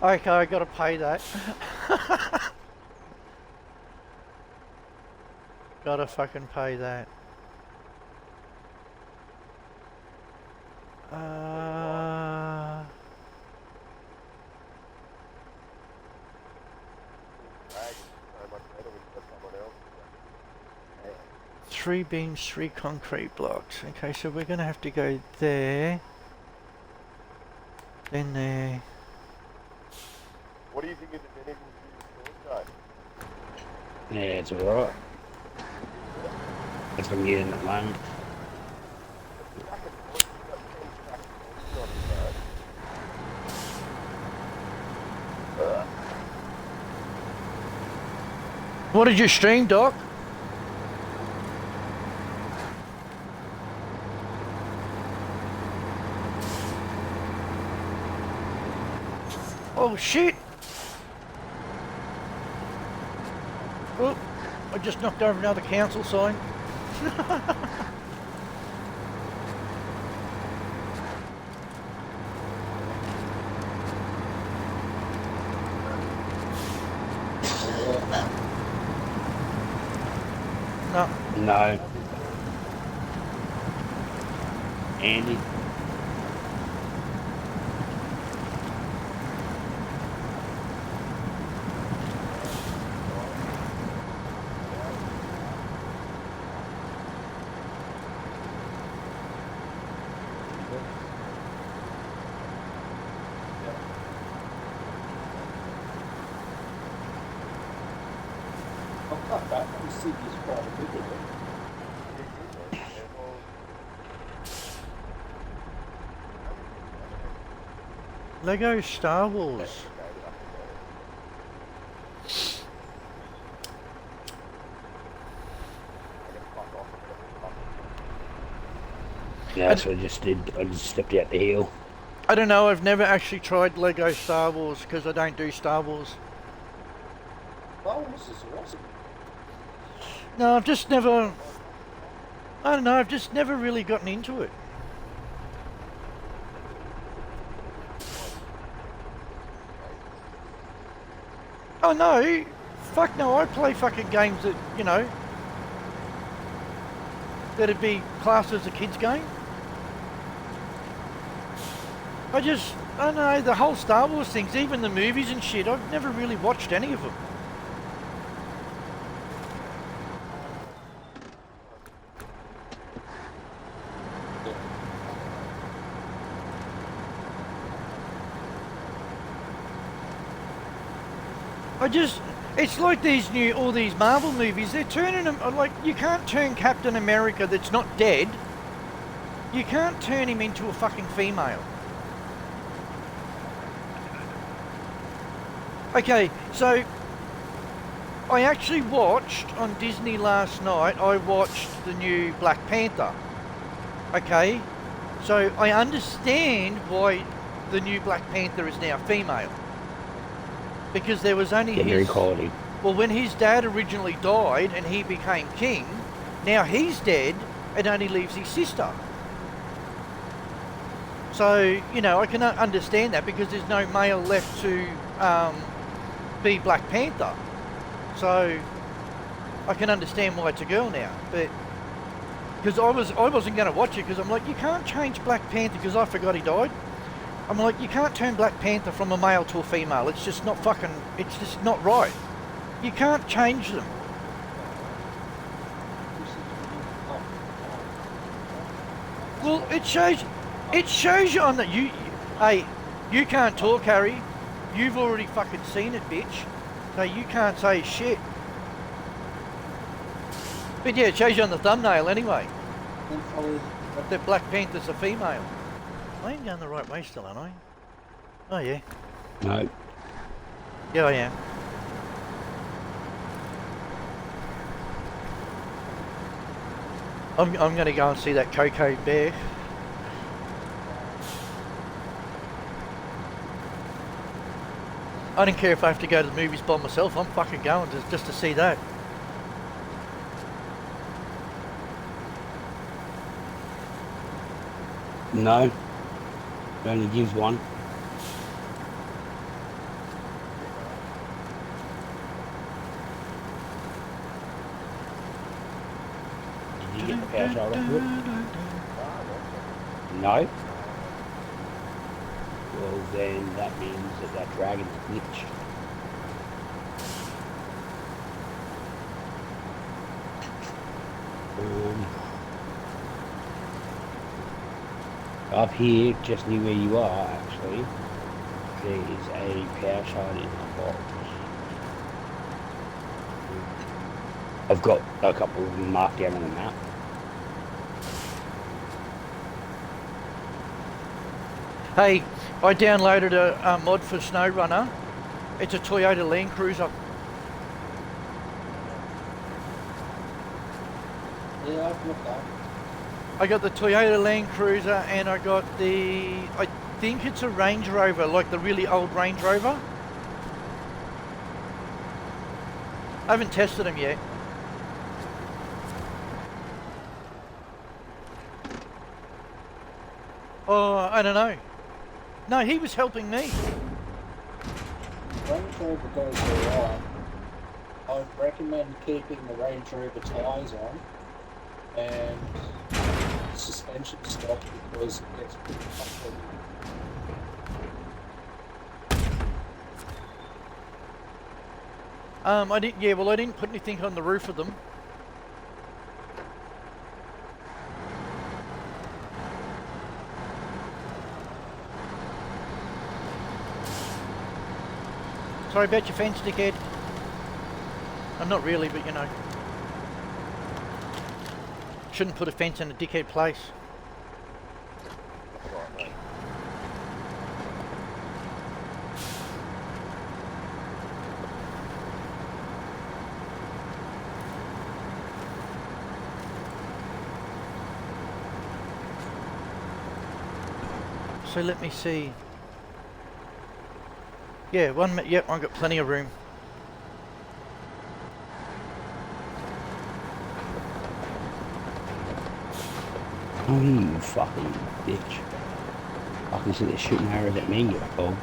Okay, I gotta pay that. Gotta fucking pay that. Three beams, three concrete blocks. Okay, so we're gonna have to go there. Then there. What do you think of the Benedict storage guy? Yeah, it's alright. That's what I'm getting at the moment. What did you stream, Doc? Oh shit! Oh, I just knocked over another council sign. No. No. Andy. Oh, fuck that. You see this quite a bit of it. Lego Star Wars. Yeah, that's what I just did. I just stepped out the hill. I don't know, I've never actually tried Lego Star Wars because I don't do Star Wars. Oh, this is awesome. No, I've just never... I don't know, I've just never really gotten into it. Oh no, fuck no, I play fucking games that, you know, that'd be classed as a kid's game. I don't know, the whole Star Wars things, even the movies and shit, I've never really watched any of them. It's like all these Marvel movies, they're turning them, like, you can't turn Captain America that's not dead, you can't turn him into a fucking female. Okay, so, I actually watched, on Disney last night, I watched the new Black Panther. Okay, so I understand why the new Black Panther is now female. Because there was only Gender equality. Well, when his dad originally died and he became king, now he's dead and only leaves his sister. So, you know, I can understand that because there's no male left to be Black Panther. So, I can understand why it's a girl now. But, because I wasn't going to watch it because I'm like, you can't change Black Panther because I forgot he died. I'm like, you can't turn Black Panther from a male to a female. It's just not fucking, it's just not right. You can't change them. Well, it shows you on that hey, you can't talk, Harry. You've already fucking seen it, bitch. So you can't say shit. But yeah, it shows you on the thumbnail anyway. That Black Panther's a female. I am going the right way still, aren't I? Oh yeah. No. Yeah, I am. I'm going to go and see that Coco bear. I don't care if I have to go to the movies by myself. I'm fucking going just to see that. No. It only gives one. Did you get the power shoulder off it? No? Well, then that means that dragon's glitched. Up here, just near where you are, actually, there is a power shard in the box. I've got a couple of them marked down on the map. Hey, I downloaded a mod for Snowrunner. It's a Toyota Land Cruiser. Yeah, I've looked up. I got the Toyota Land Cruiser and I got the, I think it's a Range Rover, like the really old Range Rover. I haven't tested them yet. Oh, I don't know. No, he was helping me. Range Rover goes alright. I'd recommend keeping the Range Rover tyres on and suspension stock because it gets pretty tough. I didn't. Yeah, well, I didn't put anything on the roof of them. Sorry about your fence, dickhead. I'm not really, but you know. Shouldn't put a fence in a dickhead place. So let me see. Yeah, yep, I've got plenty of room. Oh, you fucking bitch. I can see they're shooting arrows at me, you fool.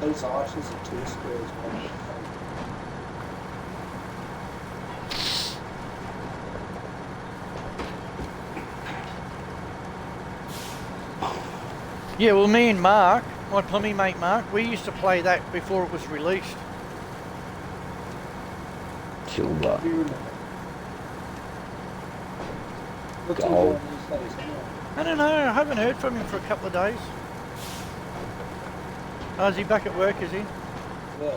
Those arches are 2 squares. Yeah, well, me and Mark, my plumbing mate Mark, we used to play that before it was released. Silver. Do you remember? What's he Gold. doing these days anyway? I don't know, I haven't heard from him for a couple of days. Oh, is he back at work, is he? Yeah.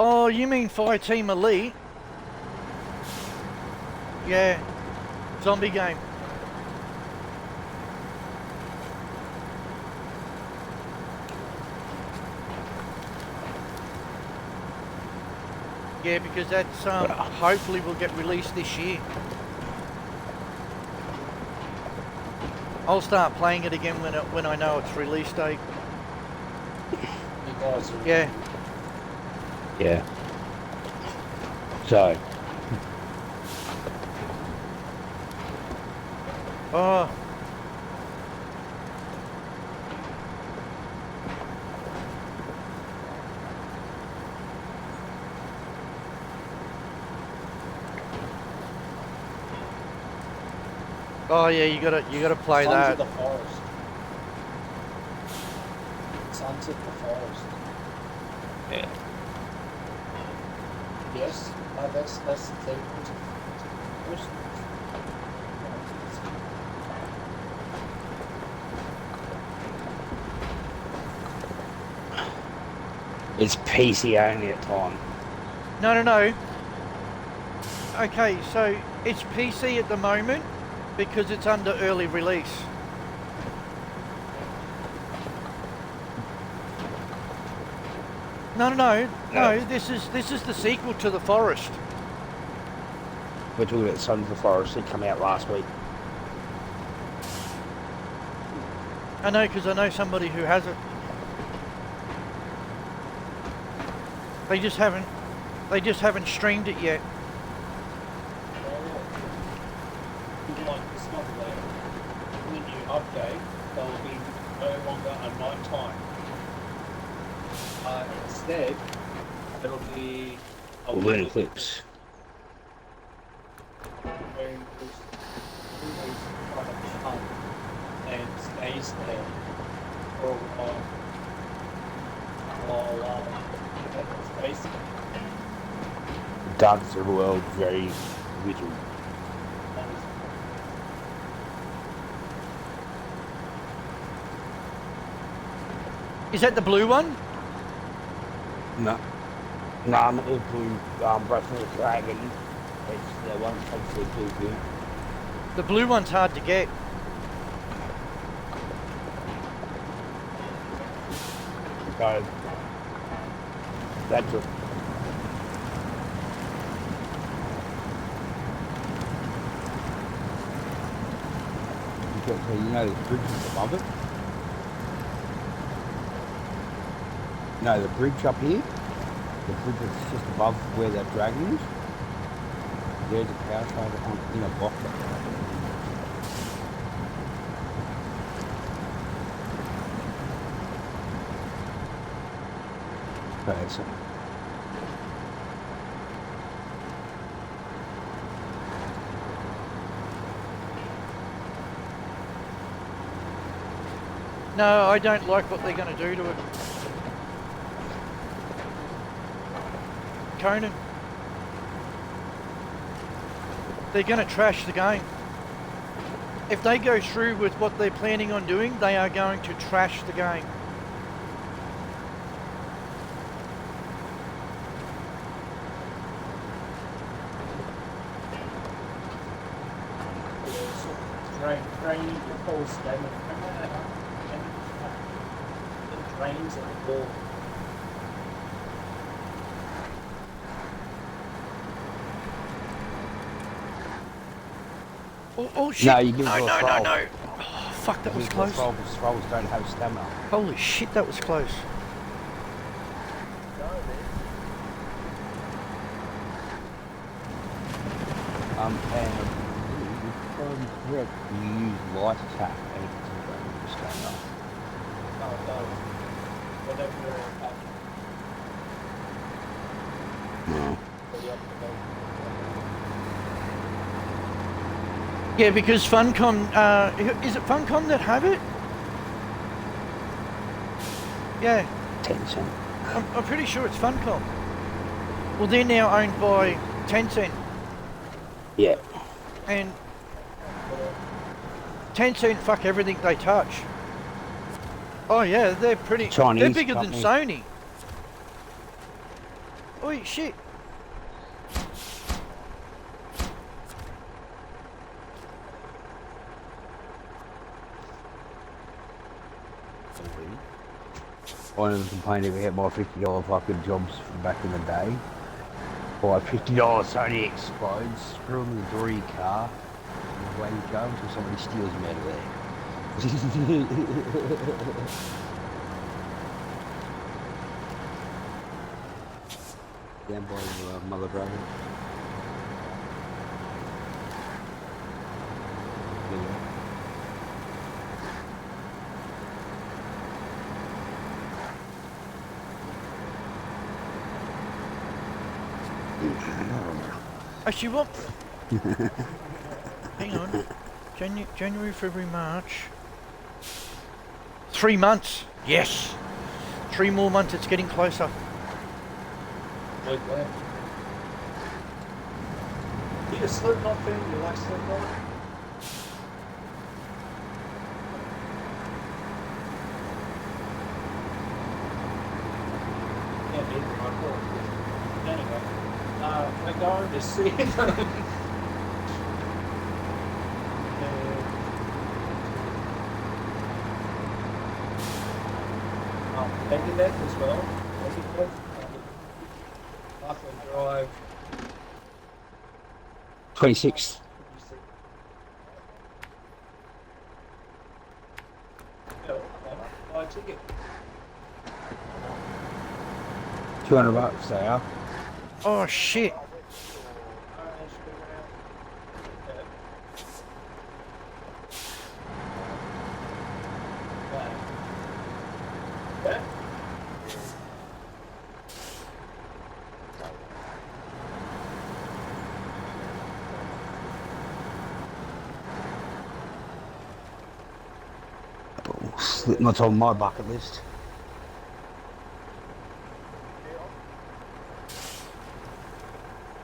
Oh, you mean Fireteam Elite? Yeah, zombie game. Yeah, because that's hopefully will get released this year. I'll start playing it again when I know its release date. You guys are Yeah. Yeah. So, Oh. Oh yeah, you gotta play Sons that. of the Forest. Sons of the Forest. yeah. Yes, that's the thing. It's PC only at time. No. Okay, so it's PC at the moment because it's under early release. No. This is the sequel to The Forest. We're talking about Sons of the Forest that come out last week. I know, because I know somebody who has it. They just haven't streamed it yet. Like this month later, when you update, they'll be no longer a night time. Instead, it'll be a Lunar eclipse. where there's always kind of sun and stays there for a while. That's basically Darkness of the world, very little. Is that the blue one? No. No, I'm not the blue Breath of the Dragon. It's the one that's takes the blue. The blue one's hard to get. So, that's it. So you know the bridge is above it? No, the bridge up here, the bridge that's just above where that dragon is, there's a power cable in a block. Okay, so No, I don't like what they're going to do to it. Conan. They're going to trash the game. If they go through with what they're planning on doing, they are going to trash the game. drain the whole stem and drains of the wall. Oh shit! No, you give no, it a no, throw. no, no! Oh, fuck, that was close. Scrolls don't have stamina. Holy shit, that was close. And if I'm correct, you use light attack and it doesn't go into stamina. No, it does. Whatever you're attacking. No. Yeah, because Funcom, is it Funcom that have it? Yeah, 10%. I'm pretty sure it's Funcom. Well, they're now owned by Tencent, Yeah. and Tencent fuck everything they touch. Oh yeah, they're pretty. Chinese They're bigger company. than Sony. Oh shit! One of them complained we had my $50 fucking jobs from back in the day. Buy $50 Sony explodes, screw them in the door of your car, and away you go until somebody steals them out of there. Down by the Mother Dragon. Actually, what? Hang on. January, February, March. 3 months. Yes. 3 more months. It's getting closer. Like that. You a Slipknot fan? You like Slipknot? Yeah, neither. I thought. Anyway, we're going to see them. Megadeth as well. Megadeth. Buffalo Drive. 26. Yeah, buy a ticket. $200 they are. Oh shit. Yeah. Not on my bucket list.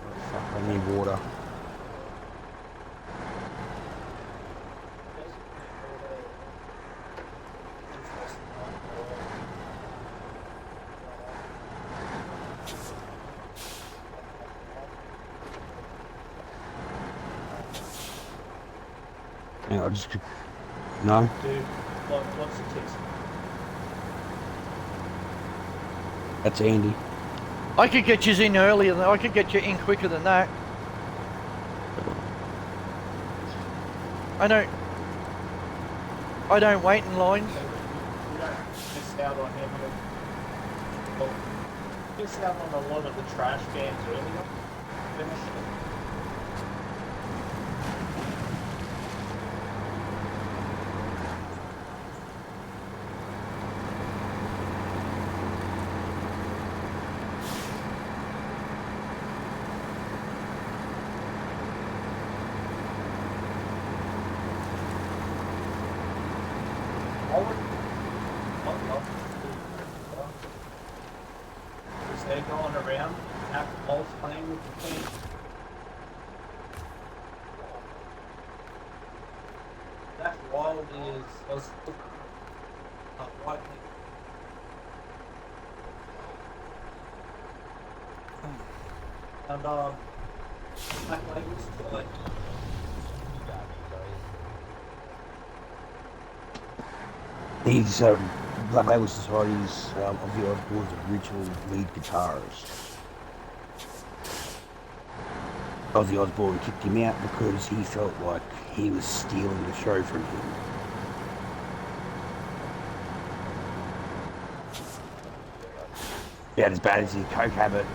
Oh, fuck, I need water. Yeah, I just... No? Dude, what's the ticket? That's Andy. I could get you in earlier than I could get you in quicker than that. I don't wait in lines. You don't miss out on him. Well, miss out on a lot of the trash cans earlier. Finish it. Is they going around after both playing with the team? That wild is white. And Black Labels like He's Black Label Society's of the Osbourne's original lead guitarist. Ozzy Osbourne kicked him out because he felt like he was stealing the show from him. About as bad as his coke habit.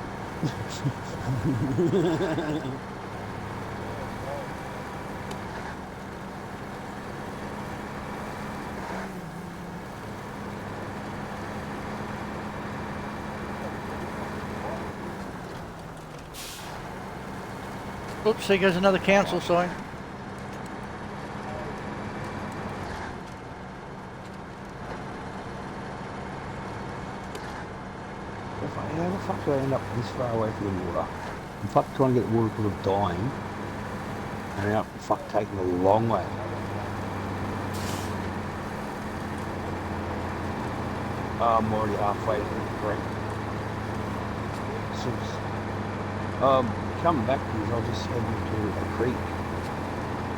Oops, there goes another council sign. How the fuck do I end up this far away from the water? I'm fuck trying to get the water because of dying. And I end up fuck taking the long way. I'm already halfway to the creek. Coming back because I'll just head into a creek.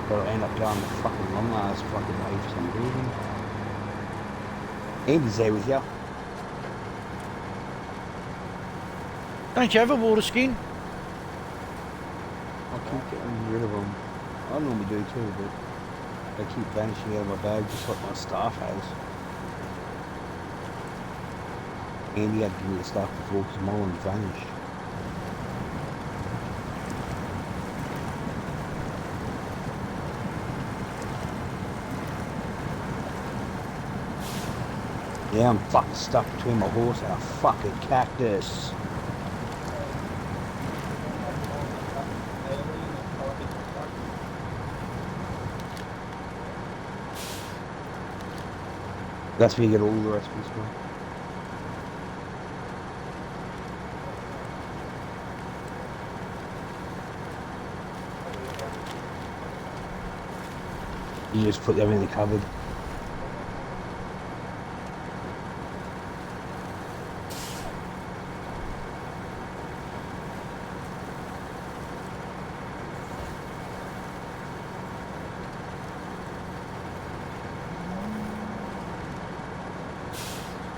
But I'll end up going the fucking long ass fucking way for some reason. Andy's there with you. Don't you have a water skin? I keep getting rid of them. I normally do too, but they keep vanishing out of my bag just like my staff has. Andy had to give me the stuff before because my one vanished. Yeah, I'm fucking stuck between my horse and a fucking cactus. That's where you get all the recipes from. You just put them in the cupboard.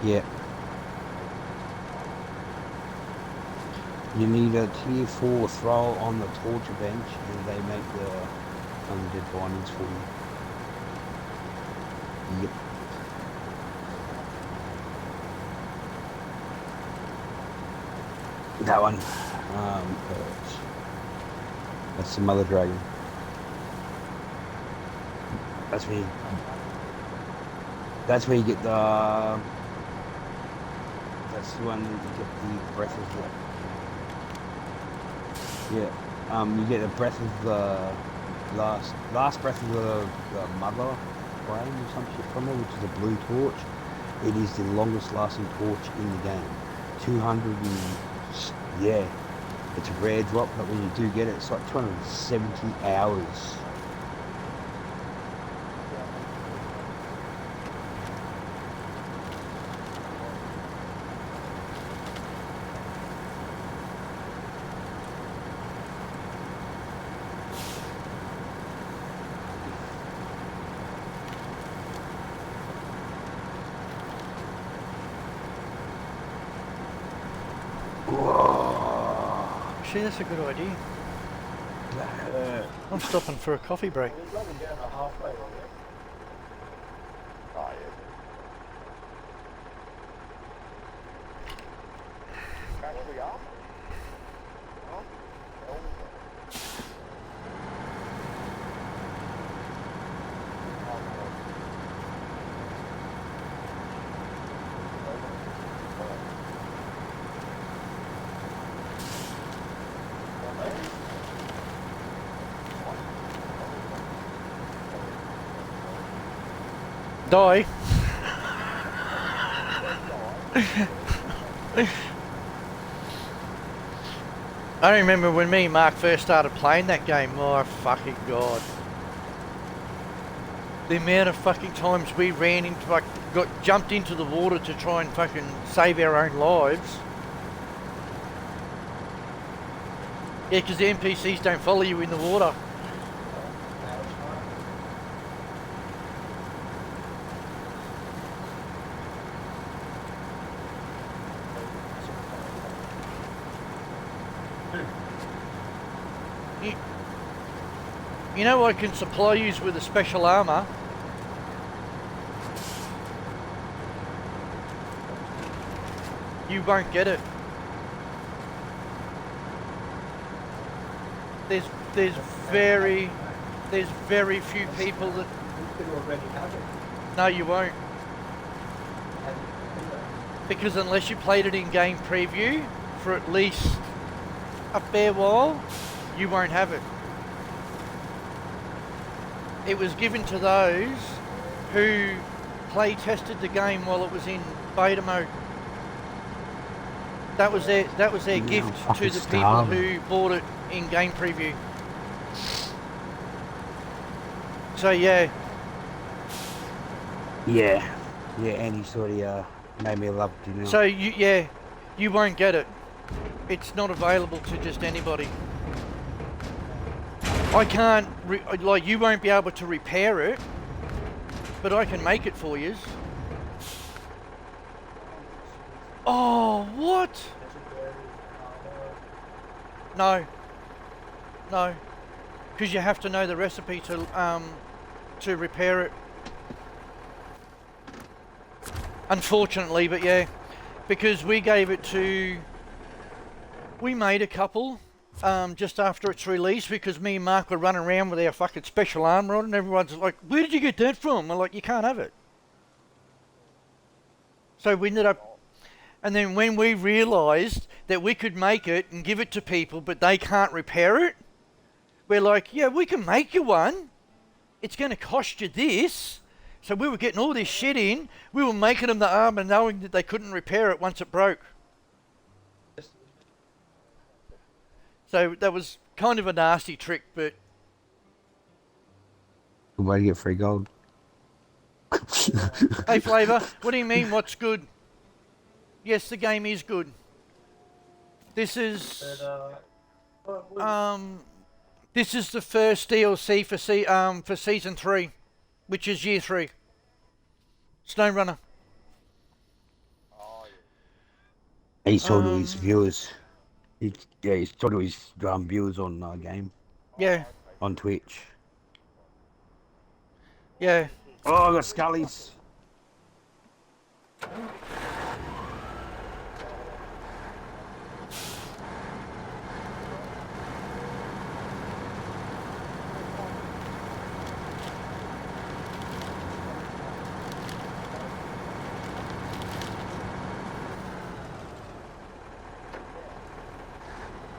Yeah. You need a tier 4 throw on the torture bench, and they make the undead bindings for you. Yep. That one. That's the mother dragon. That's where you get the. That's the one that you get the breath of the. Yeah. You get a breath of the last breath of the mother flame or some shit from it, which is a blue torch. It is the longest lasting torch in the game. 200 and yeah. It's a rare drop, but when you do get it, it's like 270 hours. Actually, that's a good idea. I'm stopping for a coffee break. We're running down a halfway on it. Oh, yeah. Actually up? Oh, hell no. Die. I remember when me and Mark first started playing that game, my fucking god. The amount of fucking times we ran into, like, got jumped into the water to try and fucking save our own lives. Yeah, because the NPCs don't follow you in the water. You know I can supply you with a special armour. You won't get it. There's very few people that. You could already have it. No, you won't. Because unless you played it in game preview for at least a fair while, you won't have it. It was given to those who play tested the game while it was in beta mode. That was their gift to the people who bought it in game preview. So yeah. Yeah, and he sort of made me love it, you know. So you won't get it. It's not available to just anybody. I can't, you won't be able to repair it, but I can make it for you. Oh, what? No, because you have to know the recipe to repair it. Unfortunately, but yeah, because we gave it to, we made a couple. Just after its release, because me and Mark were running around with our fucking special armor on, and everyone's like, "Where did you get that from?" I'm like, "You can't have it." So we ended up, and then when we realised that we could make it and give it to people, but they can't repair it, we're like, "Yeah, we can make you one. It's going to cost you this." So we were getting all this shit in. We were making them the armor, knowing that they couldn't repair it once it broke. So that was kind of a nasty trick, but... Good way to get free gold. Hey, Flavor, what do you mean, what's good? Yes, the game is good. This is... this is the first DLC for Season 3, which is Year 3. Snowrunner. Oh, yeah. He told his viewers. He's talking to his viewers on game Yeah, on Twitch. yeah. Oh, I got Scully's.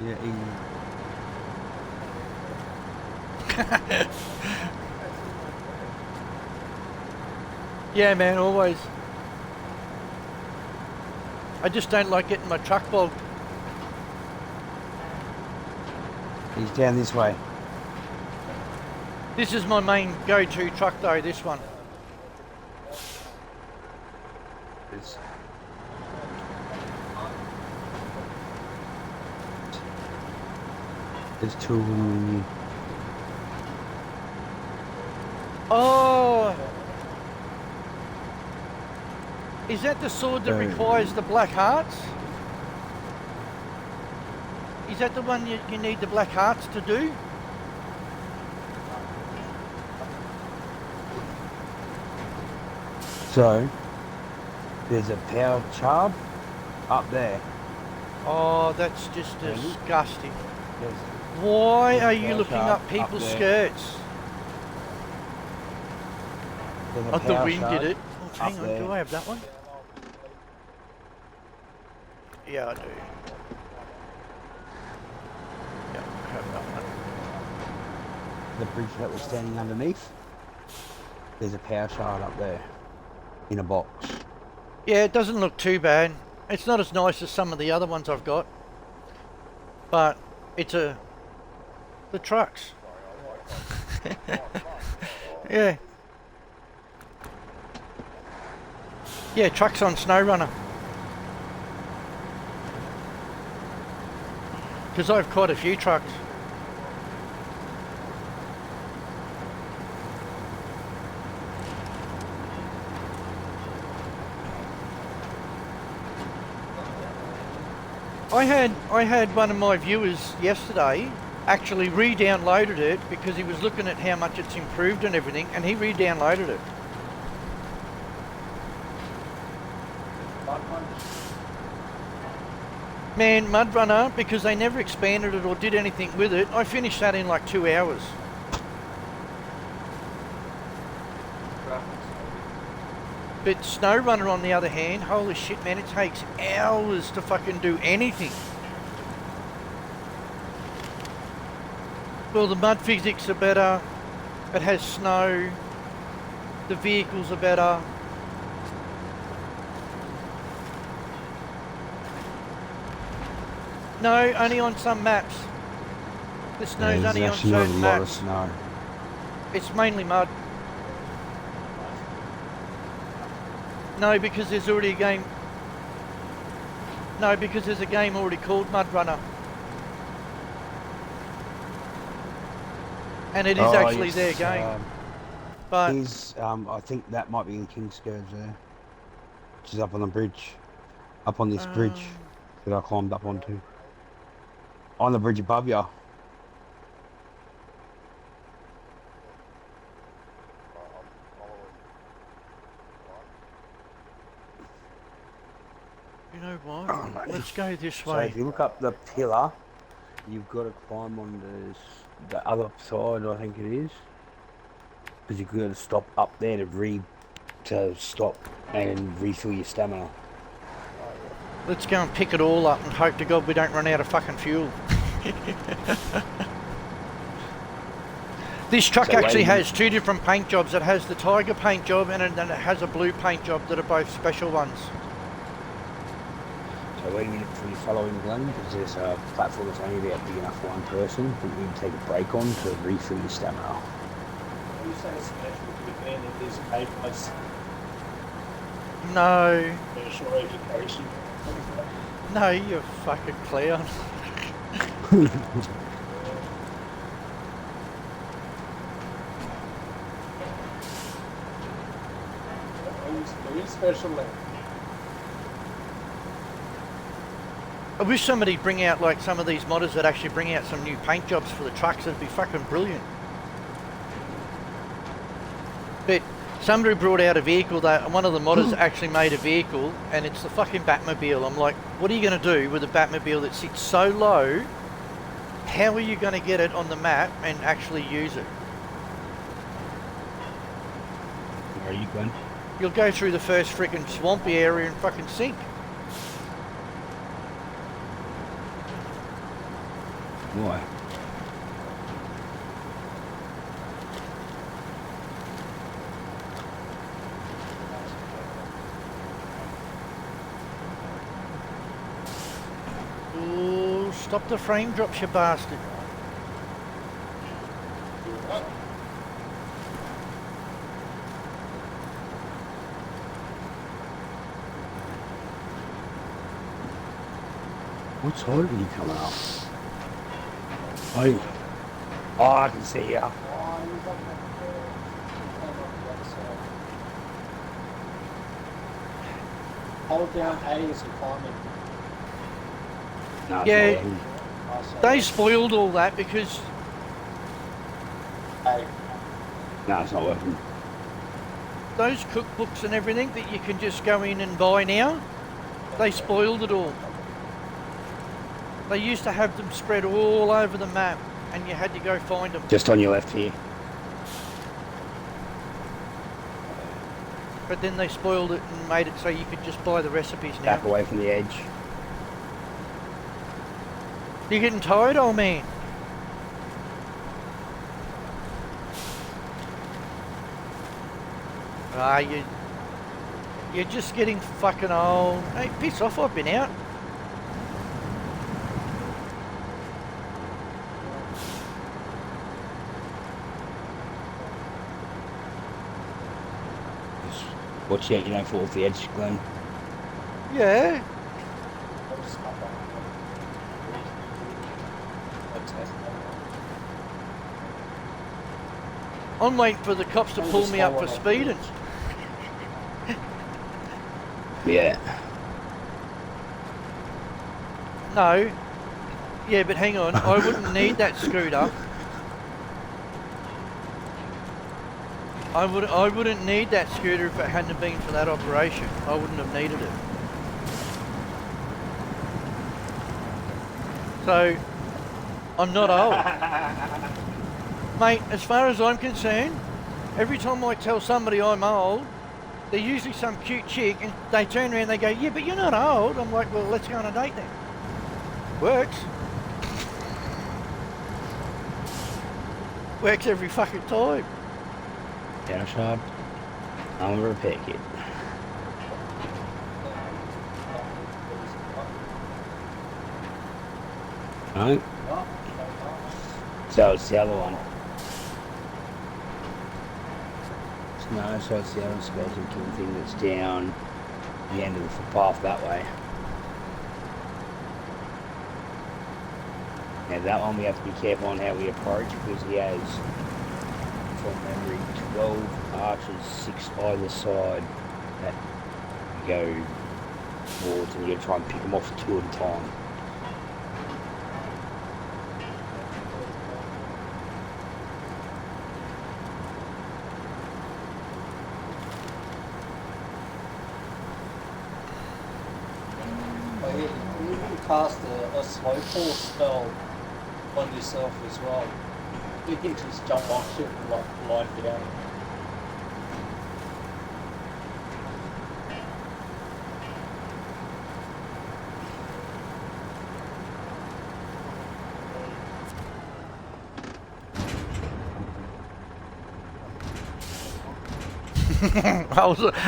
Yeah, Yeah, man, always. I just don't like getting my truck bogged. he's down this way. This is my main go-to truck though, this one. It's, there's two of them. Oh! Is that the sword that Oh. requires the black hearts? Is that the one you need the black hearts to do? So, there's a power charb up there. Oh, that's just Really? disgusting. There's, Why There's are a you power looking shaft up up people's there. skirts? there's a Oh, the power wind shard did it. Oh, hang on, there. do I have that one? Yeah, I do. Yeah, I have that one. The bridge that was standing underneath. There's a power shard up there in a box. Yeah, it doesn't look too bad. It's not as nice as some of the other ones I've got. But it's the trucks. Yeah. Yeah, trucks on Snowrunner. Because I have quite a few trucks. I had one of my viewers yesterday actually re-downloaded it because he was looking at how much it's improved and everything, and he re-downloaded it. Man, Mudrunner, because they never expanded it or did anything with it, I finished that in like 2 hours. But Snowrunner on the other hand, holy shit man, it takes hours to fucking do anything. Well, the mud physics are better, it has snow, the vehicles are better. No, only on some maps. The snow's There's only on actually not a certain lot of maps. snow. It's mainly mud. No, because there's already a game. No, because there's a game already called Mudrunner. And it is actually their game. But I think that might be in Kingscourge there. Which is up on the bridge. Up on this bridge that I climbed up onto. On the bridge above you. you know what? Let's go this So way. if you look up the pillar, you've got to climb on the other side, I think it is. Because you've got to stop up there to stop and refill your stamina. Let's go and pick it all up and hope to God we don't run out of fucking fuel. This truck So actually waiting- has two different paint jobs. It has the tiger paint job and then it has a blue paint job that are both special ones. So waiting in for your following Glenn, because there's a platform that's only about big enough for one person that you need to take a break on to refill your stamina. When you say special, do you mean it is A-plus No, special education? no, you fucking clown. There is special I wish somebody'd bring out like some of these modders that actually bring out some new paint jobs for the trucks. It'd be fucking brilliant. But somebody brought out a vehicle that one of the modders actually made a vehicle, and it's the fucking Batmobile. I'm like, what are you going to do with a Batmobile that sits so low? How are you going to get it on the map and actually use it? Where are you going? You'll go through the first freaking swampy area and fucking sink. Why? Ooh, stop the frame drops, you bastard. What side are you coming up? Oh, I can see ya. Oh, you got that there. Came up the other side. Hold down A as you're climbing. No, it's Yeah. not working. Oh, sorry. They spoiled all that because A. No, it's not working. those cookbooks and everything that you can just go in and buy now, they spoiled it all. They used to have them spread all over the map and you had to go find them. Just on your left here. But then they spoiled it and made it so you could just buy the recipes now. Back away from the edge. You're getting tired, old man? Ah, you're just getting fucking old. Hey, piss off, I've been out. Just watch out, you don't fall off the edge, Glenn. Yeah. I'll just come back. Let's test that. I'm waiting for the cops to pull me up for speeding. Yeah. No. Yeah, but hang on. I wouldn't need that scooter. I wouldn't need that scooter if it hadn't been for that operation. I wouldn't have needed it. So, I'm not old. Mate, as far as I'm concerned, every time I tell somebody I'm old, they're usually some cute chick and they turn around and they go, yeah, but you're not old. I'm like, well, let's go on a date then. Works. Works every fucking time. Down a shard. I'm a repair kit. No? So it's the other one. No, so it's the other skeleton king thing that's down the end of the footpath that way. Now that one we have to be careful on how we approach because he has, from memory, 12 archers, 6 either side that go towards, and you gotta try and pick them off 2 at a time. Oh, yeah, you can cast a slow pull spell on yourself as well. You can just jump on shit and like glide down.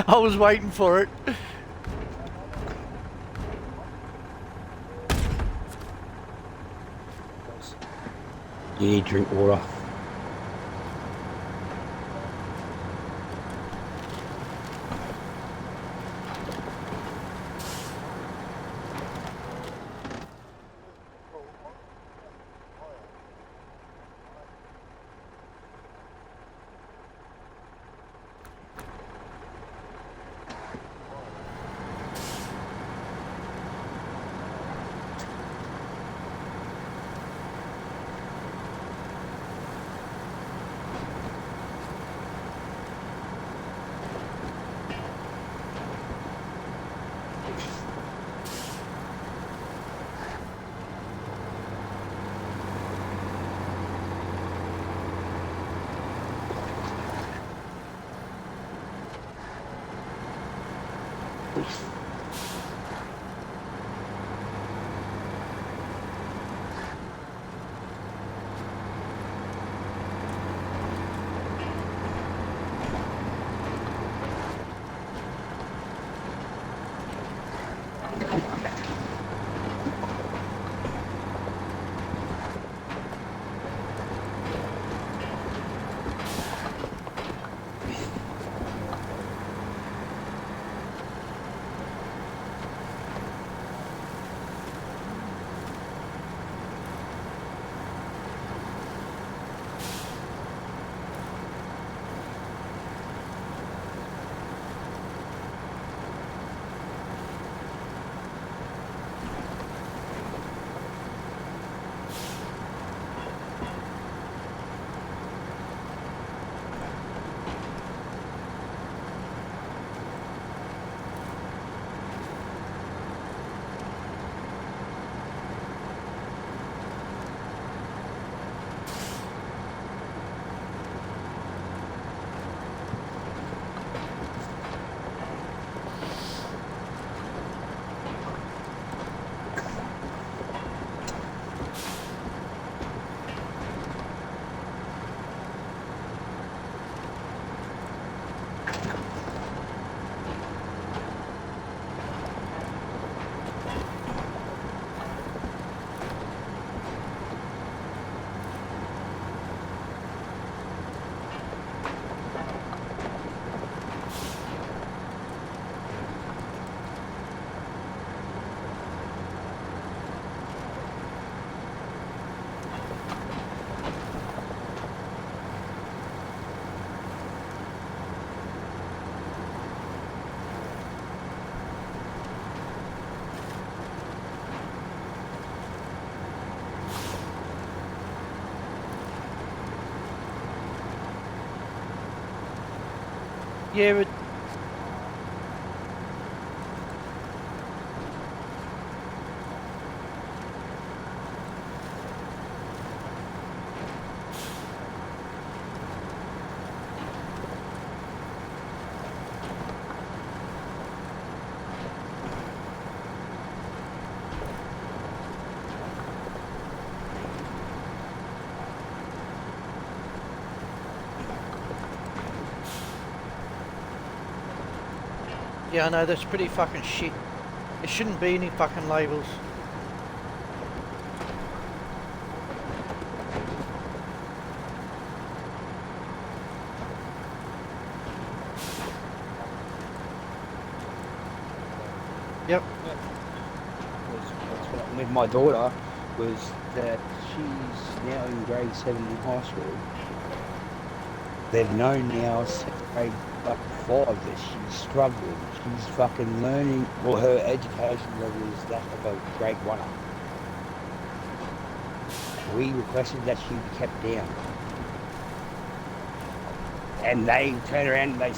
I was waiting for it. You need to drink water. Yeah, but yeah, I know, that's pretty fucking shit. There shouldn't be any fucking labels. Yep. With my daughter was that she's now in grade 7 in high school. They've known now since grade 5 that she's struggling. She's fucking learning, well, her education level is that of a grade 1. We requested that she be kept down. And they turned around and they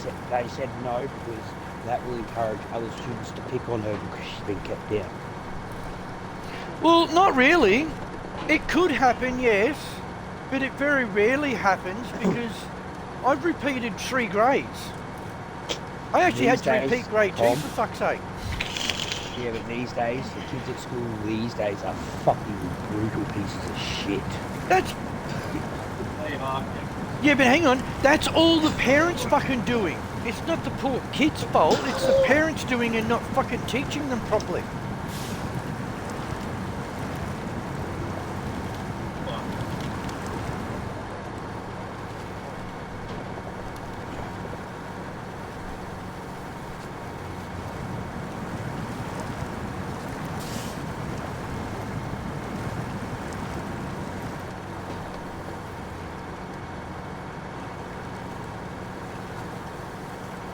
said no, because that will encourage other students to pick on her because she's been kept down. Well, not really. It could happen, yes, but it very rarely happens because I've repeated 3 grades. I actually had to repeat grade 2 for fuck's sake. Yeah, but these days, the kids at school these days are fucking brutal pieces of shit. That's... They are. Yeah, but hang on, that's all the parents fucking doing. It's not the poor kid's fault, it's the parents doing and not fucking teaching them properly.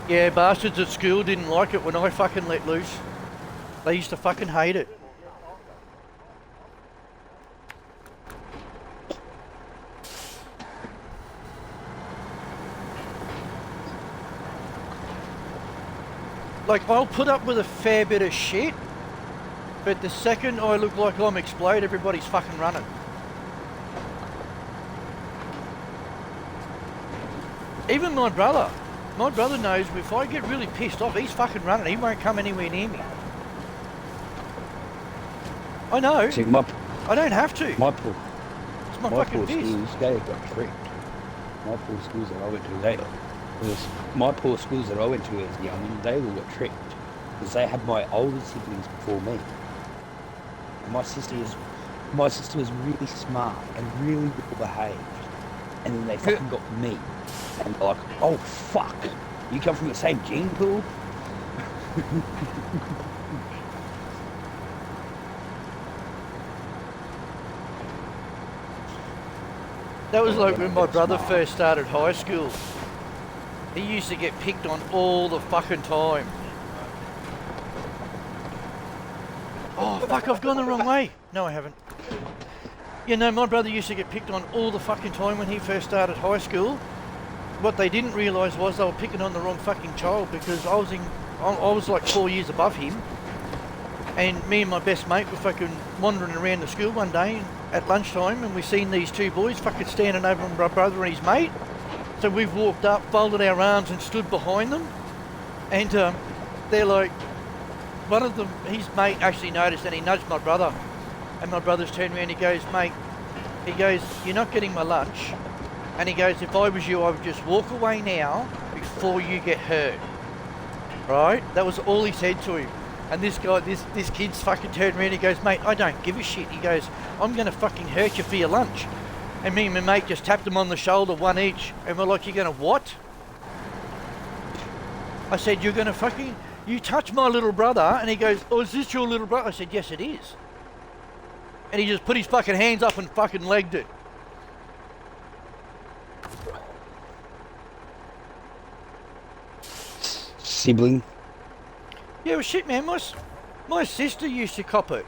Yeah, bastards at school didn't like it when I fucking let loose. They used to fucking hate it. Like, I'll put up with a fair bit of shit, but the second I look like I'm explode, everybody's fucking running. Even my brother. My brother knows if I get really pissed off, he's fucking running. He won't come anywhere near me. I know. See, my I don't have to. poor, It's my my fucking poor piss. schools, they got tricked. My poor schools that I went to, my poor schools that I went to as young, they all got tricked because they had my older siblings before me. And my sister was really smart and really well behaved, and then they fucking got me, and they're like, oh fuck, you come from the same gene pool. That was like when my brother first started high school. He used to get picked on all the fucking time. Oh fuck, I've gone the wrong way. No, I haven't. Yeah, no, my brother used to get picked on all the fucking time when he first started high school. What they didn't realise was they were picking on the wrong fucking child, because I was like 4 years above him. And me and my best mate were fucking wandering around the school one day at lunchtime, and we seen these two boys fucking standing over my brother and his mate. So we've walked up, folded our arms and stood behind them. And they're like, one of them, his mate actually noticed and he nudged my brother. And my brother's turned around and he goes, mate, he goes, you're not getting my lunch. And he goes, if I was you, I would just walk away now before you get hurt. Right? That was all he said to him. And this guy, this kid's fucking turned around and he goes, mate, I don't give a shit. He goes, I'm going to fucking hurt you for your lunch. And me and my mate just tapped him on the shoulder, one each. And we're like, you're going to what? I said, you're going to fucking, you touch my little brother. And he goes, oh, is this your little brother? I said, yes, it is. And he just put his fucking hands up and fucking legged it. Sibling. Yeah, well, shit, man. My sister used to cop it.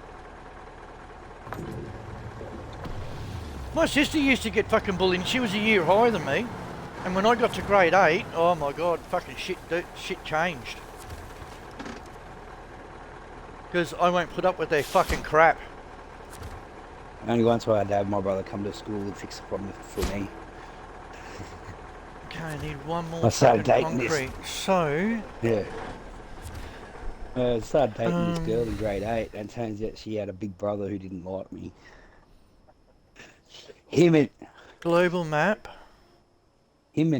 My sister used to get fucking bullied. She was a year higher than me. And when I got to grade 8, oh my god, fucking shit changed. Because I won't put up with their fucking crap. Only once I had to have my brother come to school and fix the problem for me. Okay, I need one more I started fucking dating this. concrete. So, Yeah. I started dating this girl in grade 8, and it turns out she had a big brother who didn't like me. Him and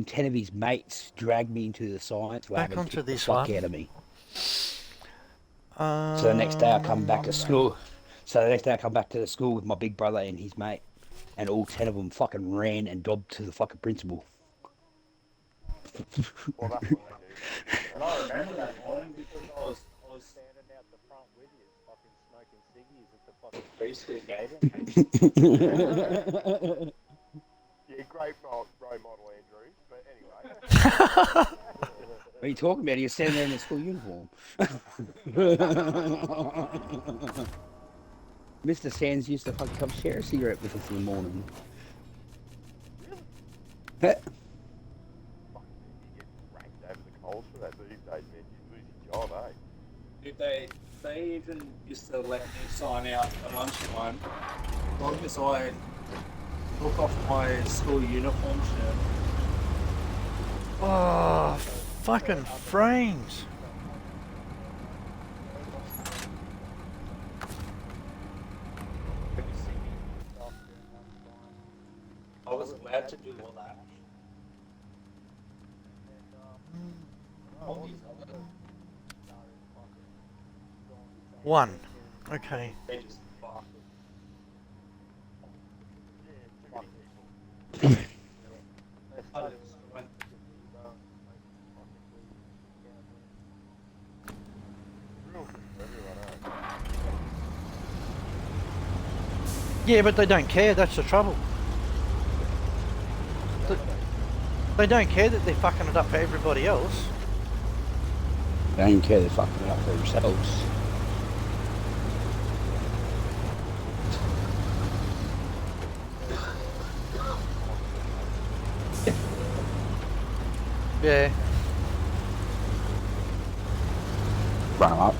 10 of his mates dragged me into the science lab back and onto kicked the this fuck one. out of me. So the next day I come back to school. So the next day I come back to the school with my big brother and his mate, and all 10 of them fucking ran and dobbed to the fucking principal. Well, that's what I do. And I remember that morning because I was Standing out the front with you, fucking smoking ciggies at the fucking preschool, Yeah, great role model, Andrew. But anyway. What are you talking about? You're standing there in a school uniform. Mr. Sands used to fucking come share a cigarette with us in the morning. You get ranked over the coals for that these days, man. You lose your job, eh? if they even used to let me sign out at lunchtime, as long as I took off my school uniform shirt. oh, fucking frames. I was allowed to do all that. One. Okay. They just fuck. Yeah, but they don't care. That's the trouble. They don't care that they're fucking it up for everybody else. They don't even care, they're fucking it up for themselves. Yeah. Run 'em up.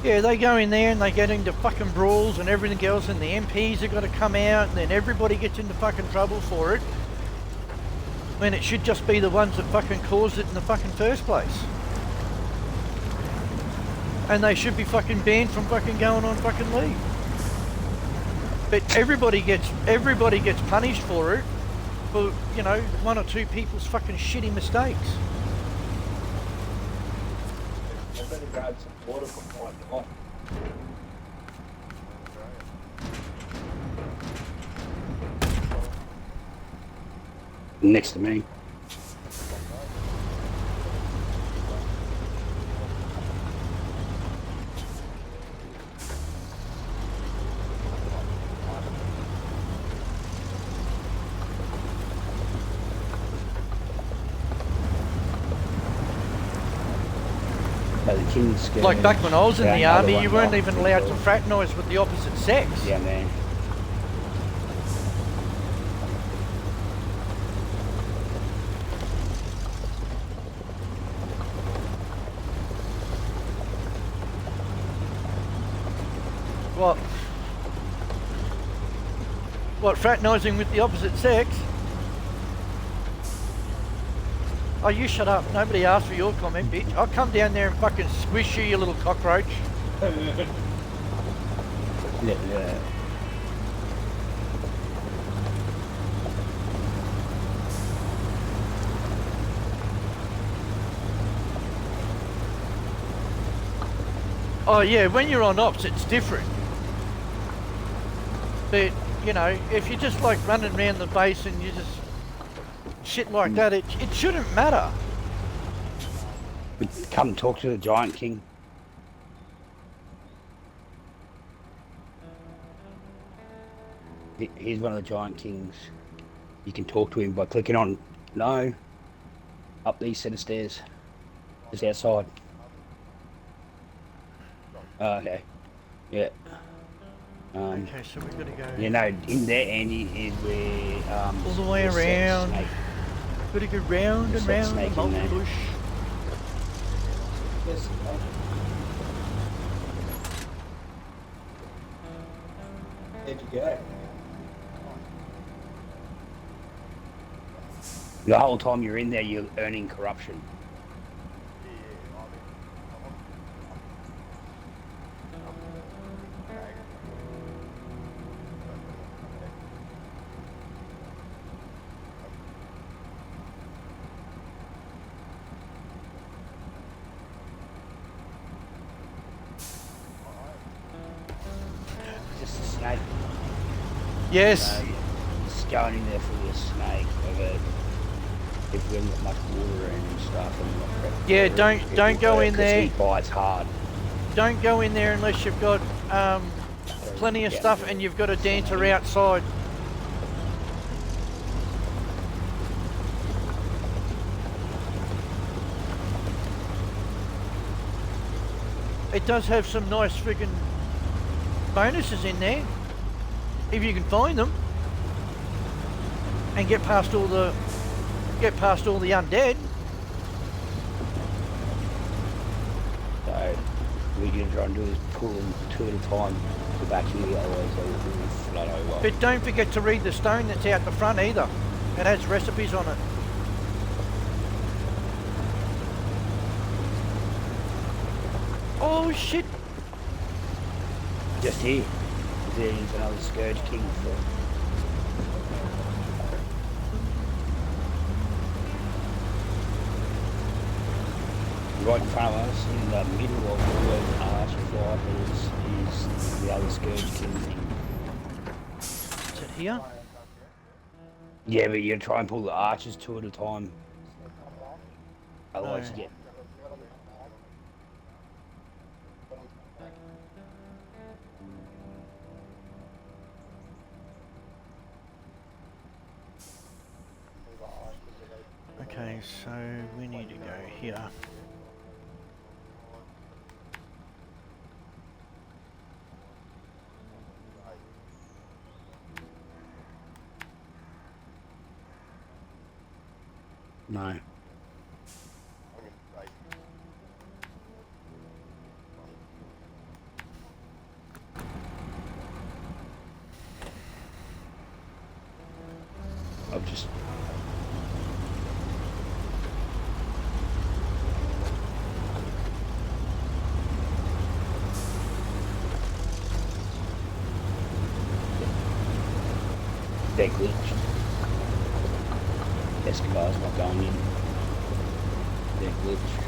Yeah, they go in there and they get into fucking brawls and everything else, and the MPs have got to come out, and then everybody gets into fucking trouble for it. When it should just be the ones that fucking caused it in the fucking first place. And they should be fucking banned from fucking going on fucking leave. But everybody gets punished for it, for, you know, one or two people's fucking shitty mistakes. I better grab some water for quite long. Next to me. The King's Like back when I was in the another army, one you weren't off even allowed to because- fraternise with the opposite sex. Yeah, man. What, fraternising with the opposite sex? Oh, you shut up. Nobody asked for your comment, bitch. I'll come down there and fucking squish you, you little cockroach. Yeah. Oh yeah, when you're on ops, it's different. But, you know, if you're just like running around the base and you just shit like that, it shouldn't matter. But come talk to the Giant King. He's one of the Giant Kings. You can talk to him by clicking on no, up these set of stairs, just outside. Oh, okay, yeah. Okay, so we've got to go You know, in there, Andy, is where all the way the set around. snake- Got to go round and Set round the snake in multi there. bush. Yes, where'd you go? The whole time you're in there, you're earning corruption. Just a snake. Yes. Just going in there for your snake. If we haven't got much water and stuff and not prepped Yeah, for it, don't it'll go hurt in 'cause there. He bites hard. Don't go in there unless you've got plenty of Yeah. stuff and you've got a dancer outside. It does have some nice friggin' bonuses in there, if you can find them, and get past all the undead. So we're gonna try and do is pull them two at a time to back here, otherwise they will flood over. But don't forget to read the stone that's out the front either. It has recipes on it. Oh shit! Just here, there's another Scourge King for. Right in front of us, in the middle of the arch flight, is the other Scourge King thing. Is it here? Yeah, but you try and pull the archers two at a time. Otherwise No. you get... Okay, so we need to go here. No. They're glitched. Escobar's not going in. They're glitched.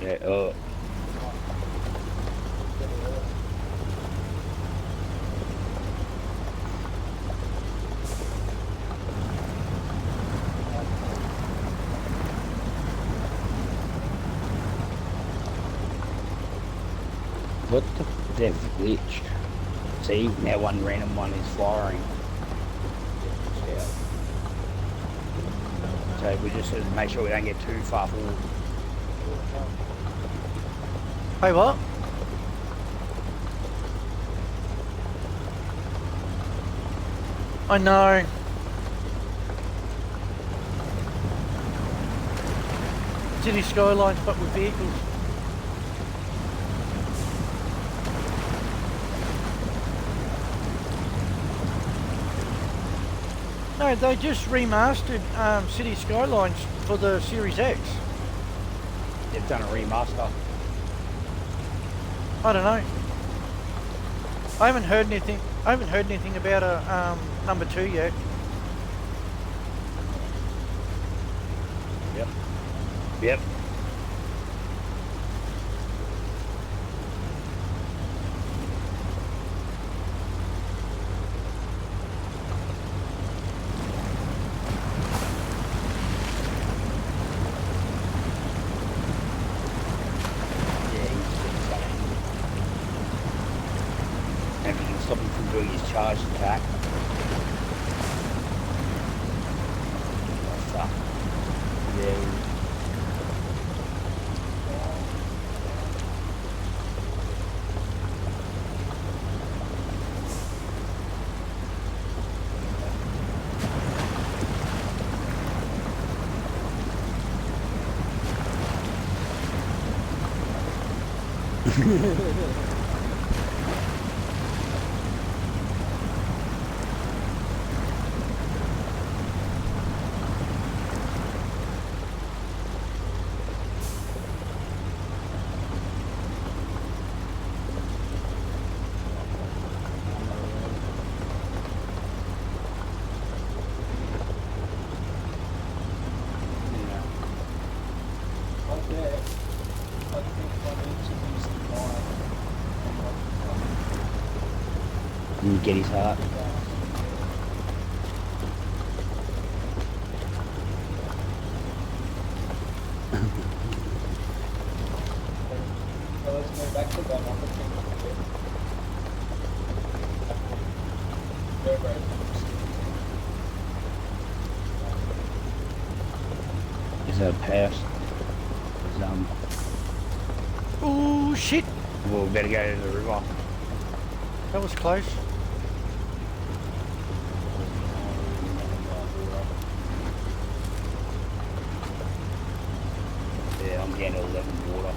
Yeah, oh. What the? They've glitched. See, now one random one is firing. Yeah. So we just have to make sure we don't get too far forward. Hey, what? I know. City skylines, but with vehicles. No, they just remastered City Skylines for the Series X. They've done a remaster. I don't know. I haven't heard anything. I haven't heard anything about a number 2 yet. Yep. Yep. Everything stop him from doing his charge attack. Oh, fuck. Yeah. Okay. I think I need to use the line. And get his heart. So let's go back to that number thing. Go right. Is that a pass? Ooh, shit! Well, we better go to the river. That was close. Yeah, I'm getting 11 water.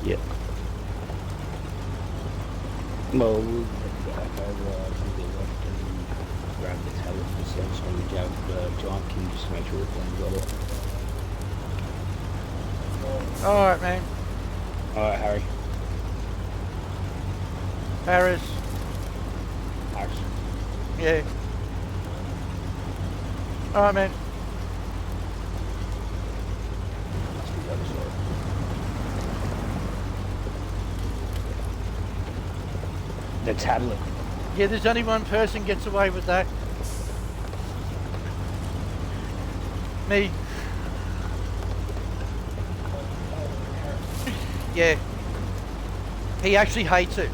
Yep. Well, we'll head back over to the left and grab the tablet for sense on the giant king just to make sure we've got it. Alright, man. Alright, Harry. Paris. Harris. Yeah. Alright, man. Must be the other side. The tablet. Yeah, there's only one person gets away with that. Me. Yeah. He actually hates it.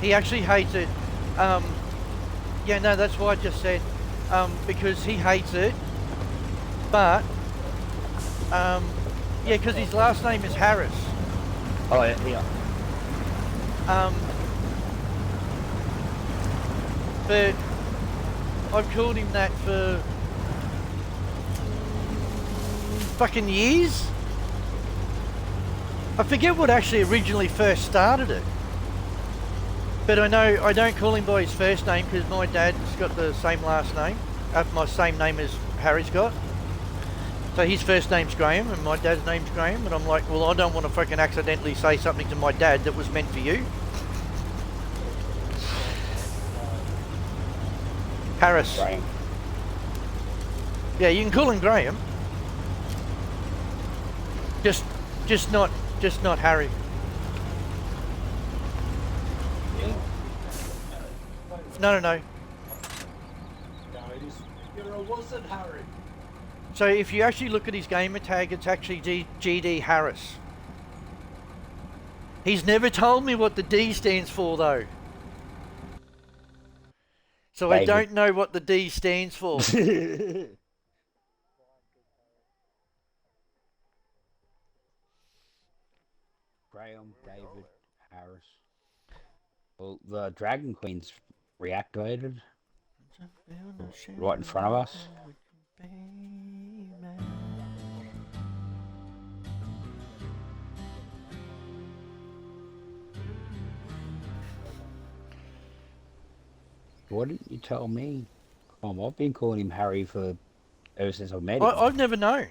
He actually hates it. Yeah, no, that's why I just said. Because he hates it. But, Yeah, because his last name is Harris. Oh, yeah, yeah. But I've called him that for fucking years. I forget what actually originally first started it. But I know I don't call him by his first name because my dad's got the same last name, my same name as Harry's got. So his first name's Graham and my dad's name's Graham, and I'm like, well, I don't want to fucking accidentally say something to my dad that was meant for you. Harris. Graham. Yeah, you can call him Graham. Just not Harry. No. No, it is. It wasn't Harry. So if you actually look at his gamer tag, it's actually GD Harris. He's never told me what the D stands for though. So David. I don't know what the D stands for. Graham, David, Harris. Well, the Dragon Queen's reactivated right in front of us. Why didn't you tell me? I've been calling him Harry for ever since I met him. I've never known.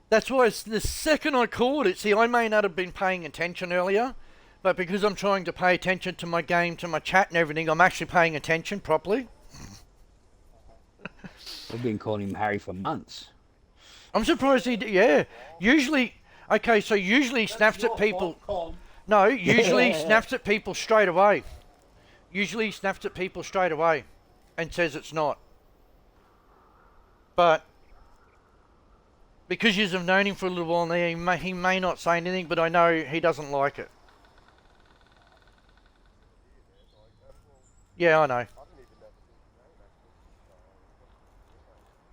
That's why it's the second I called it. See, I may not have been paying attention earlier, but because I'm trying to pay attention to my game, to my chat and everything, I'm actually paying attention properly. I've been calling him Harry for months. I'm surprised he yeah. Usually, okay, so usually he snaps at people. No, usually he snaps at people straight away. Usually he snaps at people straight away and says it's not. But because you've known him for a little while now, he may not say anything, but I know he doesn't like it. Yeah, I know.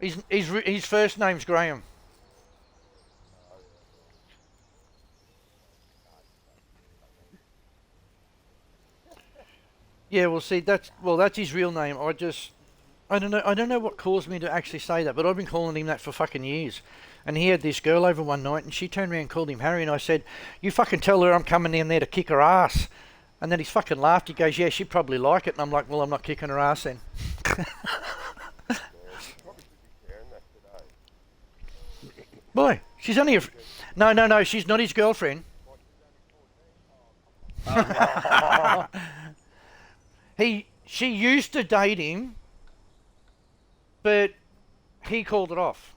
His first name's Graham. Yeah, well, see, that's his real name. I don't know what caused me to actually say that, but I've been calling him that for fucking years. And he had this girl over one night, and she turned around and called him Harry, and I said, "You fucking tell her I'm coming in there to kick her ass." And then he fucking laughed. He goes, "Yeah, she'd probably like it." And I'm like, "Well, I'm not kicking her ass then." Boy, she's only a... No, she's not his girlfriend. She used to date him, but he called it off.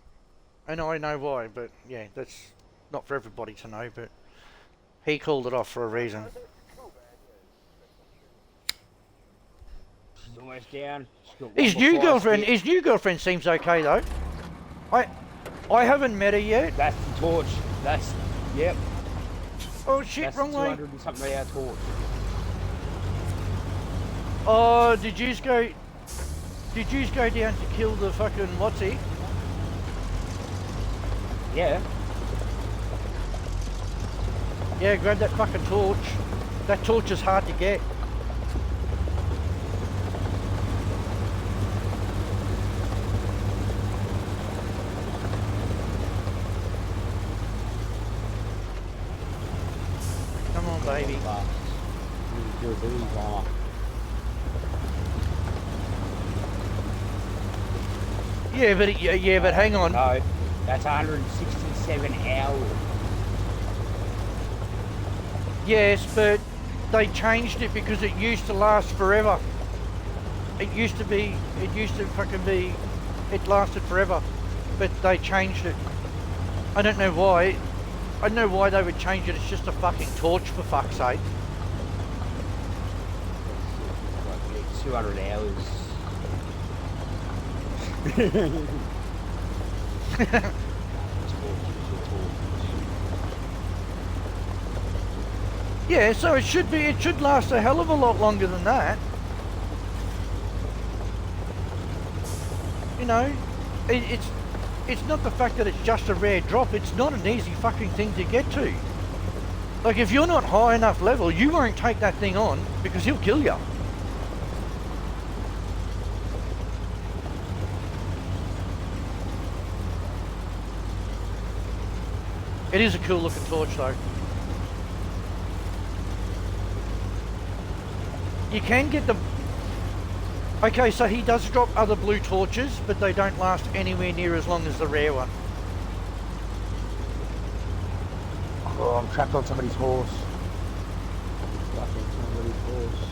And I know why, but yeah, that's not for everybody to know, but he called it off for a reason. She's almost down. His new girlfriend seems okay though. I haven't met her yet. That's the torch. Yep. Oh shit, That's wrong way. 200 and something our torch. Oh, did you go down to kill the fucking what's-he? Yeah. Yeah, grab that fucking torch. That torch is hard to get. Come on, baby. Yeah, but hang on. No, that's 167 hours. Yes, but they changed it because it used to last forever. It used to fucking be, it lasted forever, but they changed it. I don't know why. I don't know why they would change it. It's just a fucking torch, for fuck's sake. 200 hours. Yeah, so it should last a hell of a lot longer than that. You know, it's not the fact that it's just a rare drop. It's not an easy fucking thing to get to. Like, if you're not high enough level, you won't take that thing on because he'll kill you. It is a cool looking torch though. You can get the... Okay, so he does drop other blue torches, but they don't last anywhere near as long as the rare one. Oh, I'm trapped on somebody's horse. Trapped on somebody's horse.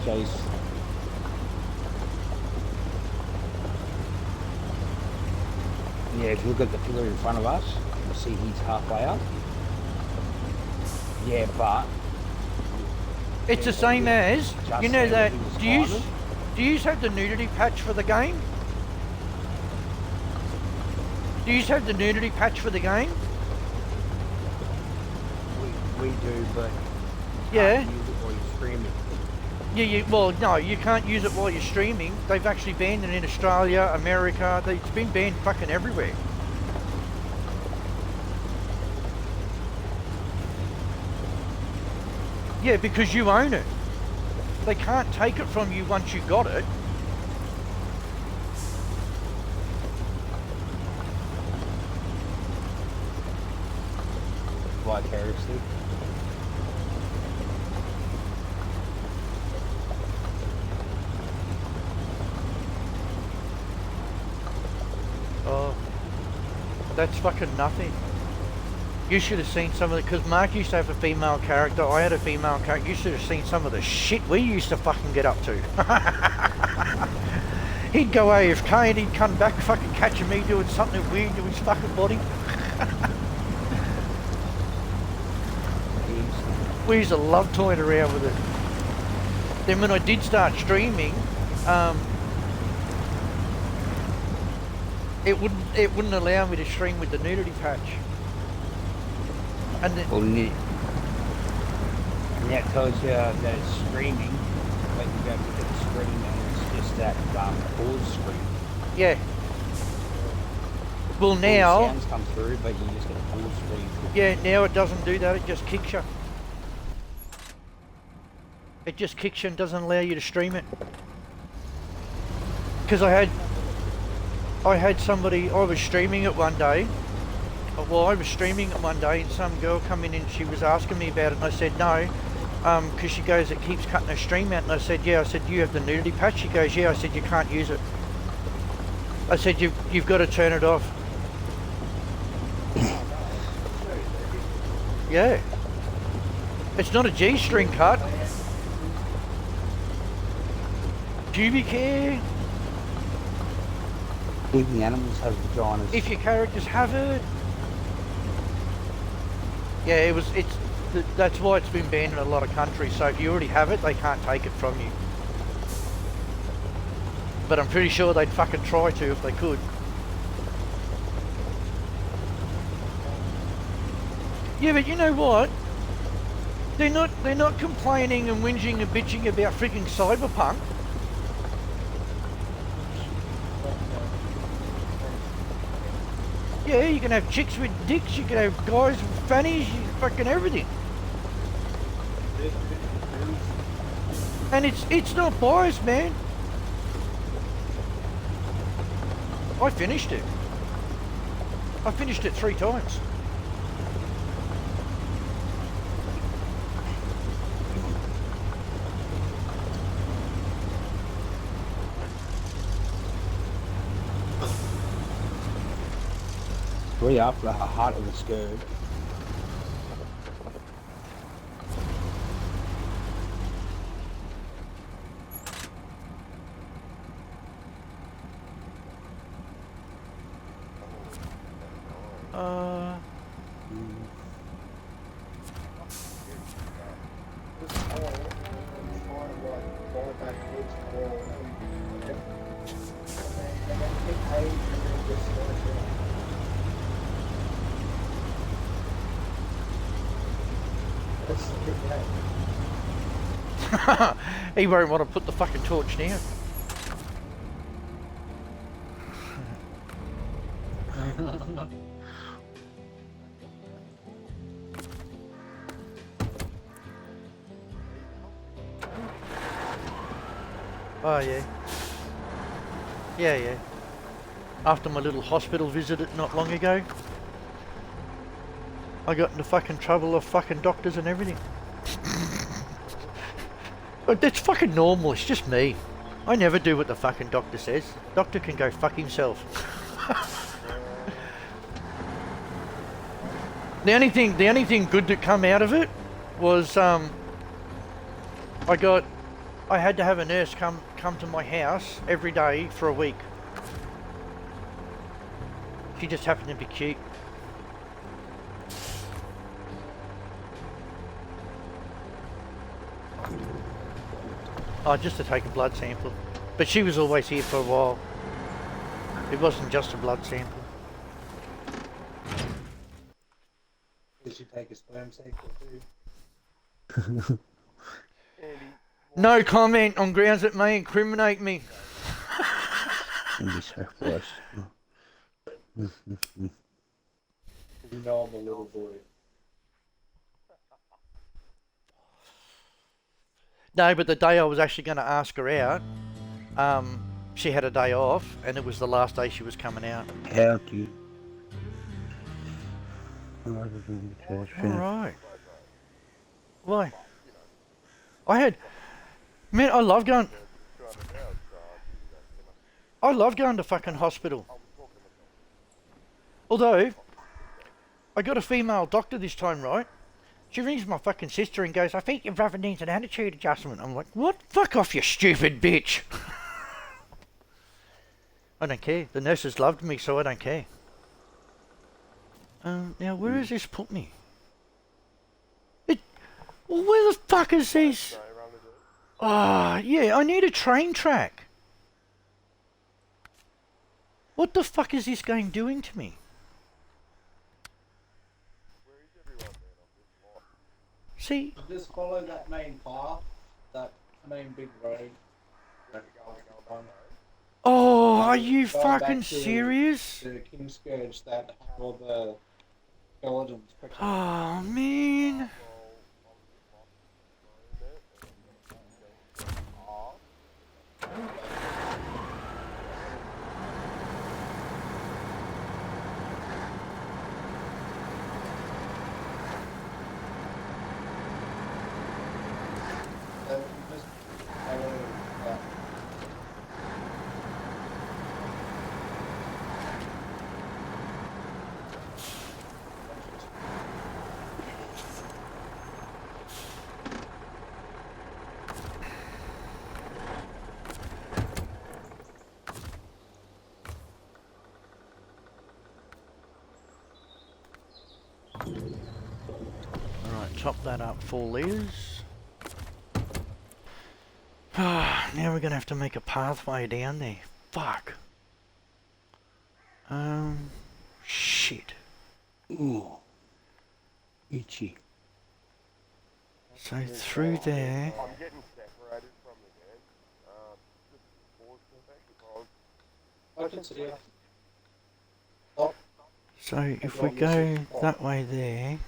Chase. Yeah, if you look at the pillar in front of us, you'll see he's halfway up. Yeah, but It's the same as, you know that, do you have the nudity patch for the game? Do you have the nudity patch for the game? we do, but Yeah. use it while you're streaming. Yeah, well, no, you can't use it while you're streaming. They've actually banned it in Australia, America. It's been banned fucking everywhere. Yeah, because you own it. They can't take it from you once you got it. Vicariously. Oh, that's fucking nothing. You should have seen some of it, because Mark used to have a female character, I had a female character. You should have seen some of the shit we used to fucking get up to. He'd go AFK and he'd come back fucking catching me doing something weird to his fucking body. We used to love toying around with it. Then when I did start streaming, it wouldn't allow me to stream with the nudity patch. And then, Well, and that tells you that it's streaming, but you go to the screen and it's just that pause screen. yeah. Well All the now, sounds come through, but you just get a pause screen. yeah, now it doesn't do that, it just kicks you. It just kicks you and doesn't allow you to stream it. Because I had somebody, I was streaming it one day. Well, I was streaming it one day and some girl come in and she was asking me about it and I said no. Because she goes, it keeps cutting her stream out. And I said, yeah. I said, do you have the nudity patch? She goes, yeah. I said, you can't use it. I said, you've got to turn it off. Yeah. It's not a G-string cut. Pubic hair. Even the animals have vaginas. If your characters have it. Yeah, that's why it's been banned in a lot of countries. So if you already have it, they can't take it from you. But I'm pretty sure they'd fucking try to if they could. Yeah, but you know what? They're not complaining and whinging and bitching about freaking Cyberpunk. Yeah, you can have chicks with dicks, you can have guys with fannies, fucking everything. And it's not biased, man. I finished it. I finished it 3 times. Way up the heart of the skirt. He won't want to put the fucking torch down. Oh yeah. Yeah. After my little hospital visit not long ago, I got into fucking trouble of fucking doctors and everything. But that's fucking normal, it's just me. I never do what the fucking doctor says. Doctor can go fuck himself. The only thing good that come out of it was I had to have a nurse come to my house every day for a week. She just happened to be cute. Oh, just to take a blood sample. But she was always here for a while. It wasn't just a blood sample. Did she take a sperm sample too? No comment on grounds that may incriminate me. It'd be so close. You know I'm a little boy. No, but the day I was actually going to ask her out, she had a day off, and it was the last day she was coming out. How do you? Alright. Why? Man, I love going to fucking hospital. Although, I got a female doctor this time, right? She rings my fucking sister and goes, I think your brother needs an attitude adjustment. I'm like, what? Fuck off, you stupid bitch. I don't care. The nurses loved me, so I don't care. Now, where has this put me? Well, where the fuck is this? Ah, yeah, I need a train track. What the fuck is this game doing to me? See? Just follow that main path, that main big road. Oh, are you Going fucking back to- serious? The King's Scourge that had all the skeletons. Oh, man. Just follow that. Alright, chop that up 4 litres. Now we're gonna have to make a pathway down there. Fuck. Shit. Ooh. Itchy. So through there. I'm getting separated from the game. Just pause for a second. I can see it. So if we go that way there.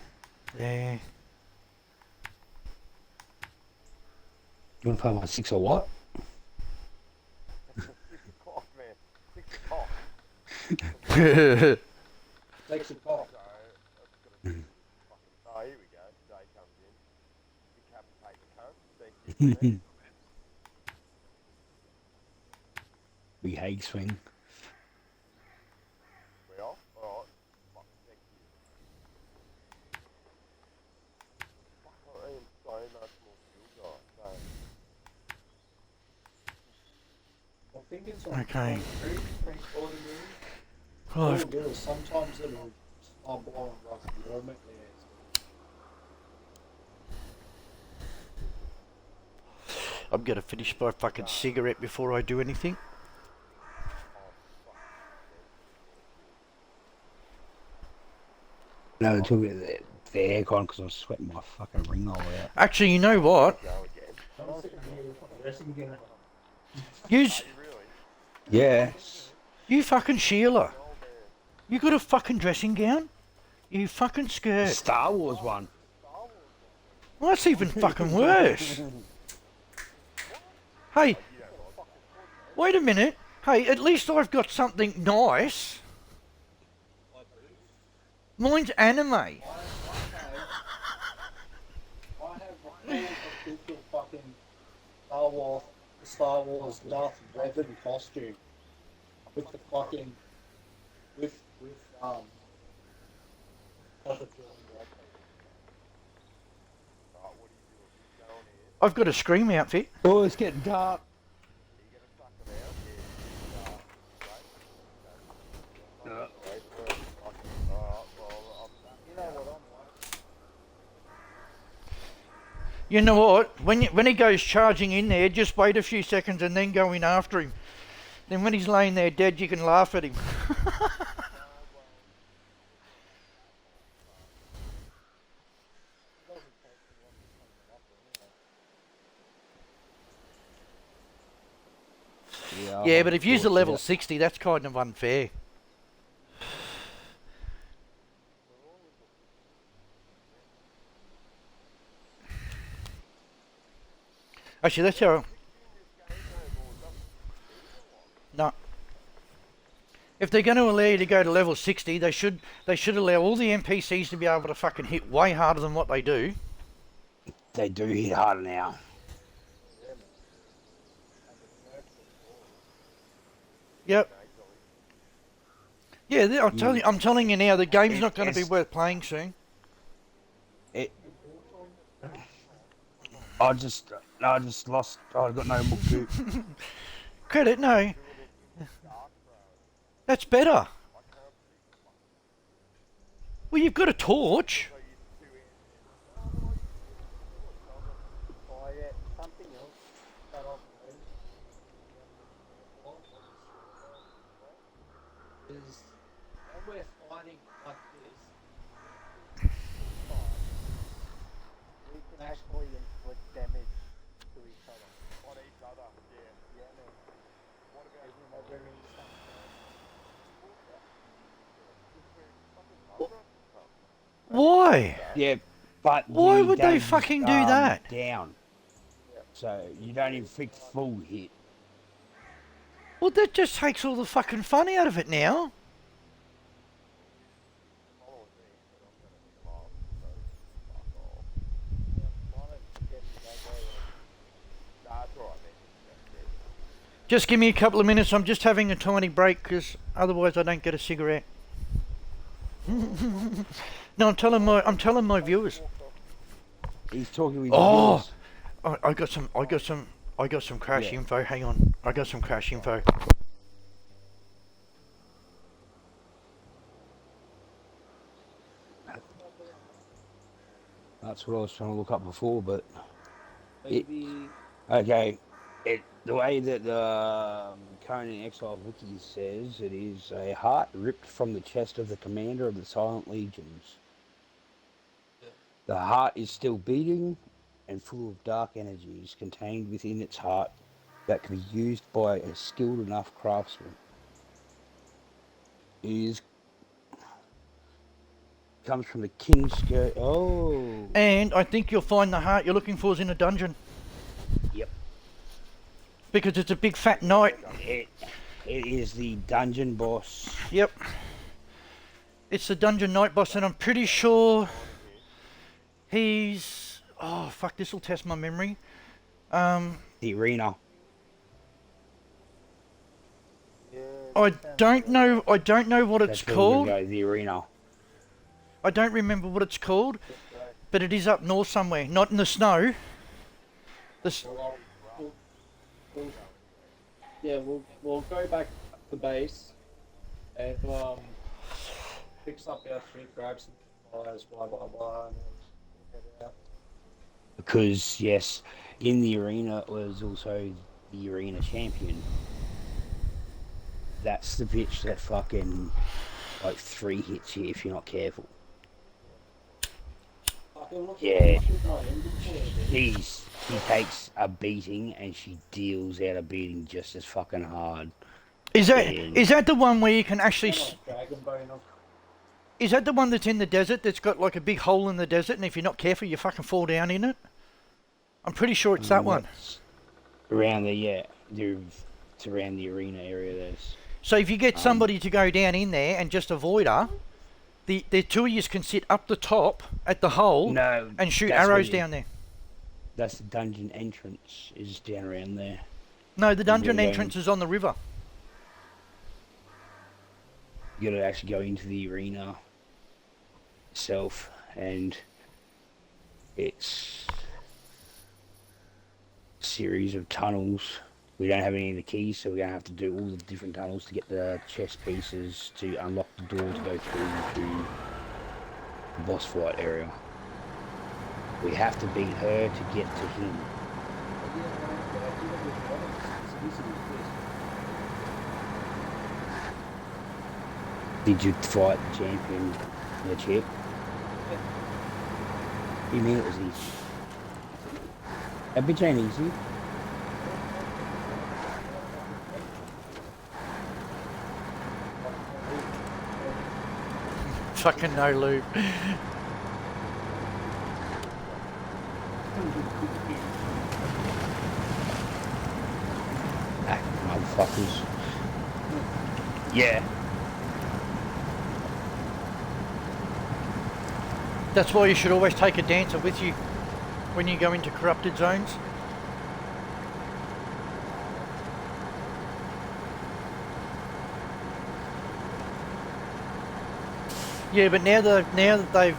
You want to play my 6 or what? 6 o'clock, man. 6 o'clock. Takes a pop. So, I've got to fucking... Oh, here we go. Day comes in. Decapitate the cunt. Decent. Big Hague swing. We off? Alright. Fuck, thank you. Fuck, I am so much more skill guy. So, I think it's on Okay. recording. Oh, What it'll do is sometimes it'll stop on like dormant I'm gonna finish my fucking cigarette before I do anything. No, they're talking about the aircon because I was sweating my fucking ring hole out. Actually, you know what? Go again. I'm sitting here dressing gown. Use Really? Yes. you fucking Sheila. Oh man. You got a fucking dressing gown? You fucking The skirt. Star Wars one. Well, that's even fucking worse. Hey, wait a minute. Hey, at least I've got something nice. Mine's anime. I have a picture of fucking Star Wars Darth Revan costume with the fucking with other I've got a Scream outfit. Oh, it's getting dark. You know what? When he goes charging in there, just wait a few seconds and then go in after him. Then when he's laying there dead, you can laugh at him. Yeah, but if you're a level 60, that's kind of unfair. Actually, that's how. No. If they're going to allow you to go to level 60, they should allow all the NPCs to be able to fucking hit way harder than what they do. They do hit harder now. Yep. Yeah, I'm telling you now, the game's not going to be worth playing soon. I just lost. I got no more goop. Credit, no. That's better. Well, you've got a torch. is when we're fighting like this, we can actually inflict damage to each other. On each other, yeah. Yeah, man. What about Even though we're in the same Why? Yeah, but Why the would they game's, fucking do that? Down. So you don't inflict full hit. Well, that just takes all the fucking fun out of it now. Just give me a couple of minutes. I'm just having a tiny break because otherwise I don't get a cigarette. No, I'm telling my viewers. He's talking with Oh, yours. I got some crash info. Hang on, I got some crash info. That's what I was trying to look up before, but maybe okay. The way that the Conan Exile Wiki says, it is a heart ripped from the chest of the commander of the Silent Legions. The heart is still beating and full of dark energies contained within its heart that can be used by a skilled enough craftsman. It comes from the King's Skirt. Oh. And I think you'll find the heart you're looking for is in a dungeon. Yep. Because it's a big fat knight. It is the dungeon boss. Yep. It's the dungeon knight boss, and I'm pretty sure he's. Oh fuck! This will test my memory. The arena. I don't know. I don't know what it's That's where we're called. gonna go, the arena. I don't remember what it's called, but it is up north somewhere, not in the snow. we'll go back to the base and fix up our shit, grab some supplies, blah blah blah, and then head out. Because yes, in the arena was also the arena champion. That's the bitch that fucking like 3 hits you if you're not careful. Yeah, he takes a beating and she deals out a beating just as fucking hard. Is And that the one where you can actually? Dragon bone off. Is that the one that's in the desert? That's got like a big hole in the desert, and if you're not careful, you fucking fall down in it. I'm pretty sure it's that one. around the it's around the arena area. There's So if you get somebody to go down in there and just avoid her, the two of you can sit up the top at the hole no and shoot that's arrows where down there. That's the dungeon entrance is down around there. No, the dungeon Yeah. entrance is on the river. You got to actually go into the arena itself, and it's a series of tunnels. We don't have any of the keys, so we're gonna have to do all the different tunnels to get the chest pieces to unlock the door to go through to the boss fight area. We have to beat her to get to him. Did you fight the champion, the chip? You mean it was easy? A bit ain't easy. Fucking no loop. Ah, motherfuckers. Yeah. That's why you should always take a dancer with you when you go into corrupted zones. Yeah, but now that they've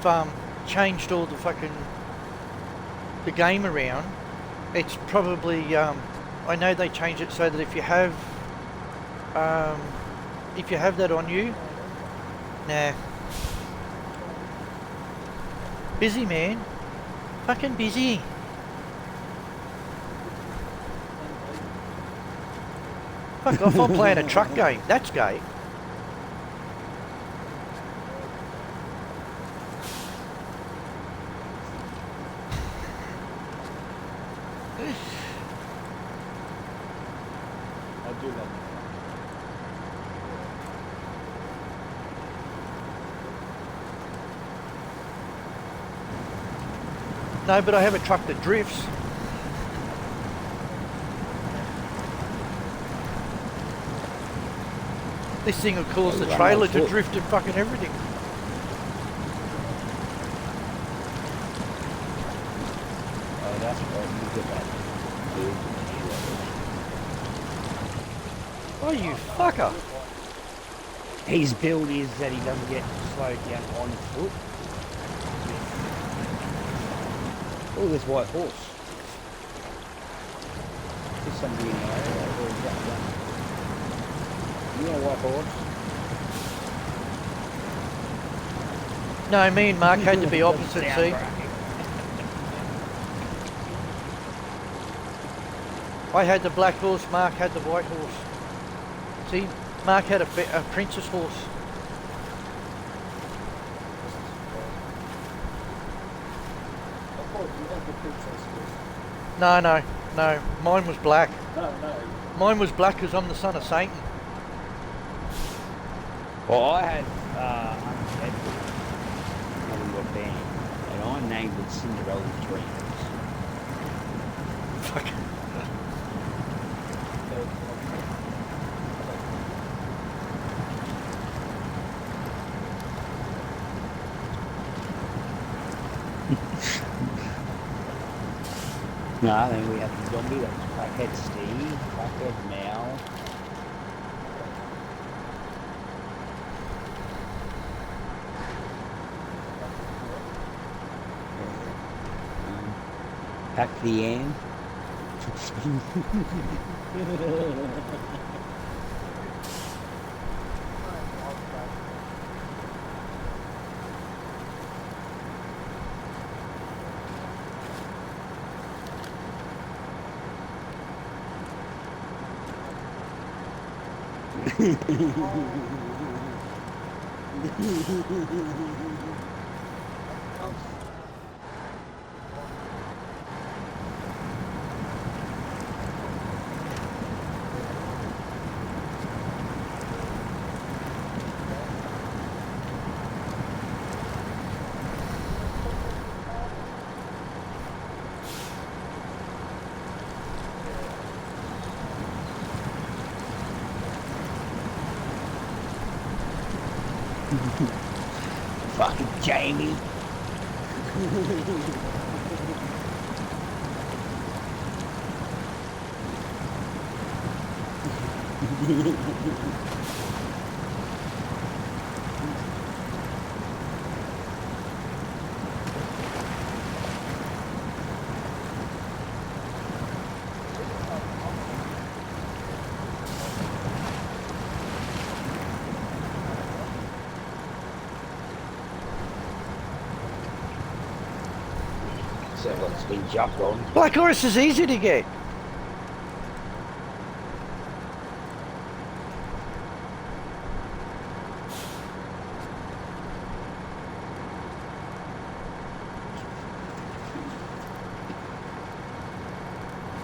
changed all the the game around, it's probably I know they changed it so that if you have that on you, nah. Busy, man. Fucking busy. Fuck off, I'm playing a truck game. That's gay. I do love No, but I have a truck that drifts. This thing will cause the Run trailer on to foot. drift and fucking everything. Oh, that's right. You get that. Oh, you fucker. His build is that he doesn't get slowed down on foot. Oh, there's white horse. There's somebody in the area. Where is that one? You know white horse? No, me and Mark had to be opposite, Down see? bracket. I had the black horse, Mark had the white horse. See, Mark had a princess horse. I thought you had the princess first. No, mine was black. No. Mine was black because I'm the son of Satan. Well, I had Undead, another band, and I named it Cinderella's Dreams. Fuck. No, then we had the zombie that was Crackhead Steve, Crackhead Mal. Pack the Ann. Fucking Jamie. So what's been jumped on? Black Ice is easy to get.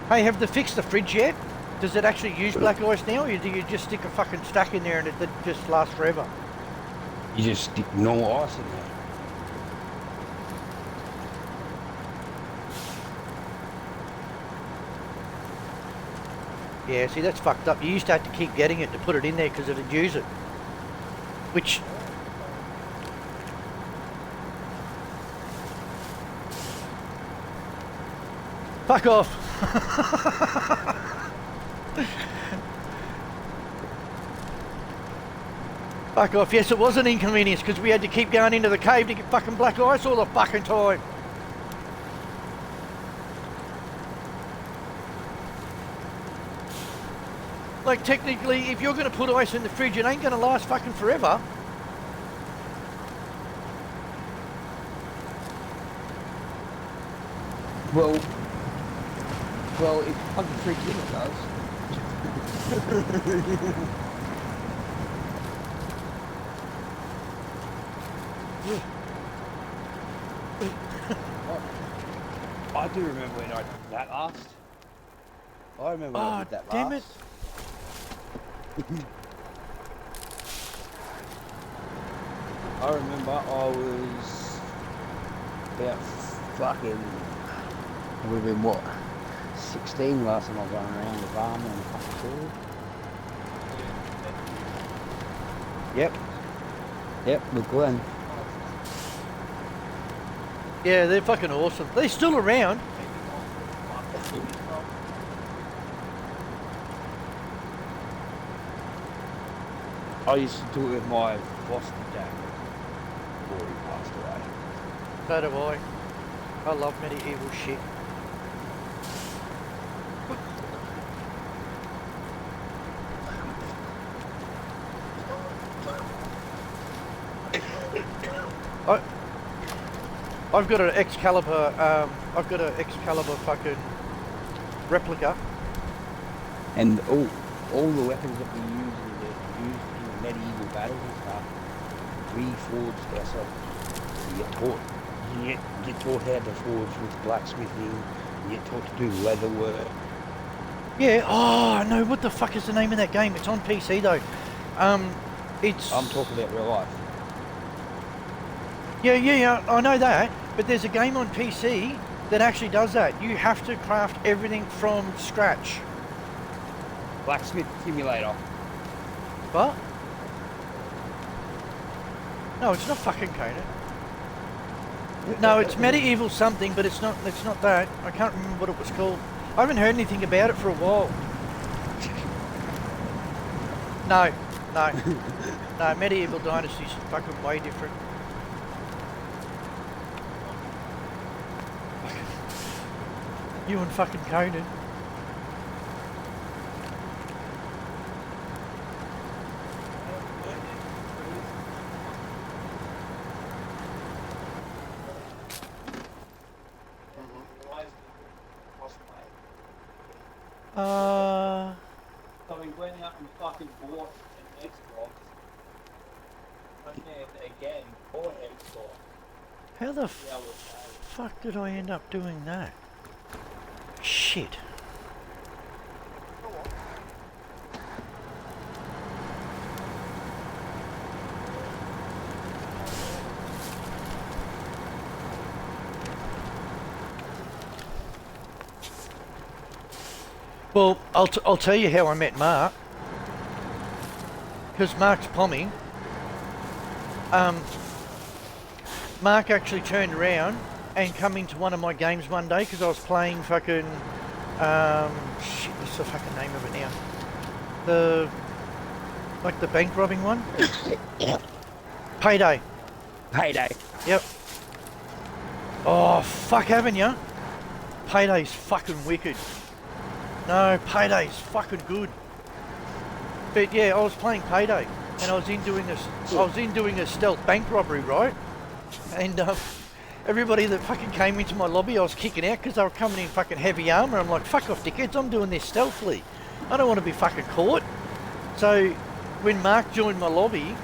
Hey, have they fixed the fridge yet? Does it actually use black ice now, or do you just stick a fucking stack in there and it just lasts forever? You just stick normal ice in there. Yeah, see, that's fucked up. You used to have to keep getting it to put it in there because it'd use it. Which... Fuck off! Fuck off. Yes, it was an inconvenience because we had to keep going into the cave to get fucking black ice all the fucking time. Like, technically, if you're going to put ice in the fridge, it ain't going to last fucking forever. Well, if you plug the fridge in, it does. I do remember when I did that last. I remember when I did that damn last. I remember I was about fucking, I would have been what, 16 last time I was running around with armour and fucking sword. Yep, with Glenn. Yeah, they're fucking awesome. They're still around. I used to do it with my foster dad before he passed away. So do I. I love medieval shit. I've got an Excalibur, fucking replica. And all the weapons that we use in the medieval battles and stuff, we forged ourselves. You get taught how to forge with blacksmithing, you get taught to do leather work. Yeah, oh no, what the fuck is the name of that game? It's on PC though. It's... I'm talking about real life. Yeah, I know that, but there's a game on PC that actually does that. You have to craft everything from scratch. Blacksmith Simulator. What? No, it's not fucking Conan. No, it's medieval something, but it's not that. I can't remember what it was called. I haven't heard anything about it for a while. No, medieval dynasty's fucking way different. You and fucking Conan. So we went out and fucking bought an Xbox. And then again, bought an Xbox. How the fuck did I end up doing that? Shit. Well, I'll tell you how I met Mark. Because Mark's Pommy. Mark actually turned around and come into one of my games one day because I was playing fucking shit, what's the fucking name of it now? The bank robbing one? Payday. Payday. Yep. Oh fuck, haven't ya? Payday's fucking wicked. No, Payday's fucking good. But yeah, I was playing Payday and I was in doing a stealth bank robbery, right? And everybody that fucking came into my lobby, I was kicking out because they were coming in fucking heavy armour. I'm like, fuck off, dickheads, I'm doing this stealthily. I don't want to be fucking caught. So when Mark joined my lobby,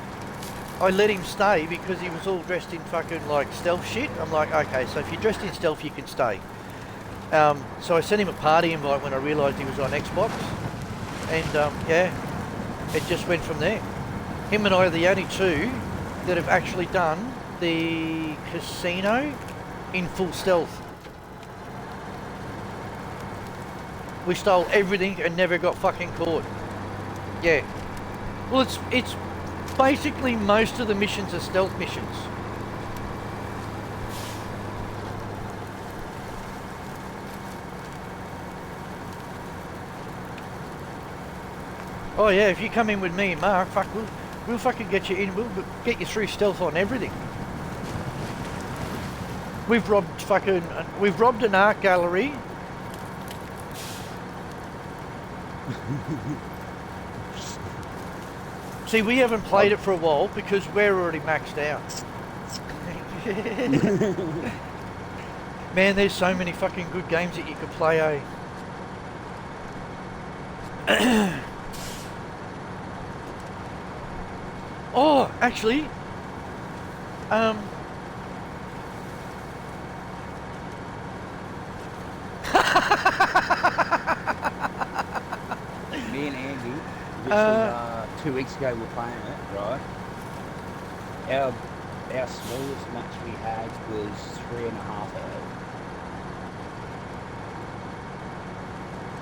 I let him stay because he was all dressed in fucking like stealth shit. I'm like, okay, so if you're dressed in stealth, you can stay. So I sent him a party invite when I realised he was on Xbox. And yeah, it just went from there. Him and I are the only two that have actually done the casino in full stealth. We stole everything and never got fucking caught. Yeah. Well, it's basically most of the missions are stealth missions. Oh yeah, if you come in with me and Mark, fuck, we'll fucking get you in. We'll get you through stealth on everything. We've robbed an art gallery. See, we haven't played it for a while because we're already maxed out. Man, there's so many fucking good games that you could play, eh? Oh, actually, Me and Andy, literally 2 weeks ago, we were playing it, right? Our smallest match we had was 3.5 hours.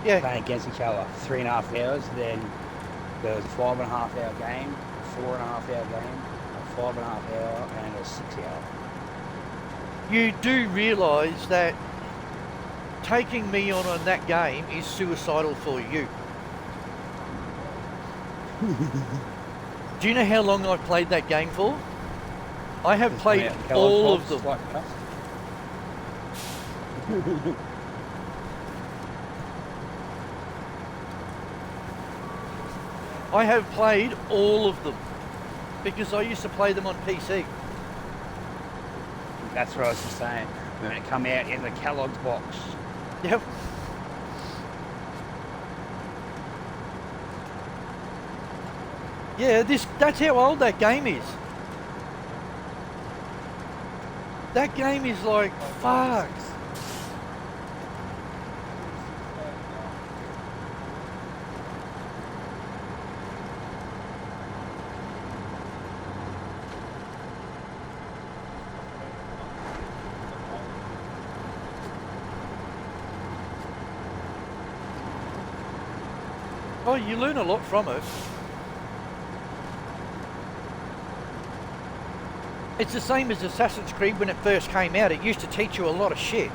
yeah. Playing against each other, 3.5 hours. Then there was a 5.5 hour game, 4.5 hour game, a 5.5 hour, and a 6 hour. You do realise that taking me on that game is suicidal for you. Do you know how long I've played that game for? I have played all of them. Like us. I have played all of them because I used to play them on PC. That's what I was just saying. When it come out in the Kellogg's box. Yep. Yeah, that's how old that game is. That game is like, fuck. Oh, you learn a lot from it. It's the same as Assassin's Creed when it first came out. It used to teach you a lot of shit.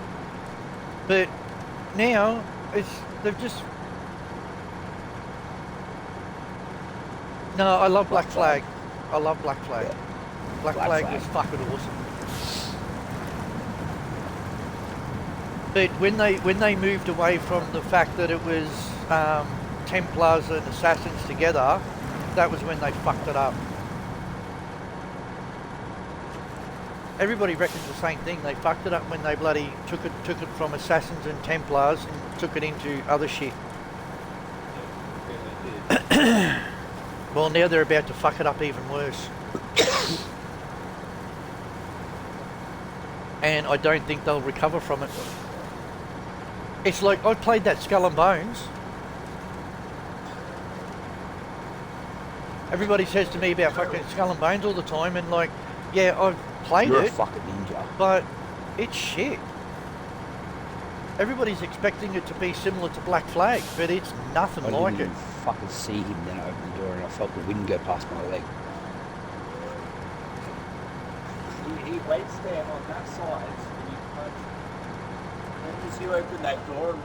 But now, they've just... No, I love Black Flag. I love Black Flag. Yeah. Black Flag was fucking awesome. But when they moved away from the fact that it was Templars and Assassins together, that was when they fucked it up. Everybody reckons the same thing. They fucked it up when they bloody took it from Assassins and Templars and took it into other shit. Well, now they're about to fuck it up even worse. And I don't think they'll recover from it. It's like, I played that Skull and Bones. Everybody says to me about fucking Skull and Bones all the time, and like, yeah, I've played You're it, a fucking ninja. but it's shit. Everybody's expecting it to be similar to Black Flag, but it's nothing I like didn't it. even fucking see him then I opened the door and I felt the wind go past my leg. he waits there on that side, and you punch. And as you open that door,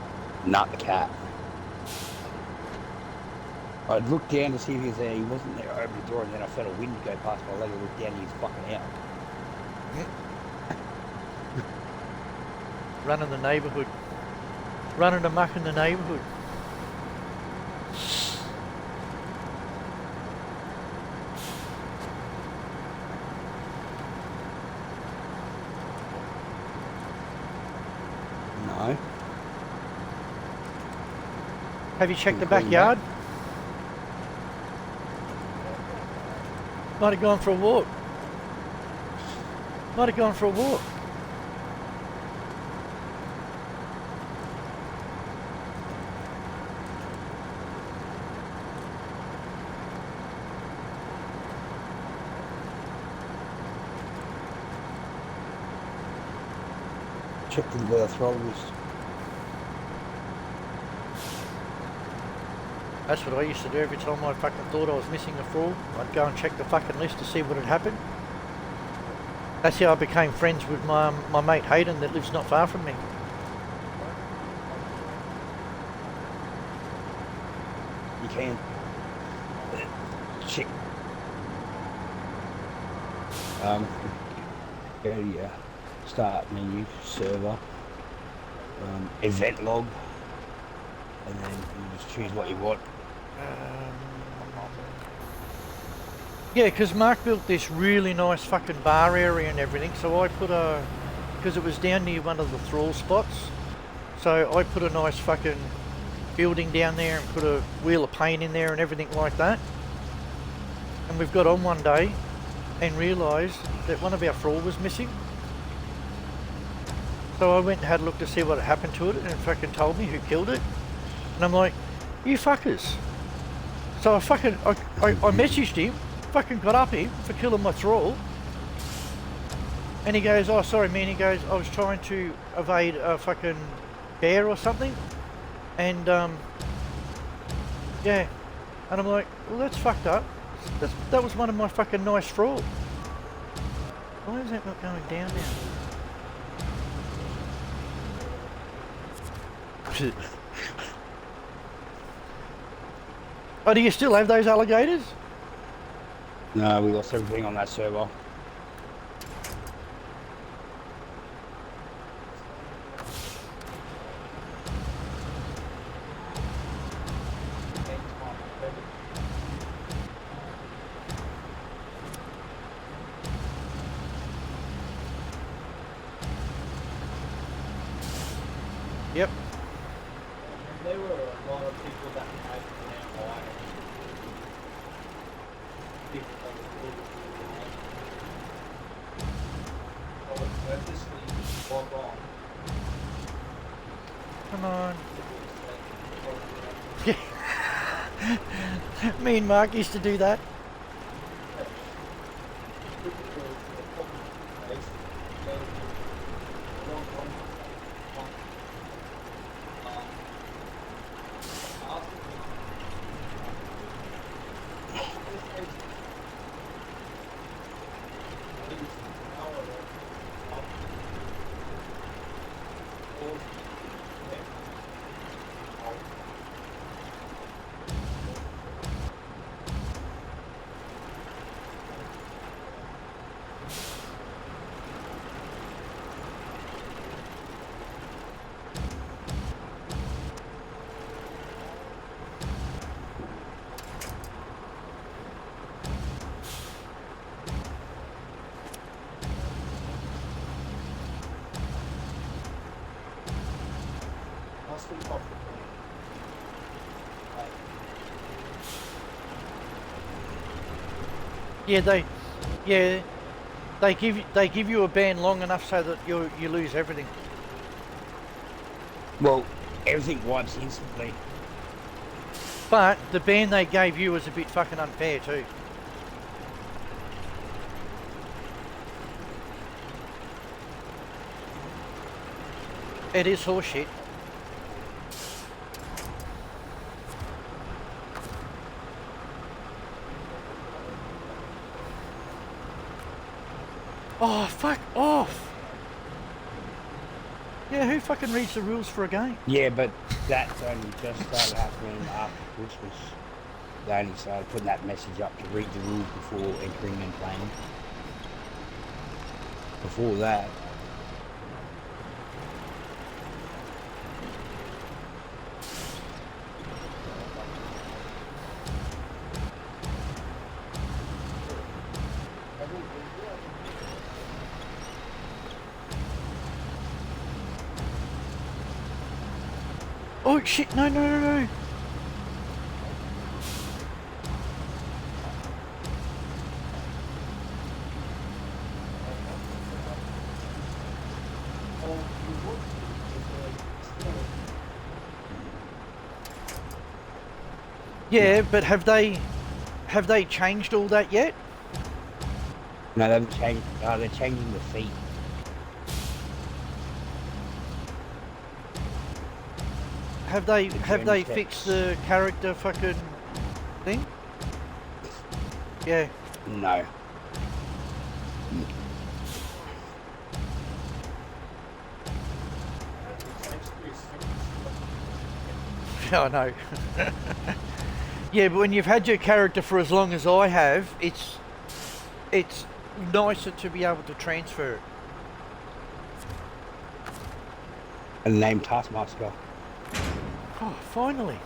Not the cat. I'd looked down to see if he was there. He wasn't there. I opened the door and then I felt a wind go past my leg. I looked down and he was fucking out. Running the neighbourhood. Running amok in the neighbourhood. No. Have you checked the Including backyard? Might have gone for a walk. Might have gone for a walk. Checked where the throttle was. That's what I used to do every time I fucking thought I was missing a throttle. I'd go and check the fucking list to see what had happened. That's how I became friends with my mate Hayden that lives not far from me. You can. Check. Go to your start menu, server, event log, and then you just choose what you want. Yeah, because Mark built this really nice fucking bar area and everything, so I put because it was down near one of the thrall spots, so I put a nice fucking building down there and put a wheel of paint in there and everything like that. And we've got on one day and realised that one of our thrall was missing. So I went and had a look to see what had happened to it, and it fucking told me who killed it. And I'm like, you fuckers. So I messaged him, fucking got up him for killing my thrall. And he goes, oh sorry man, he goes, I was trying to evade a fucking bear or something. And yeah. And I'm like, well that's fucked up. That was one of my fucking nice thrall. Why is that not going down now? Oh, do you still have those alligators? No, we lost everything on that server. Yep. there were a lot of people that had now buying people that were really I would purposely log on. Come on. Me and Mark used to do that. Yeah, they give you a ban long enough so that you lose everything. Well, everything wipes instantly. But the ban they gave you was a bit fucking unfair too. It is horseshit. Oh, fuck off! Yeah, who fucking reads the rules for a game? Yeah, but that's only just started happening after Christmas. They only started putting that message up to read the rules before entering and playing. Before that, Oh shit, no, no, no, no. Yeah, but have they changed all that yet? no, they haven't changed. They're changing the feet. Have they journey fixed steps. the character fucking thing? Yeah. No. I know. Yeah, but when you've had your character for as long as I have, it's nicer to be able to transfer it. And name Taskmaster. Oh, finally.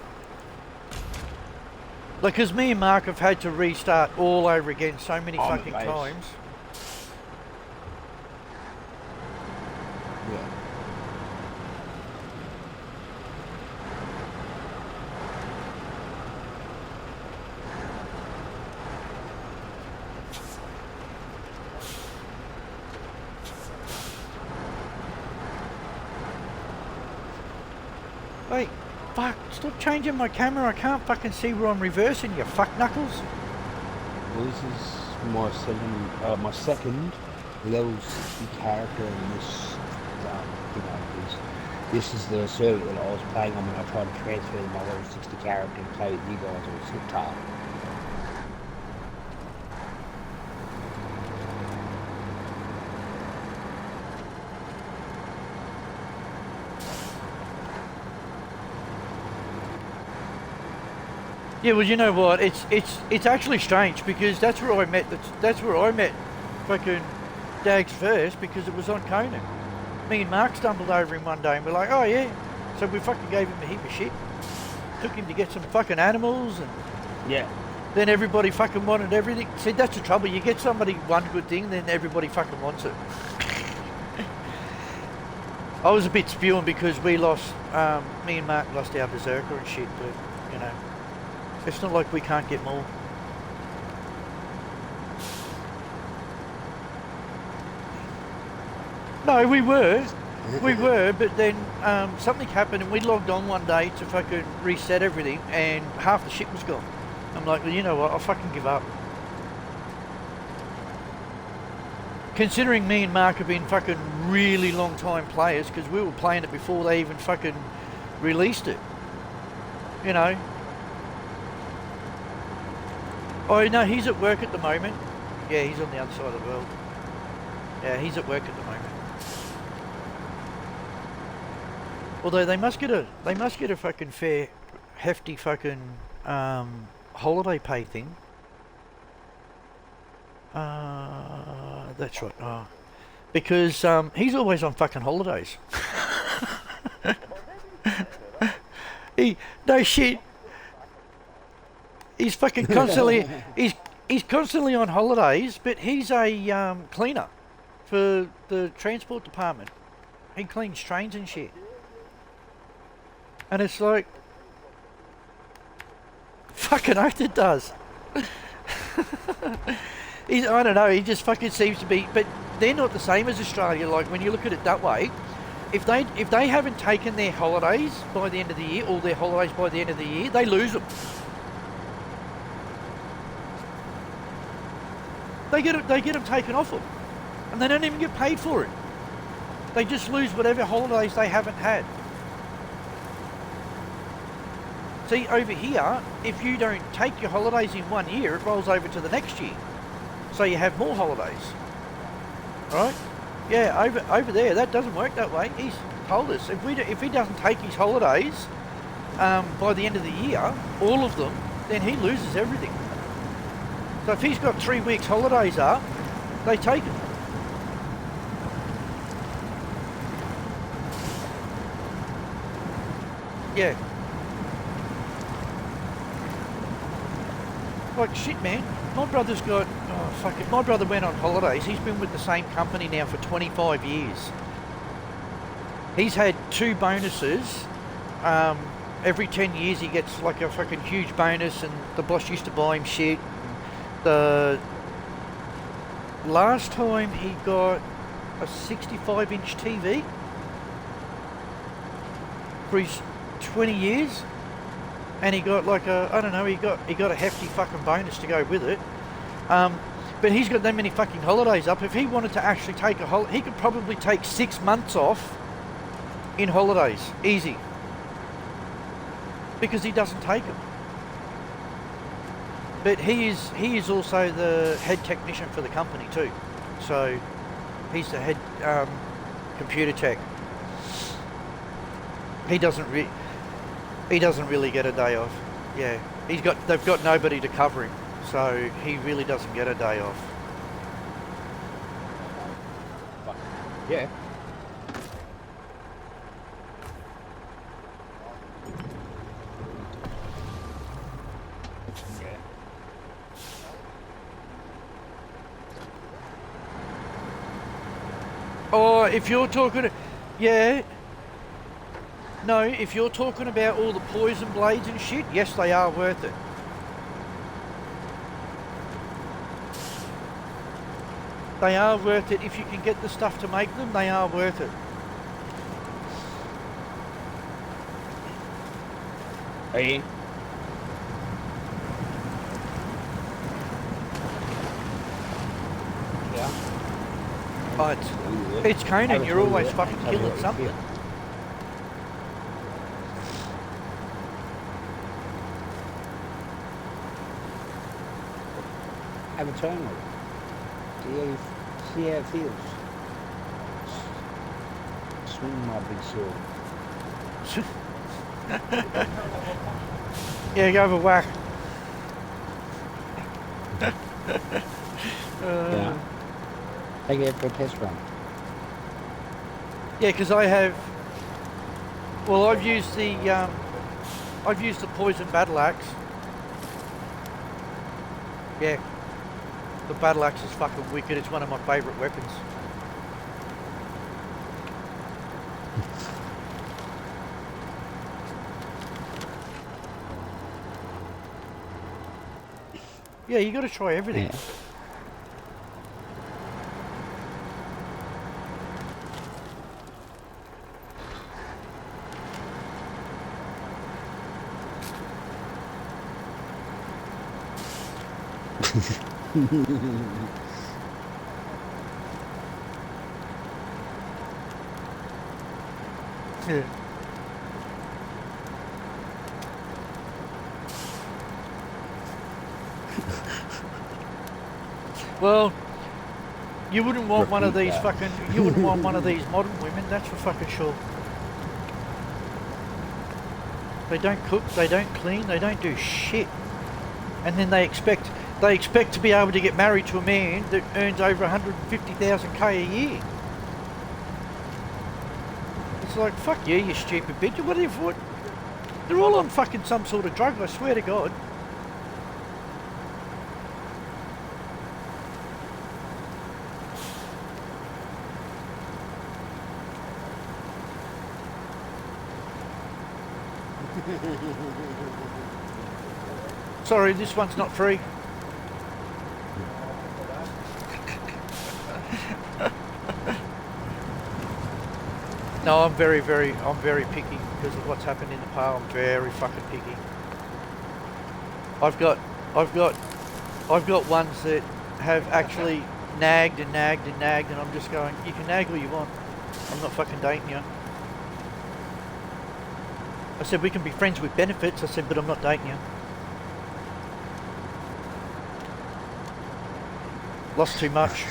Like, cause me and Mark have had to restart all over again so many I'm fucking amazed. times. Yeah. Wait, fuck, stop changing my camera. I can't fucking see where I'm reversing, you fuck knuckles. Well, this is my second level 60 character in this, this is the server that I was playing on when I tried to transfer my level 60 character and play with you guys on Sliptar. Yeah, well, you know what? It's actually strange because that's where I met fucking Dags first, because it was on Conan. Me and Mark stumbled over him one day and we're like, oh yeah. So we fucking gave him a heap of shit. Took him to get some fucking animals, and Yeah. then everybody fucking wanted everything. See, that's the trouble. You get somebody one good thing, then everybody fucking wants it. I was a bit spewing because we lost, me and Mark lost our berserker and shit, but you know. It's not like we can't get more. No, we were, but then something happened and we logged on one day to fucking reset everything and half the shit was gone. I'm like, well, you know what, I'll fucking give up. Considering me and Mark have been fucking really long time players, because we were playing it before they even fucking released it. You know. Oh no, he's at work at the moment. Yeah, he's on the other side of the world. Yeah, he's at work at the moment. Although they must get a fucking fair, hefty fucking holiday pay thing. That's right. Because he's always on fucking holidays. No shit. He's fucking constantly he's constantly on holidays, but he's a cleaner for the transport department. He cleans trains and shit. And it's like, fucking oath it does. I don't know, he just fucking seems to be, but they're not the same as Australia. Like, when you look at it that way, if they haven't taken their holidays by the end of the year, or their holidays by the end of the year, they lose them. They get them taken off them, and they don't even get paid for it. They just lose whatever holidays they haven't had. See, over here, if you don't take your holidays in 1 year, it rolls over to the next year. So you have more holidays. right? Yeah, over there, that doesn't work that way. He's told us if he doesn't take his holidays by the end of the year, all of them, then he loses everything. So if he's got 3 weeks holidays up, they take it. Yeah. Like shit, man. My brother's got, oh fuck it, my brother went on holidays. He's been with the same company now for 25 years. He's had 2 bonuses. Every 10 years he gets like a fucking huge bonus, and the boss used to buy him shit. The last time he got a 65-inch TV for his 20 years, and he got like a, I don't know, he got a hefty fucking bonus to go with it. But he's got that many fucking holidays up. If he wanted to actually take a holiday, he could probably take 6 months off in holidays, easy, because he doesn't take them. But he is also the head technician for the company too, so he's the head computer tech. He doesn't really get a day off. Yeah, they've got nobody to cover him, so he really doesn't get a day off. Yeah. Oh, if you're talking, yeah. No, if you're talking about all the poison blades and shit, yes, they are worth it. They are worth it. If you can get the stuff to make them, they are worth it. Hey. Yeah. But it's Conan, you're always fucking killing something. Have a turn with it. See how it feels. Swing my big sword. Yeah, go have a whack. Yeah. Take it for a test run. Yeah, because I have. Well, I've used the poison battle axe. Yeah, the battle axe is fucking wicked. It's one of my favourite weapons. Yeah, you got to try everything. Yeah. Yeah. Well, you wouldn't want one of these fucking. You wouldn't want one of these modern women. That's for fucking sure. They don't cook. They don't clean. They don't do shit. And then they expect to be able to get married to a man that earns over 150,000 a year. It's like, fuck you, you stupid bitch. What if what? They're all on fucking some sort of drug. I swear to God. Sorry, this one's not free. No, I'm very picky because of what's happened in the past. I'm very fucking picky. I've got ones that have actually nagged and nagged and nagged, and I'm just going, you can nag all you want. I'm not fucking dating you. I said, we can be friends with benefits. I said, but I'm not dating you. Lost too much.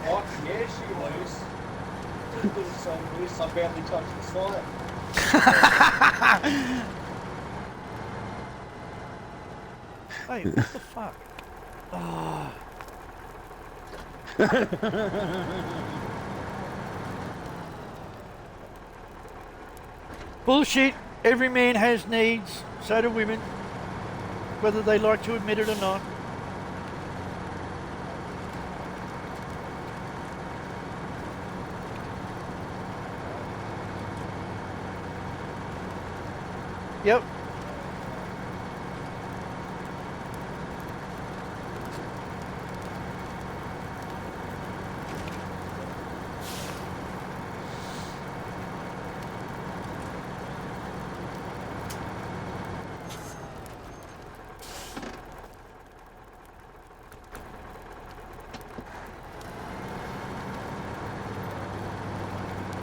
Oh, yeah, she was. It was so loose, I barely touched the side. Hey, what the fuck? Oh. Bullshit. Every man has needs. So do women. Whether they like to admit it or not. Yep.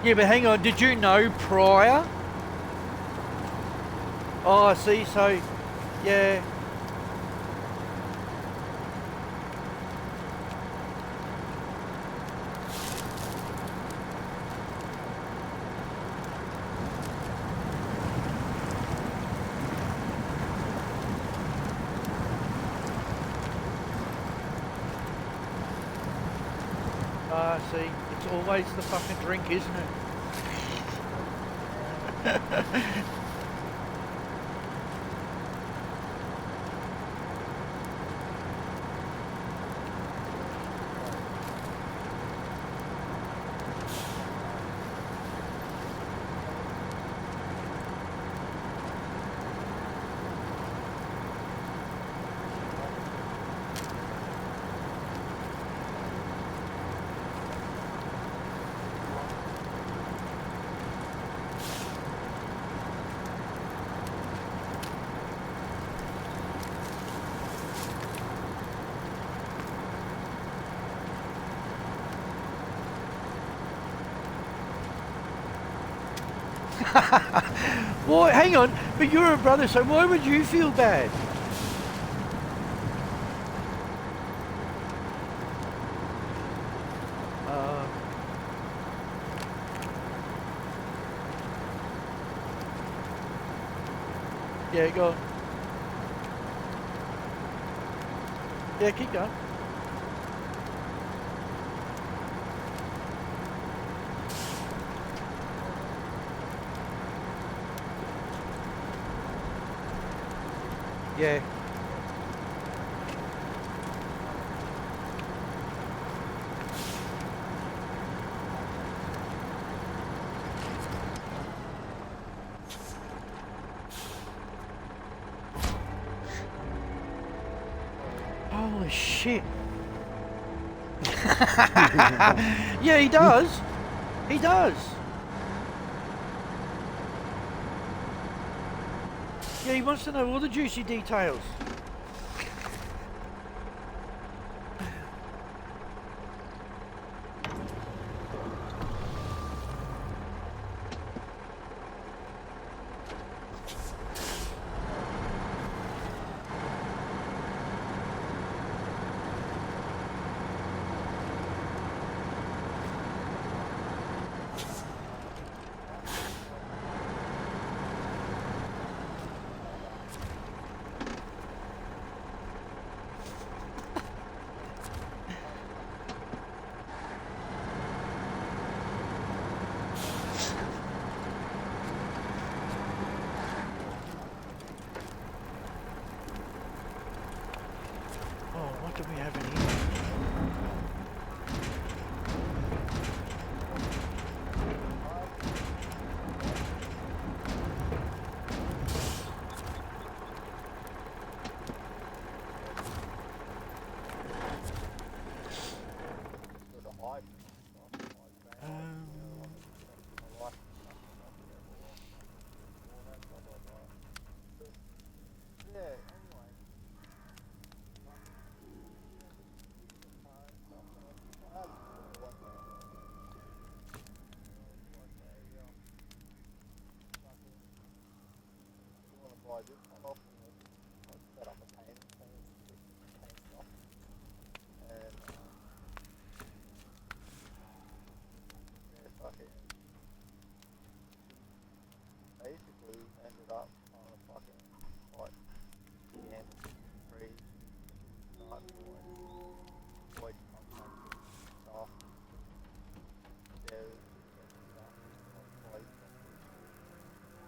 Yeah, but hang on, did you know prior? Oh, I see, so, yeah. Ah, see, it's always the fucking drink, isn't it? Why? Hang on, but you're a brother, so why would you feel bad? Yeah, go on. Yeah, keep going. Yeah. Holy shit. Yeah, he does. He does. Yeah, he wants to know all the juicy details. Oh, what do we have in here?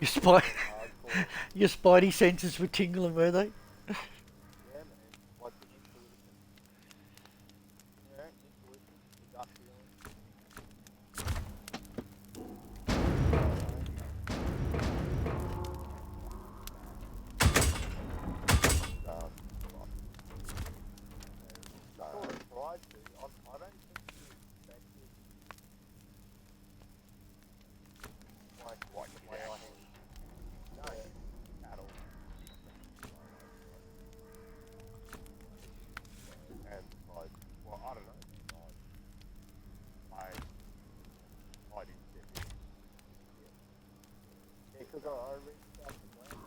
Your spy, hardcore. your spidey senses were tingling, were they? Yeah, man. Like the intuition. Yeah, intuition, the gut feeling. Um, sort of tried to. I don't think he expected like the way I handled at all. And like, well, I don't know. I didn't get it. Yeah, because I reached out to Glenn.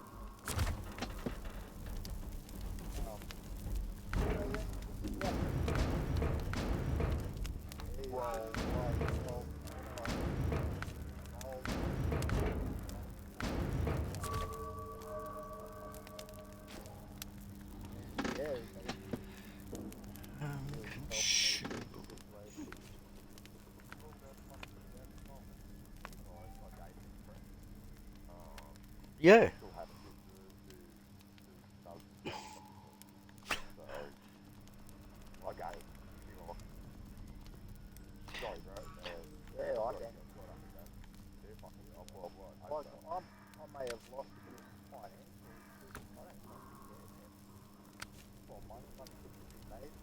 Yeah. Still have a sister who does so okay, you know, sorry bro. Yeah, I can. Yeah, fucking, I may have lost a bit financially, I don't fucking care, man. Well, money could be made.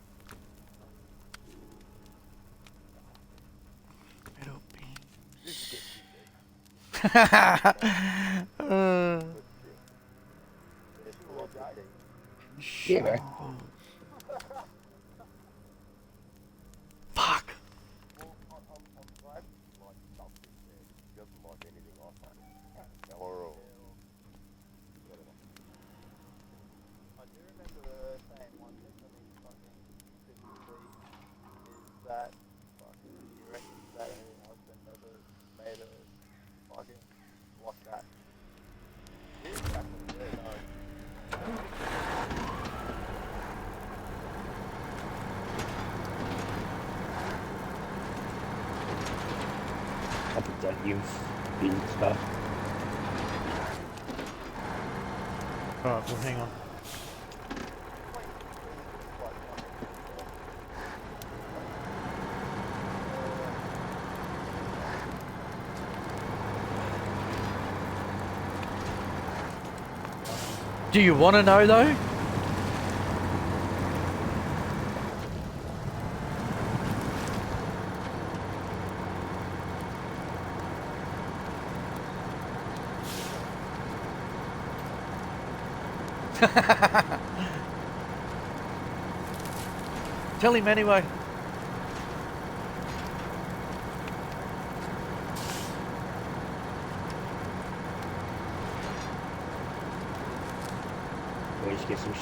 Metal beam. This is getting too deep. uh, But shit, it's still okay. Yeah, bro. Fuck. Well, I'm glad he likes something there. He doesn't like anything I fucking tell her or whatever. I do remember saying one thing that he fucking specifically is that fucking he reckons that her husband never made her fucking like that. Yeah, exactly, yeah, no. Topic don't use in stuff. Alright, well, hang on. Do you want to know though? Tell him anyway.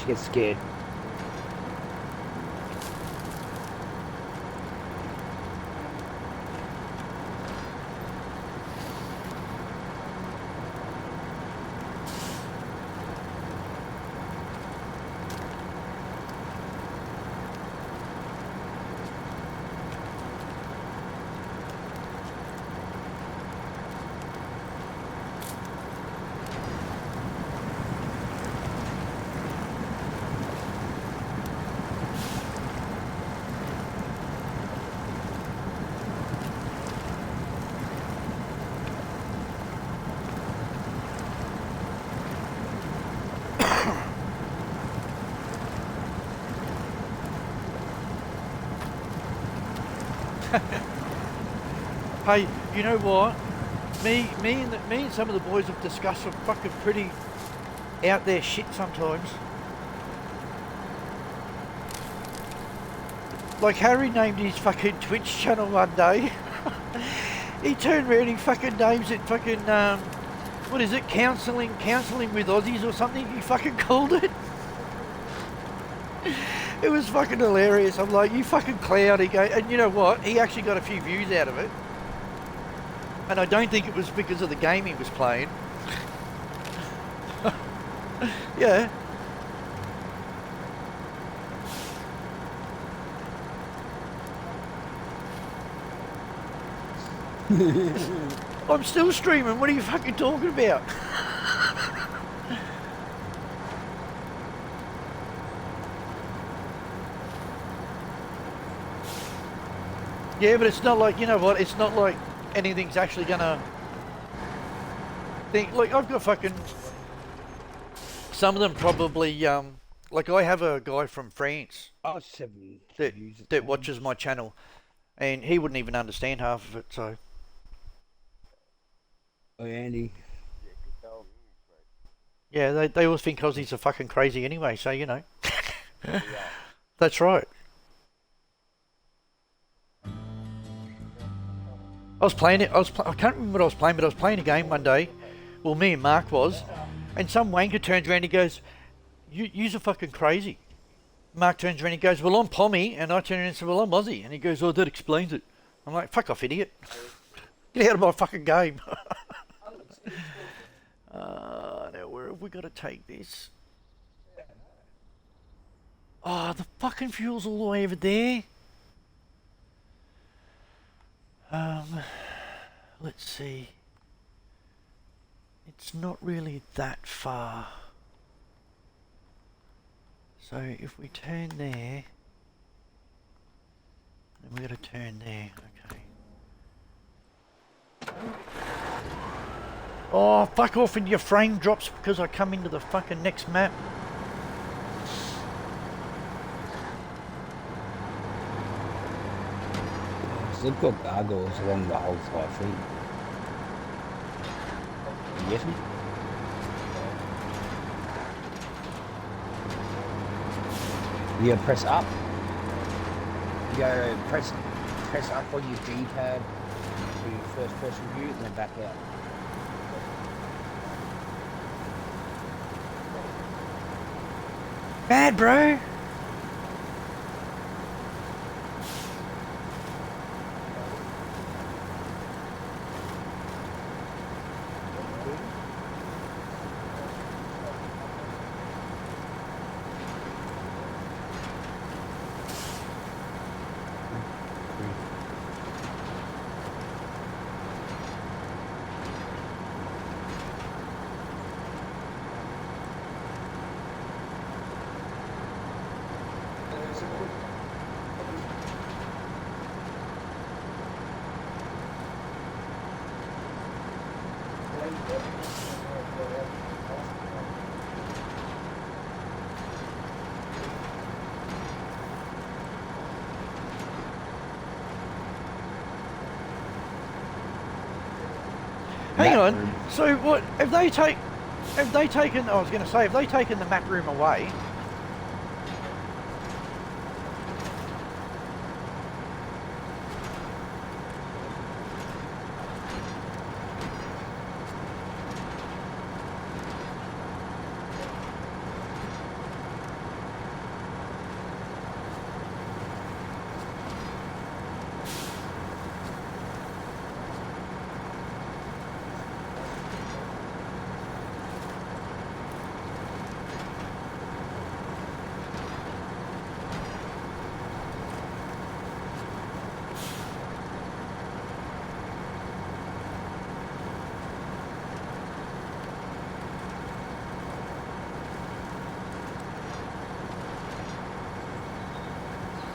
She gets scared. Hey, you know what? Me and some of the boys have discussed some fucking pretty out there shit sometimes. Like Harry named his fucking Twitch channel one day. He turned around, he fucking names it fucking what is it? Counselling with Aussies or something. He fucking called it. It was fucking hilarious. I'm like, you fucking clown. He go, and you know what? He actually got a few views out of it. And I don't think it was because of the game he was playing. Yeah. I'm still streaming. What are you fucking talking about? Yeah, but it's not like, you know what? It's not like anything's actually gonna think. Like, I've got fucking. Some of them probably, like I have a guy from France Oh, 7 that views at that times. watches my channel, and he wouldn't even understand half of it. So Oh, Andy. Yeah, good girl. yeah, they all think Aussies are fucking crazy anyway. So you know, We are. that's right. I was playing it. I can't remember what I was playing, but I was playing a game one day. Well, me and Mark was, and some wanker turns around and he goes, "You're fucking crazy." Mark turns around and he goes, "Well, I'm Pommy," and I turn around and say, "Well, I'm Aussie," and he goes, "Oh, that explains it." I'm like, "Fuck off, idiot! Get out of my fucking game." Now where have we got to take this? Oh, the fucking fuel's all the way over there. Let's see. It's not really that far. So if we turn there, then we got to turn there. Okay. Oh, fuck off into your frame drops because I come into the fucking next map. They've got gargoyles along the whole 5 feet. Yes, me? You gotta press up. You go press up on your D-pad to first person view and then back out. Bad, bro. Hang Map on. room. So what? Have they taken? I was going to say, have they taken the map room away?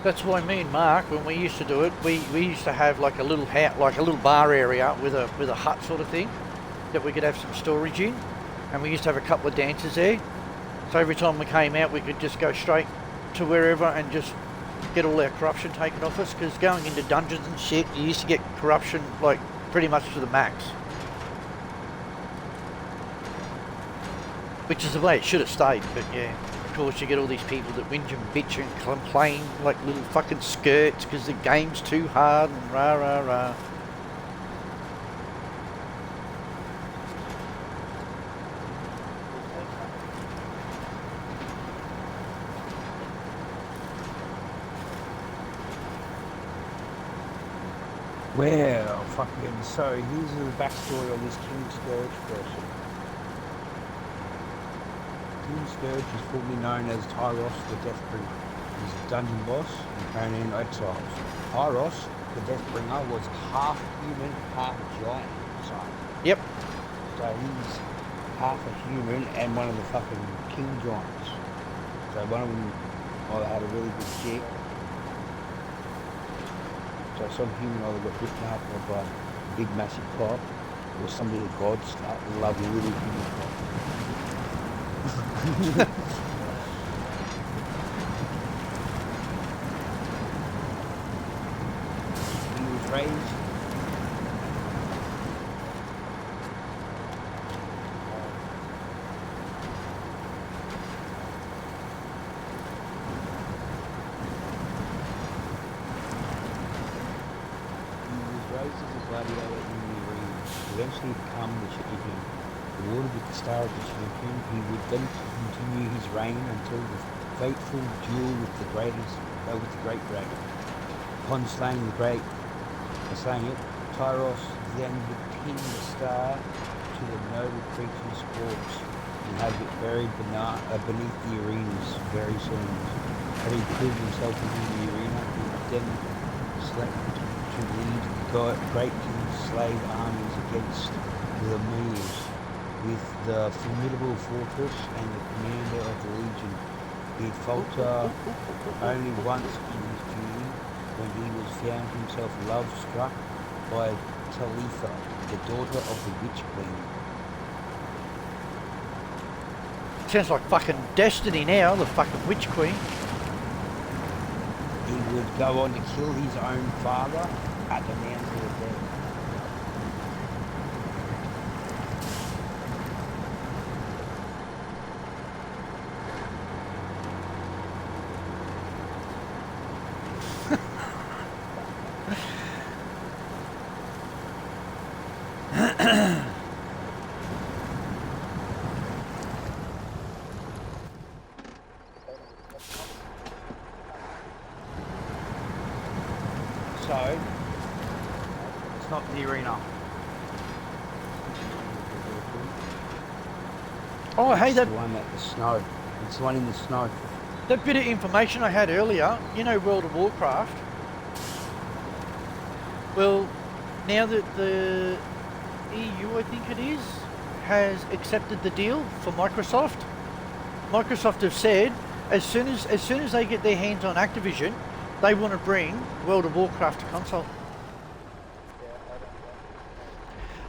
That's why me and Mark, when we used to do it, we used to have like a little like a little bar area with a hut sort of thing that we could have some storage in, and we used to have a couple of dancers there. So every time we came out, we could just go straight to wherever and just get all our corruption taken off us. Because going into dungeons and shit, you used to get corruption like pretty much to the max, which is the way it should have stayed. But yeah. Of course, you get all these people that whinge and bitch and complain like little fucking skirts because the game's too hard and rah rah rah. Well, fucking, so here's the backstory on this King Scourge person. King Scourge is formerly known as Tyros the Deathbringer. He's a dungeon boss in Conan Exiles. Tyros the Deathbringer was half human, half giant. son. Yep. So he's half a human and one of the fucking king giants. So one of them either had a really good dick. So some human either got bitten up by a big massive cock, or somebody of God started to love a really human cock. He was raised as a gladiator in the arena, eventually become the champion. Awarded with the star of the champion, he would then continue his reign until the fateful duel with the great dragon. Upon slaying it, Tyros then would pin the star to the noble creature's corpse and have it buried beneath the arena's very stones. Having killed himself within the arena, he would then select to lead the great king's slave armies against the Moors with the formidable fortress and the commander of the legion. He'd falter only once in his duty when he was found himself love-struck by Talitha, the daughter of the Witch Queen. Sounds like fucking Destiny now, the fucking Witch Queen. He would go on to kill his own father at the Mountain of the Dead. So, it's not the arena. Oh, hey, It's that the one at the snow. It's the one in the snow. that bit of information I had earlier, you know World of Warcraft? Well, now that the EU, I think it is, has accepted the deal for Microsoft, Microsoft have said as soon as they get their hands on Activision, they want to bring World of Warcraft to console.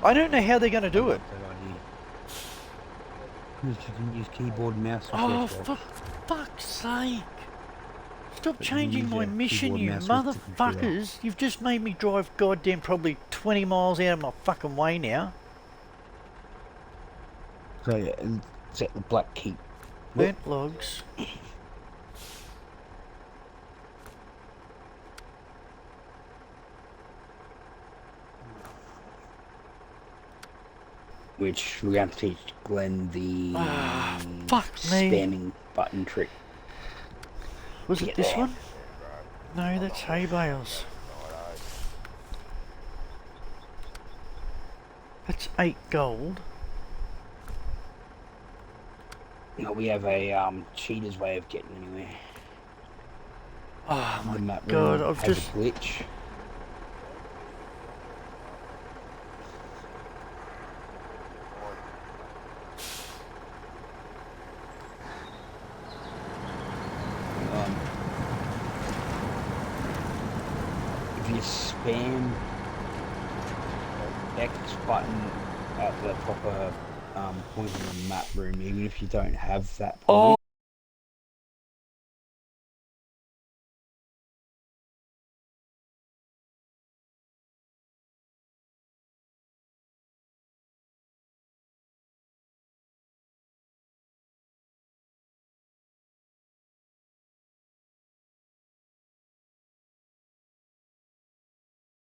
I don't know how they're going to do it. Because you can use keyboard and mouse. Oh, for fuck's sake. Stop But you can changing use my your mission, keyboard you and mouse with the computer. motherfuckers. You've just made me drive goddamn probably 20 miles out of my fucking way now. So yeah, and set the black key. Burnt logs. Which we're going to teach Glenn the Fuck me. spamming button trick. Was it Get this there. one? No, that's hay bales. That's 8 gold. No, we have a cheater's way of getting anywhere. Oh The my map god, room I've has just... a glitch. If you spam X button at the proper point in the map room, even if you don't have that point,